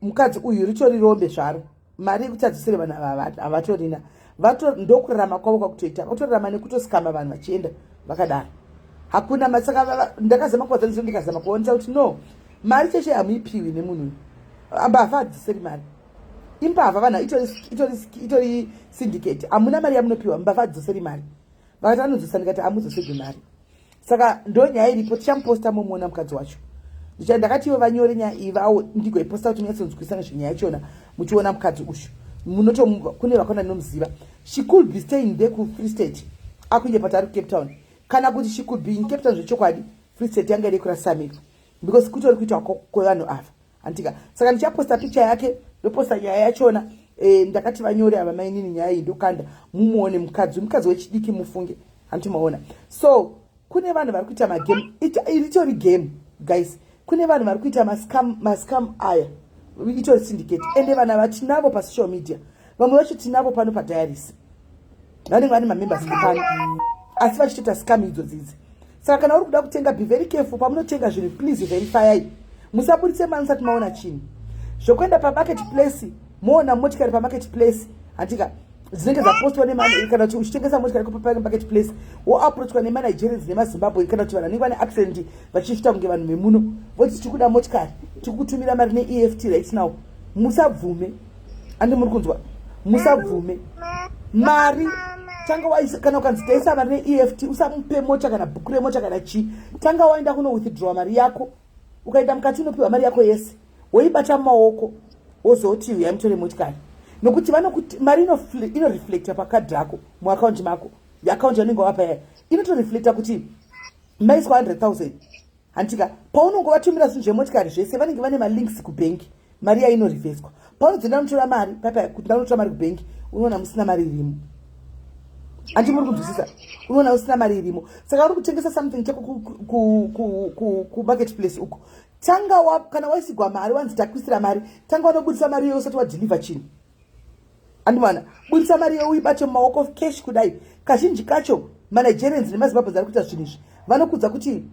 mukadzi uyu ritori rombe zvaro, mari yekuti adzosere vanhu havatorina, ndokurarama kwavo kwakutoita, vakutorarama nekutosikamba vanhu vachienda vakadaro. Hakuna saka ndakazama kuwadzaniso, ndikazama kuonesa kuti no, mari cheshe hamuipiwi nemunhu uyu, ambavha adzoseri mari. Imbavha vanhu itori syndicate, hamuna mari yamunopiwa, mbavha adzoseri mari. Vakati anodzosa, ndikati hamudzoseri mari. Saka ndo nyaya iripo, tichamuposta mumuona mukadzi wacho. Ndakati ivo vanyore nyaya iyi vavo ndigoiposta kuti munyatsonzwisisa nezvenyaya yachona muchiona mukadzi uyu. Kune vakona ndinomuziva. She could be staying there kuFree State, akuinde patari kuCape Town. Kana kuti she could be in Cape Town zvechokwadi, Free State yanga iri kurasamira. Because kutori kuitwa kwevanhu ava. Antika. Saka ndichaposta picture yake, ndoposta nyaya yachona. Ndakati vanyore ava mainini nyaya iyi ndokanda mumuone mukadzi wechidiki mufunge. Antimaona. So, kune vanhu vari kuita magame, itori game, guys. Kune vanhu vari kuita mascam aya, itori syndicate. Ende vanhu vatinavo pasocial media. Vamwe vacho tinavo pano padiaries. Vanenge vane mamembers pano. Asi vachitoita scam idzodzi. Saka kana uri kuda kutenga, be very careful pamunotenga zvinhu, please verify. Musaburitse mari musati maona chinhu. Zvokuenda pamarketplace, moona motikari pamarketplace, antika dzinenge dzapostwa nemari, kana kuti uchitengesa motikari pamarketplace, woapproachwa nemanigerians nemazimbabwe, kana kuti vanhu vanenge vane accent vachifita kunge vanhu vemuno, voti tikuda motikari, tikukutumira mari neEFT right now. Musabvume. Andi muri kunzwa? Musabvume. Mari tanga kana ukanzi taisa mari neEFT, usamupe mota kana bhuku remota kana chi. Tanga waenda kuno withdraw mari yako, ukaenda mukati unopiwa mari yako yese, woibata mumaoko, wozoti uya mutore motikari. Nokuti vanokuti mari ino-reflecta pakadhi rako, muaccount mako, account yanenge wapa yaya, inoto-reflecta kuti maiswa 100,000. Antika, paunongo vatumira zvinhu zvemotikari zvese, vanenge vane malinks kubenki, mari yaino-reverswa. Paunodzenda unotora mari, papa kuti ndanotora mari kubenki, unoona musina mari irimo. Andi muri kunzwisisa? Unoona usina mari irimo. Saka uri kutengesa something chako kumarketplace uko. Tanga kana waisigwa mari, wanzi takwisira mari, tanga wanobudisa mari iyo usati wadeliver chinhu. Andimana, budisa mari iyo uibate mumaoko cash kudai. Kazhinji kacho managerians nemazimbabwe vari kuita zvinhu izvi, vanokudza kuti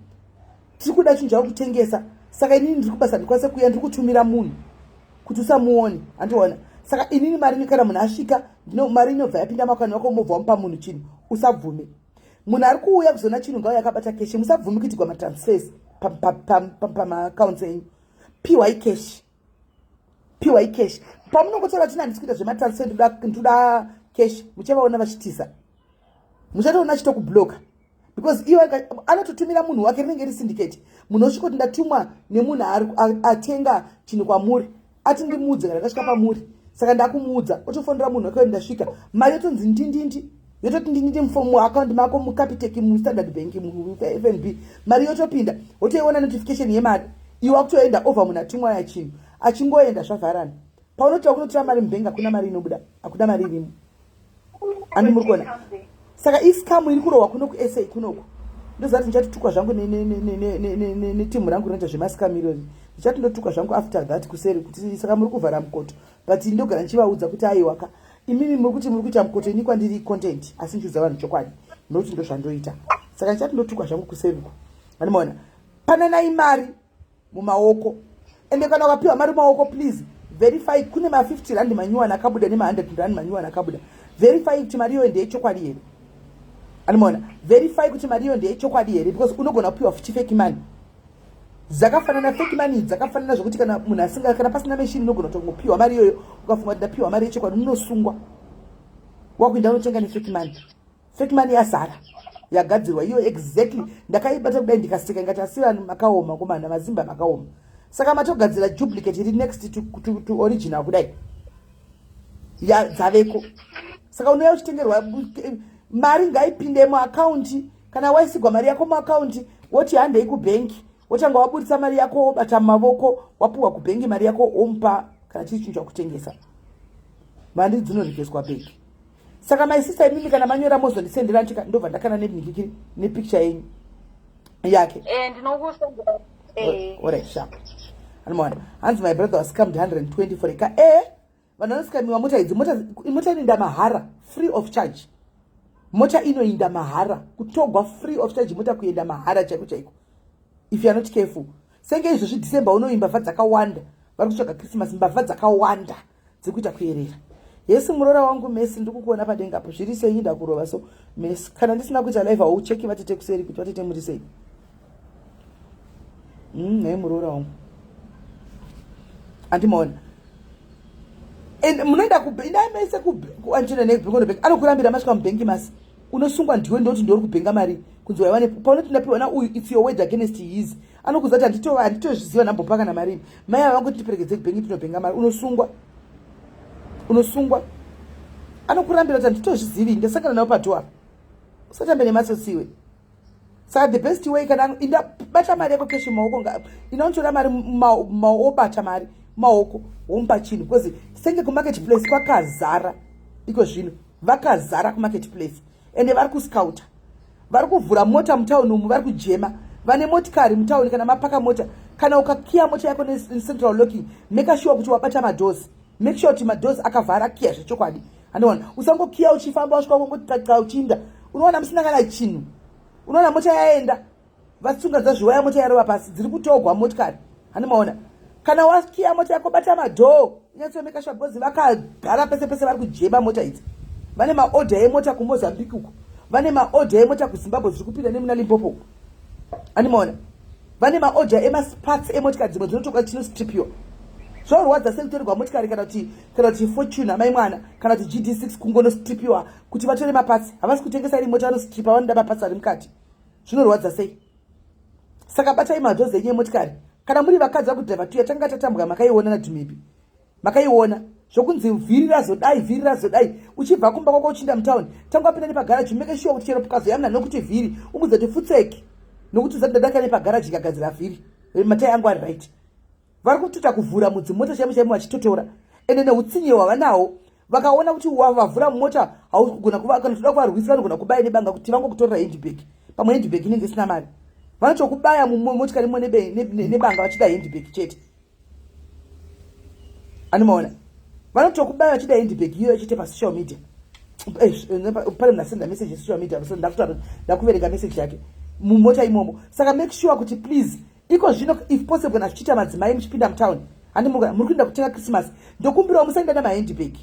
tiri kuda chinhu chavo kutengesa, saka inini ndiri kubasa ndikwanisa kuuya ndiri kutumira munhu kuti usamuone. Andiona. Saka inini mari kana munhu asvika, mari inobva yapinda makani wako, mobva wamupa munhu chinhu, usabvume. Munhu ari kuuya kuzona chinhu ngauya akabata cash, musabvume kuitigwa matransfers pamaaccounts enyu. Piwai cash. Piwai cash. Pamunongotaura kuti handisi kuita zvematransfer, ndoda cash, muchavaona vachitisa. Muchatoona achitokubloka. Because iwe anototumira munhu wake, rinenge iri syndicate. Munhu osvika kuti ndatumwa nemunhu atenga chinhu kwamuri, ati ndimuudze kana ndasvika pamuri. Saka ndakumuudza, otofonera munhu wake ndasvika. Mari yotonzi ndindindi. Yototi ndindindi muaccount mako, muCapitec, muStandard Bank, muFNB. Mari yotopinda, wotoiona notification yemari. Iwe wakutoenda over munhu atumwa yachinhu. Achingoenda zvavharana. Paunoti wakunotora mari mubhengi hakuna mari inobuda, hakuna mari irimo. Andi muri kuona. Saka iscam iri kurohwa kuno kuSA kunoko. Ndozati ndichatotukwa zvangu netimu rangu rinoita zvemascam irori. Ndichatondotukwa zvangu after that kuseri, kuti saka muri kuvhara mukoto. But ndogara ndichivaudza kuti aiwaka, imimi muri kuti muri kuita mukoto, ini kwandiri content, asi ndichiudza vanhu chokwadi, nokuti ndozvandoita. Saka ndichatondotukwa zvangu kuseriko. Vandimaona. Pananai mari mumaoko. Ende kana wapiwa mari mumaoko, please verify. Kune ma50 rand manyuwana akabuda nema100 rand manyuwana akabuda. Verify kuti mari iyo ndeyechokwadi here. Animona verify kuti mari iyo ndeyechokwadi here, because unogona kupiwa futi fake money. Dzakafanana fake money dzakafanana zvokuti kana munhu asinga kana pasina machine unogona kutopiwa mari iyoyo ukafunga kuti ndapiwa mari yechokwadi unosungwa. Wakuenda unotenga nefake money. Fake money yazara yagadzirwa iyo exactly. Ndakaibata kudai ndikaseka ingati asi vanhu makaoma komana mazimba makaoma. Saka matogadzira duplicate iri next to original kudai ya dzaveko. Saka unouya uchitengerwa mari ngaipinde muaccount, kana waisigwa mari yako muaccount woti handei kubenki wotanga waburitsa mari yako wobata mavoko wapuwa kubenki mari yako ompa kana chii chinhu chakutengesa. Mari dzinoregeswa benki. Saka my sister imimi kana manyora mozondisendera ndika ndobva ndakana nebhinikiki nepicture yenyu yake. Ndinokusendera. Alright, sharp. Animona hanzi my brother was scammed 120 for a car. Vanhu vanoskamiwa mota idzi, mota inoinda mahara free of charge. Mota inoinda mahara kutogwa free of charge, mota kuenda mahara chaiko chaiko if you are not careful. Senge izvozvi December unoimba mbavha dzakawanda, vari kutsvaga Christmas mbavha dzakawanda dziri kuita kuyerera. Yesu murora wangu Messi ndikukuona padenga apo zviri sei inda kurova so Messi kana ndisina kuita live haucheki vatete kuseri kuti vatete muri sei. Murora wangu andimona and munoenda kuindaimese kuanjina nebhengi anokurambira masvika mubhengi masi unosungwa ndiwe ndoti ndori kubenga mari kunzi waiwane paunoti ndapiwa na uyu it's your word against his anokuza kuti handitozviziva nhambopaka na marini mai avangu tiperekedze kubengi tinobenga mari unosungwa anokurambira kuti handitozvizivi ndasangana nawo padhoa usatambe nemasosiwe. Saka the best way kana indabata mari yako keshi maoko inaotora mari maobata mari maoko wompa chinhu because senge kumarketplace kwakazara iko zvino vakazara kumarketplace ende vari kuscouta vari kuvhura mota mutauni umu vari kujema vane motikari mutauni kana mapaka mota kana ukakiya mota yako necentral locking make sure kuti wabata madoors make sure kuti madoors akavhara kiya zvechokwadi anoona usangokiya uchifamba wasvika kongotaka uchinda unoona musina kana chinhu unoona mota yaenda vasunga dzazviwaya mota yarova pasi dziri kutogwa motikari hanimaona kana wakiya mota yako bata madhoo unyatsomeka sure because vakagara pese pese vari kujeba mota idzi vane maorder emota kuMozambique uko vane maorder emota kuZimbabwe zviri kupinda nemuna Limpopo hanimaona vane maorder emasparts emotikari dzimwe dzinotoka chinostripiwa zvorwadza sekutorerwa motikari kana kuti Fortune amai mwana kana kuti GD6 kungonostripiwa kuti vatore mapatsi havasi kutengesa iri mota vanostripa vanoda mapatsi ari mukati zvinorwadza sei. Saka batai madhozi enye motikari kana muri vakadzi vakudhriva tuya tanga tatambwa makaiona nadhumipi makaiona zvokunzi vhiri razodai uchibva kumba kwako uchinda mutauni tanga wapinda nepagaraji make sure kuti chero pukazoyamna nokuti vhiri umudza kuti futseki nokuti zadadaka nepagaraji ikagadzira vhiri matai angu ari right. Vari kututa kuvhura mudzimota chaimo vachitotora ende neutsinye hwavanawo vakaona kuti wavavhura mumota haugona kana toda kuvarwisa vanogona kubaya nebanga kuti vangokutorera handbag pamwe handbag inenge isina mari vanotokubaya mumotikari imwe nebanga vachida handbag chete animaona vanotokubaya vachida handbag iyo chete pasocial media pane mnasenda message social media ndakuverenga message yake mumota imomo. Saka make sure kuti please iko zvino if possible kana zvichiita madzimai muchipinda mutauni handi muri kuenda kutenga Christmas ndokumbirawo musaenda nemahandbag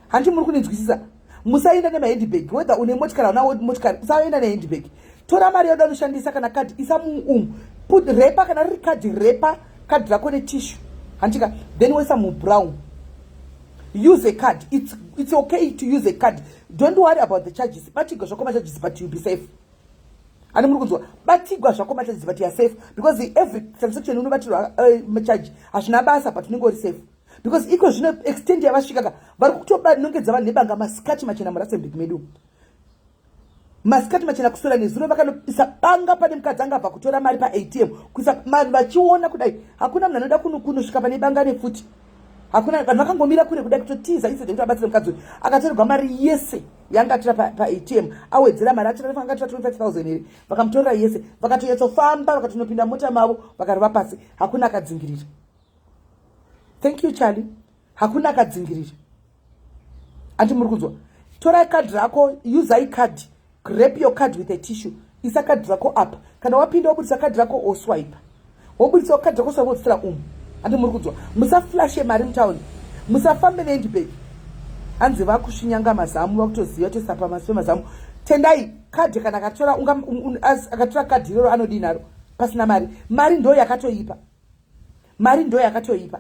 handi muri kuninzwisisa musaenda nemahandbag whether une motikari unawo motikari usaenda nehandbag tora mari yoda unoshandisa kana kadhi isa put repa kana riri kadhi repa kadhi rako netissue handika then wesa mubrown use a card. It's okay to use a card. Don't worry about the charges batigwa zvako macharges but you'll be safe. Ani muri kunzwa batigwa zvako macharges but you are safe because every transaction unobatirwa charge hazvina basa but unenge uri safe because iko zvino extend yavasvikaka vari kutoba nongedza vanhu nebanga masikati machena murasembik medu masikati machena kusora nezuno vakanoisa banga pane mukadzi angabva kutora mari paATM kuisa vanhu vachiona kudai hakuna munhu anoda kunosvika pane banga nefuti hakuna vanhu vakangomira kure kudai kutotiza isede kuti abatsire mukadzi uyu akatorerwa mari yese yanga atira paATM awedzera mari atira vanga atira 25,000 here vakamutorera yese vakatoyatsofamba vakatonopinda mota mavo vakarova pasi hakuna akadzingirira. Thank you Charlie. Hakuna akadzingirira. Anti muri kunzwa tora card rako use card grab your card with a tissue isa card rako up kana wapinda wabudisa card rako o swipe wabudisa card rako swipe wotsira anti muri kunzwa musaflashe mari mutauni musafambe nehandbag hanzi vakushinyanga mazamu vakutoziva tosapa maswe mazamu tendai kadhi kana akatora akatora kadhi iroro anodii naro pasina mari ndo yakatoipa, mari ndo yakatoipa.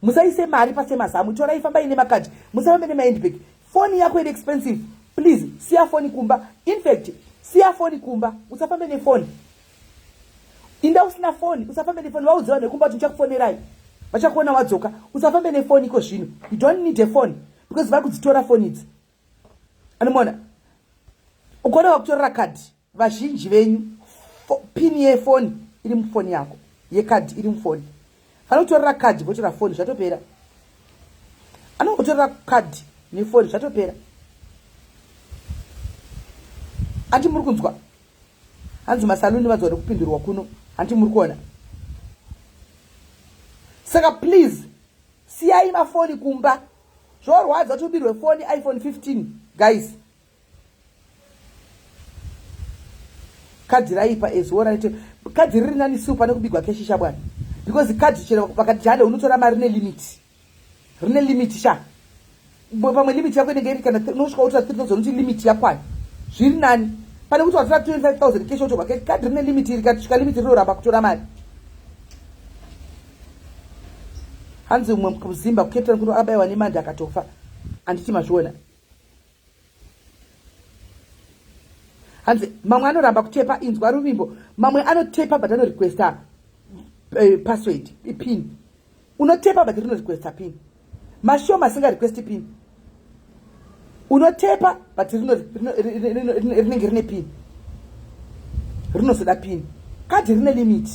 Musaise mari pasemazamu, torai fambai nemakadhi, musafambe nemahandbag. Phone yako iri expensive, please siya phone kumba. In fact siya phone kumba, usafambe nefone. Inda usina phone, usafambe nefone. Waudziwa nekumba kuti ndichakufonerai vachakuona wadzoka. Usafambe nefone iko zvino. You don't need a phone because vari kudzitora phone idzi. Anomona ukoda kutorera kadhi, vazhinji venyu pin yefone iri mufoni yako, yekadhi iri mufoni. Anotorera kadhi votora phone zvatopera. Anotorera kadhi nefoni zvatopera. Anti muri kunzwa? Hanzi masaluni vadzore kupindurwa kuno. Anti muri kuona? Saka please siyai mafoni kumba. Zvorwadza tubirwe phone iPhone 15 guys. Kadhi raipa ezora ite kadhi riri nani super nekubigwa keshisha bwana. Because kadhi chero pakati jale unotora mari ne limit. Rine limit sha. Pamwe limit yako inenge iri kana unosvika utora 3000 uti limit yakwana. Zviri nani? Pane kuti watora 25000 kesho utoba kadhi rine limit iri kasvika limit rinoramba kutora mari. Hanzi umwe muzimba kuketera kuti abayiwa nemandi akatofa. Anditi mazviona. Hanzi mamwe anoramba kutepa inzwa ruvimbo, mamwe anotepa but ano requesta password pin. Unotepa but rino requesta pin. Mashoma singa request pin. Unotepa but rinenge rine pin. Rinozoda pin. Kadhi rine limit.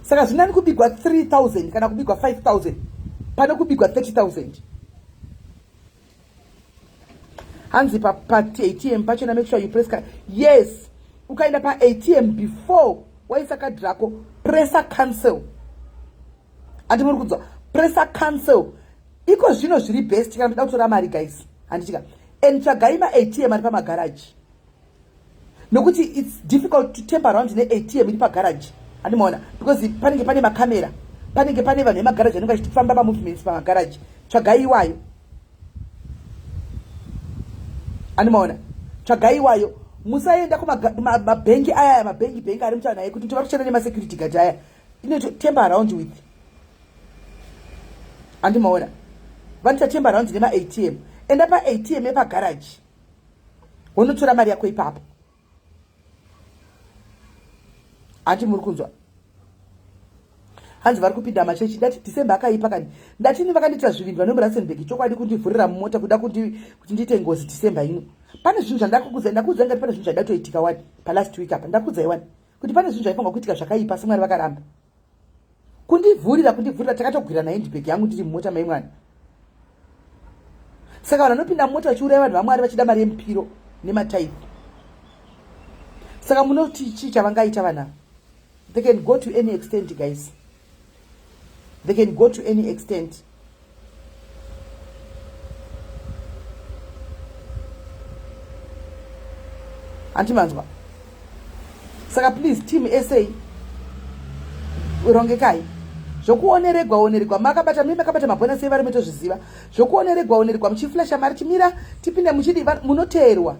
Saka zvinani kubigwa 3000 kana kubigwa 5000 pane kubigwa 30000. Hanzi pa ATM pachona make sure you press yes. Ukaenda pa ATM before waisa kadhi rako pressa cancel. Andi muri kudzwa pressa cancel. Iko zvino zviri best kana muda kutora mari guys. Handitika tsvagai ma ATM ari pa garage. Nokuti it's difficult to temper around ne ATM iri pa garage. Andimona because panenge pane makamera, panenge pane vanhu vemagaraji vanenge vachifamba pamovements pamagaraji. Tsvagai iwayo. Andimona tsvagai iwayo. Musaenda kumabhengi aya mabhengi ari mutana yekuti tovari kushanda nemasecurity guard aya. Inoto temper around with. Andimona vanoita temper around nema ATM. Enda pa ATM epa garage unotora mari yako ipapo. Anti muri kunzwa? Hanzi vari kupinda machechi dati December akaipa kani. Ndatini vakandita zviviri vanomurasenberg chokwadi kundivhurira mumota kuda kuti ndiite ngozi December ino. Pane zvinhu zvandakudza ngati pane zvinhu zvadatoitika wani pa last week apa ndakudza iwani kuti pane zvinhu zvaifanga kuitika zvakaipa semwari vakaramba. Kundivhurira takatogwira na handbag yangu ndiri mumota mai mwana. Saka vanhu vanopinda mumota vachiuraya vanhu vamwari vachida mari yemupiro nemataipi. Saka munoti chii chavangaita vana? They can go to any extent, guys. They can go to any extent. Antimanzwa. Saka please team SA urongekai. Zvokuoneregwa makabata mabhona sei vari metozviziva. Zvokuoneregwa muchiflasha mari chimira tipinde muchidi munoteerwa.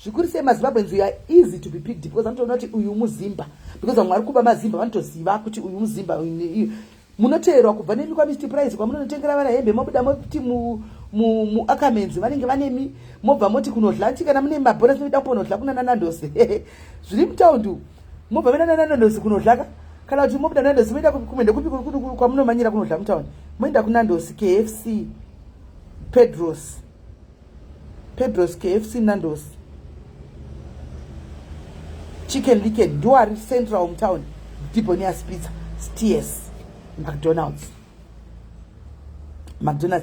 Zvikuru sei maZimbabweans we are easy to be picked because vanotoona kuti uyu muzimba because vamwe vari kuba mazimba vanotoziva kuti uyu muzimba munoteerwa kubva nemi kwa Mr Price kwamunotengera vana hembe mobuda moti muakamenzi vanenge vanemi mobva moti kunodlanti kana mune mabhonasi noida kunodla kuna nanandosi zviri mutaundi mobva mena nanandosi kunodlaka kana kuti mobuda nanandosi moenda kumende kupi kwamunomanyira kunodla mutaundi moenda kunandosi KFC Pedros KFC Nandosi Chicken Licken, Duari Central Hometown, Dibonias Pizza, STS, McDonald's,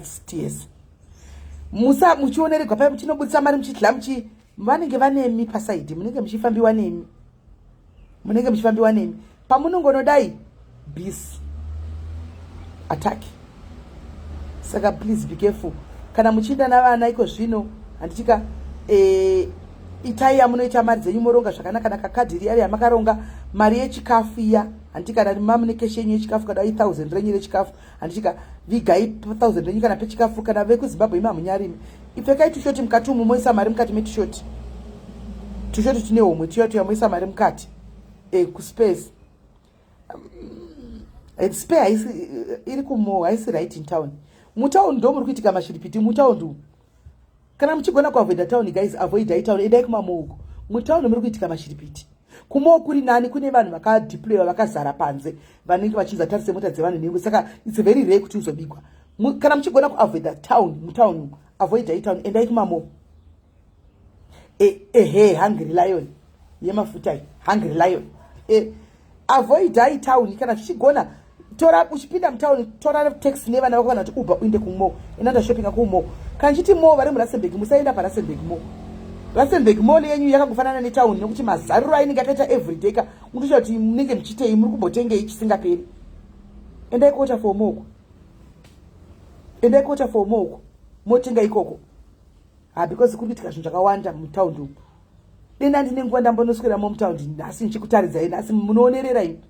STS. Musa muchioneregwa paya muchinobudisa mari muchidla vanenge vanemi pasaidi, munenge muchifambiwa nemi. Pamunongonodai bis attack. Saka please be careful. Kana muchinda navana iko zvino handitika itai yamunoita mari dzenyu moronga zvakanaka nakakadhi riya yamakaronga mari yechikafu iya handika kana mamunication yechikafu kana 1000 renyu rechikafu handika vigai 1000 renyu kana pechikafu kana vekuZimbabwe imamunyarimi ipfekai tushoti mukati umu moisa mari mukati metishoti tuchoti tine homwe toyamoisa mari mukati kuspace spare iri kumo haisi right in town. Mutaun ndo muri kuitika mashiripiti mutaun. Kana muchigona kuavoida town guys, avoidai town, endai kumamoko. Mutaun muri kuitika mashiripiti. Kumo kuri nani kune vanhu vakadeploya vakazara panze vanenge vachinza tarise mota dzevanhu nengu, saka it's very rare kuti uzobigwa. Kana muchigona kuavoida town mutaun, avoidai town, endai kumamoko. Hungry lion yemafutai, hungry lion. Avoidai town kana zvichigona. Tora uchipinda mutauni, tora taxi nevana vako kana kuti Uber uinde kumo, inoenda shopping kumo. Kana chiti mo vari muRustenburg, musaenda paRustenburg mo. Rustenburg mall yenyu yakakufanana netown nokuti mazaruro ainenge akaita everyday ka unotoita kuti munenge muchitei muri kumbotengei chisingaperi. Endai kota for moko. Endai kota for moko. Motenga ikoko. Because kuri kuitika zvinhu zvakawanda mutauni umu. Denda ndine nguva ndambonoswera mo mutauni nhasi ndichikutaridzai nhasi munoonerera imi.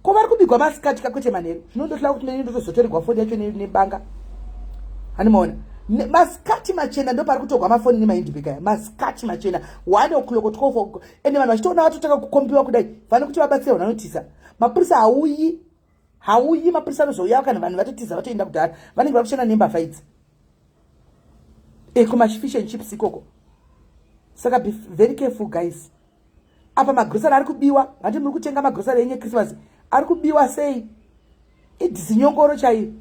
Ko vari kubigwa masikati kakwete manheru. Zvinondohla kuti neni ndotozotorerwa foni yacho nebanga. Hanimaona. Masikati machena ndo pari kutogwa mafoni nemaindibika. Masikati machena 1 o'clock 12 o'clock. Ende vanhu vachitoona vatotaka kukombiwa kudai. Vane kuti vabatsira vanotisa. Mapurisa hauyi mapurisa anozouya kana vanhu vatotisa vatoenda kudhara. Vanenge vakushanda nemba fights. Kuma fish and chips ikoko. Saka be very careful guys. Apa magrosari ari kubiwa. Handi muri kutenga magrosari yenye Christmas. Ari kubiwa sei? Idzinyongoro chaiyo.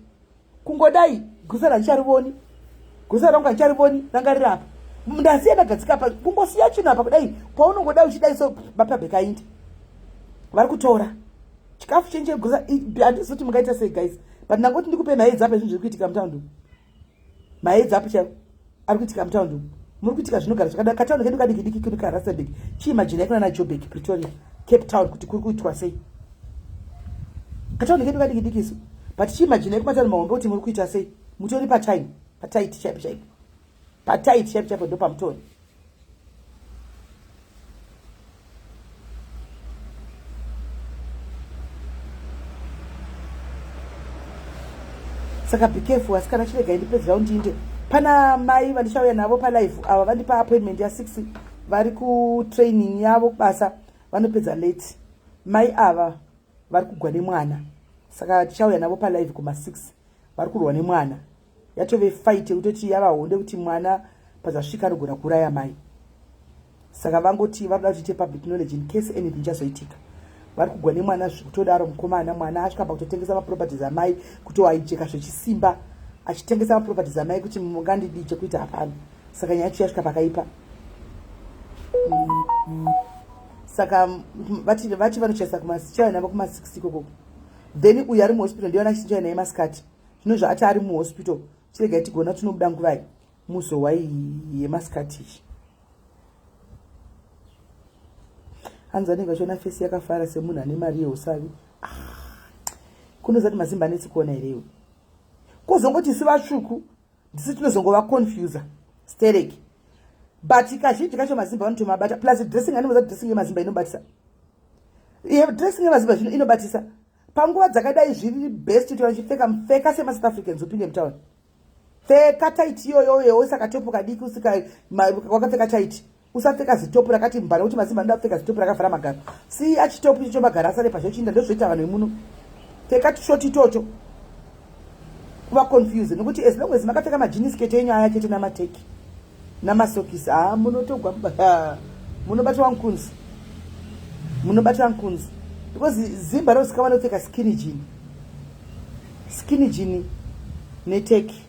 Kungodai grosari richarivoni. Grosari rangu richarivoni rangarira apa. Ndasiya ndagadzika apa kungosiya chinhu apa kudai. Paunongoda uchidai so mapabheka aindi. Vari kutora. Chikafu chenje grosari handisi kuti mungaita sei guys. But ndangoti ndikupe maheads up ezvinhu zviri kuitika mutaundi. Maheads up chaiwo ari kuitika mutaundi. Muri kuitika zvinogara zvakadai. Kataundi kedu kadiki kuri kaRustenburg. Chiimagine kuna na Joburg, Pretoria, Cape Town kuti kuri kuitwa sei. Kataundi kedu kadiki isu. But chiimagine kumataundi mahombe kuti muri kuita sei. Mutori patime, patight shape. Patight shape ndo pamutoni. Saka be careful asikana chirega indipedza undinde. Pana mai vandishauya navo palive ava vandipa appointment ya 6 vari kutraining yavo basa vanopedza late. Mai ava vari kugwa nemwana. Saka tichauya navo palive kuma 6 vari kurwa nemwana. Yatove fight yekutoti yavahonde kuti mwana pazasvika anogona kuuraya mai. Saka vangoti varuda kuite public knowledge in case anything chazoitika. Vari kugwa nemwana zvikutodaro mukomana mwana asvika pakutotengesa maproperties amai kuti waicheka zvechisimba. Achitengesa maproperties amai kuti mungandidi chekuita hapana. Saka nyaya yacho yasvika pakaipa. Saka vati vanochaisa kumasichaya navo kuma6 ikoko. Then uyu ari muhospital ndiona achichaya naye masikati. Zvino zvaati ari muhospital chirega tigona tunobuda nguvai muzowai yemasikati ichi. Hanzi anenge achiona fesi yakafara semunhu ane mari yeusavi. Kunozati mazimba anetsi kuona here iwe. Kozongoti si vatsvuku ndisi tinozongova confuse stereki. But kazhinji kacho mazimba vanotomabata plus dressing anomboza dressing yemazimba inobatisa. Dressing yemazimba zvino inobatisa. Panguva dzakadai zviri best kuti vachipfeka mupfeka semaSouth Africans upinde mutauni. Pfeka tight iyoyo usaka topu kadiki usika wakapfeka tight. Usapfeka zitopu rakati mbana kuti mazimba ndoda kupfeka zitopu rakavhara magaro. Si achitopu icho magara asare pazvochinda ndozvoita vanhu vemuno. Pfeka shoti toto. Kuva confused nokuti as long as makapfeka majini skirt yenyu aya chete namateki namasokisi munotogwa munobatwa nkunzi. Munobatwa nkunzi. Because zimba rosika vanopfeka skinny jean neteki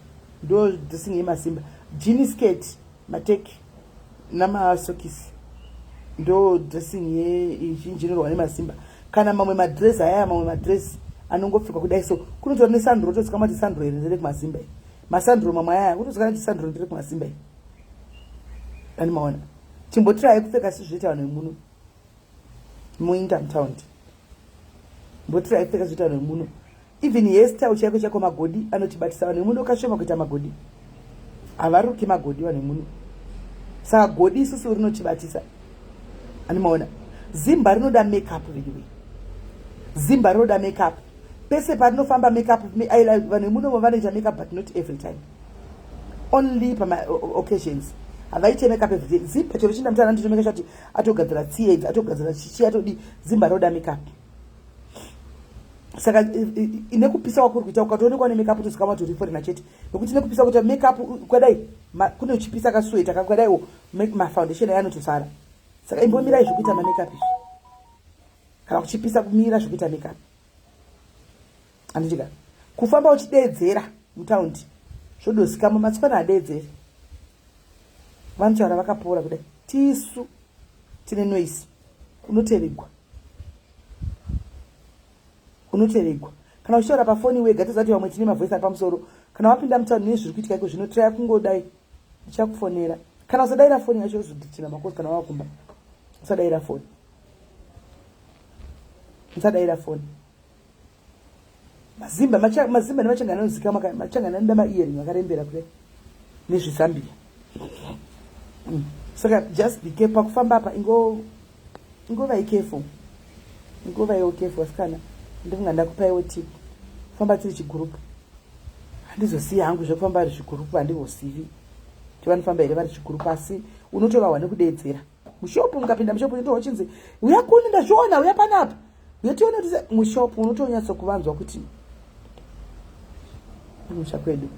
ndo dressing yemasimba. Jean skirt mateki namasokisi ndo dressing yezhinjinorwa nemasimba. Kana mamwe madress aya mamwe madress anongopfekwa kudai so kunotora nesandro tozika mati sandro ere kumazimba. Masandro mamwe aya kutozika kuti sandro ndire kumazimba. Ani maona. Chimbotira kupfeka sizvita vanhu vemuno. Muinda mtown. Mbotira kupfeka zvita vanhu vemuno. Even hairstyle chako chako magodi anotibatisa vanhu vemuno kashoma kuita magodi. Avaruki magodi vanhu vemuno. Saka godi isusu rinotibatisa. Ani maona. Zimba rinoda makeup anyway. Zimba rinoda makeup. Pese parinofamba makeup vanhu vemuno vanoita makeup but not every time. Only for my occasions. havaite makeup every day. Zimba chero chinda mutana nditomeka chati atogadzira tsiye, atogadzira chichi, atodi zimba roda makeup. Saka ine kupisa kwako kuita ukatoonekwa ne makeup tuzikama kuti uri na chete. Nokuti ine kupisa kuti makeup kwadai kune uchipisa kasweta kakwadai ma foundation yanotosara. Saka imbomira izvokuita ma makeup izvi. Kana kuchipisa kumira zvokuita makeup. Anditika kufamba uchidedzera mutaundi zvodozikama matsipana adedzere. Vantu vana vakapora kudai tisu tine noise unoteregwa kana uchitaura pafoni wega tozati vamwe tine mavoice ari pamusoro. Kana wapinda mutaundi nezviri kuitika iko zvino try kungodai ndichakufonera. Kana usadaira foni yacho uzodhitina makosi. Kana wakumba usadaira foni, usadaira foni. Mazimba nemachanga anozikama machanga anoda ma-earring akarembera kudai nezvisambia. Saka just be careful pakufamba apa ingova careful. Ingova careful asikana. Ndinga ndakupaiwo tip. Famba tiri chigroup. Handizosiya hangu zvekufamba ari chigroup handivosivi. Tivanofamba here vari chigroup asi unotovawa nekudedzera. Mushopu mukapinda mushopu ndochinzi uya kuni ndazviona uya panapa. Uyationa kuti mushopu unotonyatsa kuvanzwa kuti musha kwedu.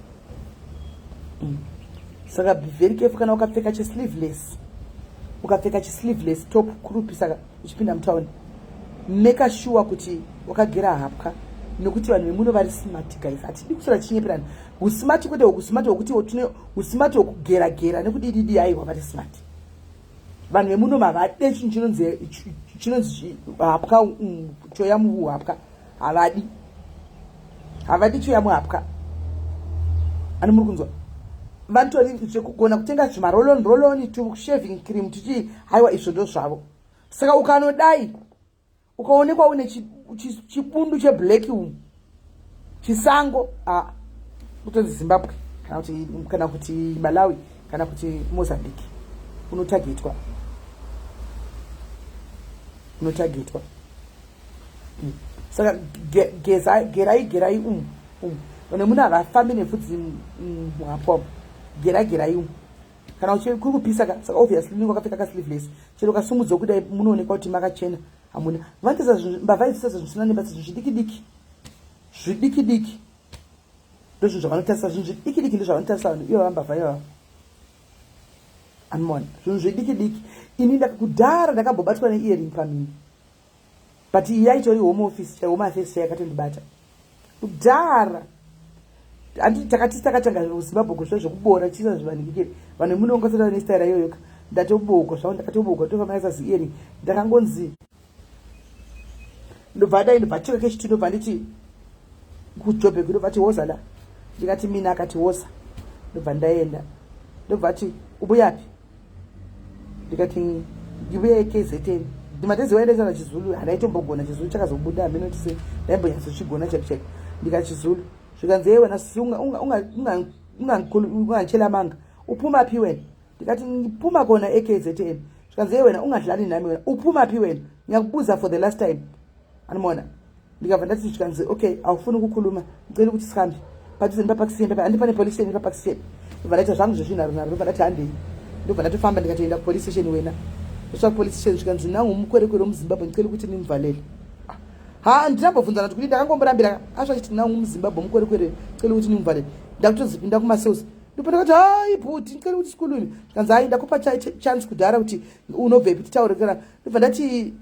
Saka be very careful kana ukapfeka chesleeveless. Ukapfeka chesleeveless top kurupi saka uchipinda mutauni. Make sure kuti wakagera hapwa. Nokuti vanhu vemuno vari smart guys. Hatidi kusora chinyepirana. Usmart kwete ukusmart wokuti tune usmart wokugera gera nekudididi aiwa vari smart. Vanhu vemuno mavade chinonzi hapwa choya muhapwa. Havadi choya muhapwa. Ani muri kunzwa. Vantu kugona kutenga zvimaroloni to shaving cream tichi haiwa izvo ndo zvavo. Saka ukanodai ukaonekwa une chibundu cheblack chisango kutonzi Zimbabwe kana kuti Malawi kana kuti Mozambique unotargetwa. Saka gerai One muna vafambi nevhudzi muhapwa gerai kana kuri kupisa saka obviously ningo wakapfeka ka sleeveless chero kasumudza kudai munoonekwa kuti makachena hamuna vatisa mbavha idzi sezvisina nebasa zvidiki ndozvo zvavanotarisa zvinhu zvidiki ndizvo zvavanotarisa vanhu iyo vambavha iyo anmona zvinhu zvidiki ini kudhara ndakambobatwa ne-earring pamini but iya itori home office home affairs yakatondibata kudhara. Anditi takatanga kuZimbabwe kusho zvekuboora chisa zvivanikikire vanhu munongosara nestaira iyoyo ndatoboka zvao ndakatoboka tofamba sazi-earring ndakangonzi ndobva dai ndobva chika kechitu ndobva nditi kujobheki ndobva ti woza la ndikati mina akati woza ndobva ndaenda ndobva ati ubuyapi ndikati ndibuya eKZN ndimatezi waendesa na Chizulu handaitomboggona Chizulu chakazobuda hameno tise ndaimbonyatsochigona cheke ndikachizulu zvikanzi yewe nasunga ungachela manga upuma phi wena ndikati ngipuma kona eKZN zvikanzi yewe ungadlali nami wena upuma phi wena ngiyakubuza for the last time anmona ndikabva ndati zvikanzi okay awufuni ukukhuluma ngicela ukuthi sikhambe padhuze ndipapakisiyeni andipane police station ndipapakisiyeni ndibva ndaita zvangu zvezvinharo ndibva ndati handei ndobva ndatofamba ndikatoenda kupolice station wena ndosvika police station zvikanzi nangu mukwerekwere womuZimbabwe ngicela ukuthi nimvalele ndinambobvunzana kuti ndakangomborambira asvachiti nangu muZimbabwe mukwerekwere ngicela kuti nimvalele ndakutozipinda kumasales ndipo ndakati hai bhuti ngicela kuti sikuluni zvikanzi hai ndakupa chance kudhara kuti unobvepi titaurekera ndobva ndati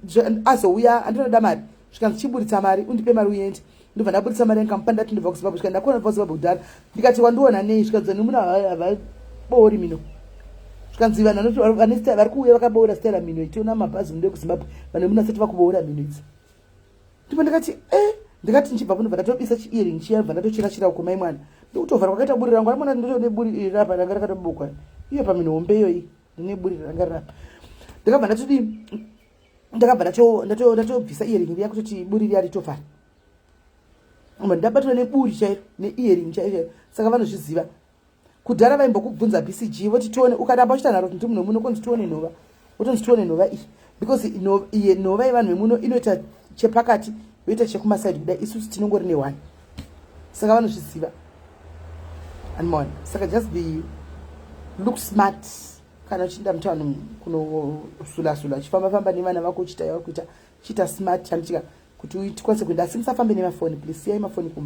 azouya andinoda mari zvikanzi chiburitsa mari undipe mari uende ndobva ndaburitsa mari yangu ndati ndibva kuZimbabwe zvikanzi ndakona kubva kuZimbabwe kudhara ndikati wandiona nei zvikanzi nemuna havaboori mino zvikanzi vanhu vanesita vari kuuya vakaboora stera mino itiona mabhazi munode kuZimbabwe vanhu munasati vakuboora mino idzi ndipo ndikati ndikati nchibva kuno ndatobisa chi-earring chiyabva ndatochirachira kumai mwana ndikutovhara kwakaita buri rangu arimona ndotone buri rapa ranga rakatobokwa iyo pamino hombe iyoyi ndine buri ranga rapa ndakabva ndatodi ndakabva ndatobvisa earring riya kutoti buri riya ritovhara ndabatwa neburi chairo ne-earring chairo saka vanozviziva kudhara vaimbokubvunza BCG voti tione ukadamba uchita nharo kuti muno muno konzi tione nhova wotonzi tione nhova iyi because nhova yevanhu vemuno inoita chepakati yoita chekumasaidi kudai isusu tinongori ne1 saka vanozviziva anmona saka just be look smart kana uchienda mutano kunosula chifamba nevana vako uchita yakuita chita smart chanditika kuti tikwanise kuenda asi musafambe nemafoni please siyai mafoni kumba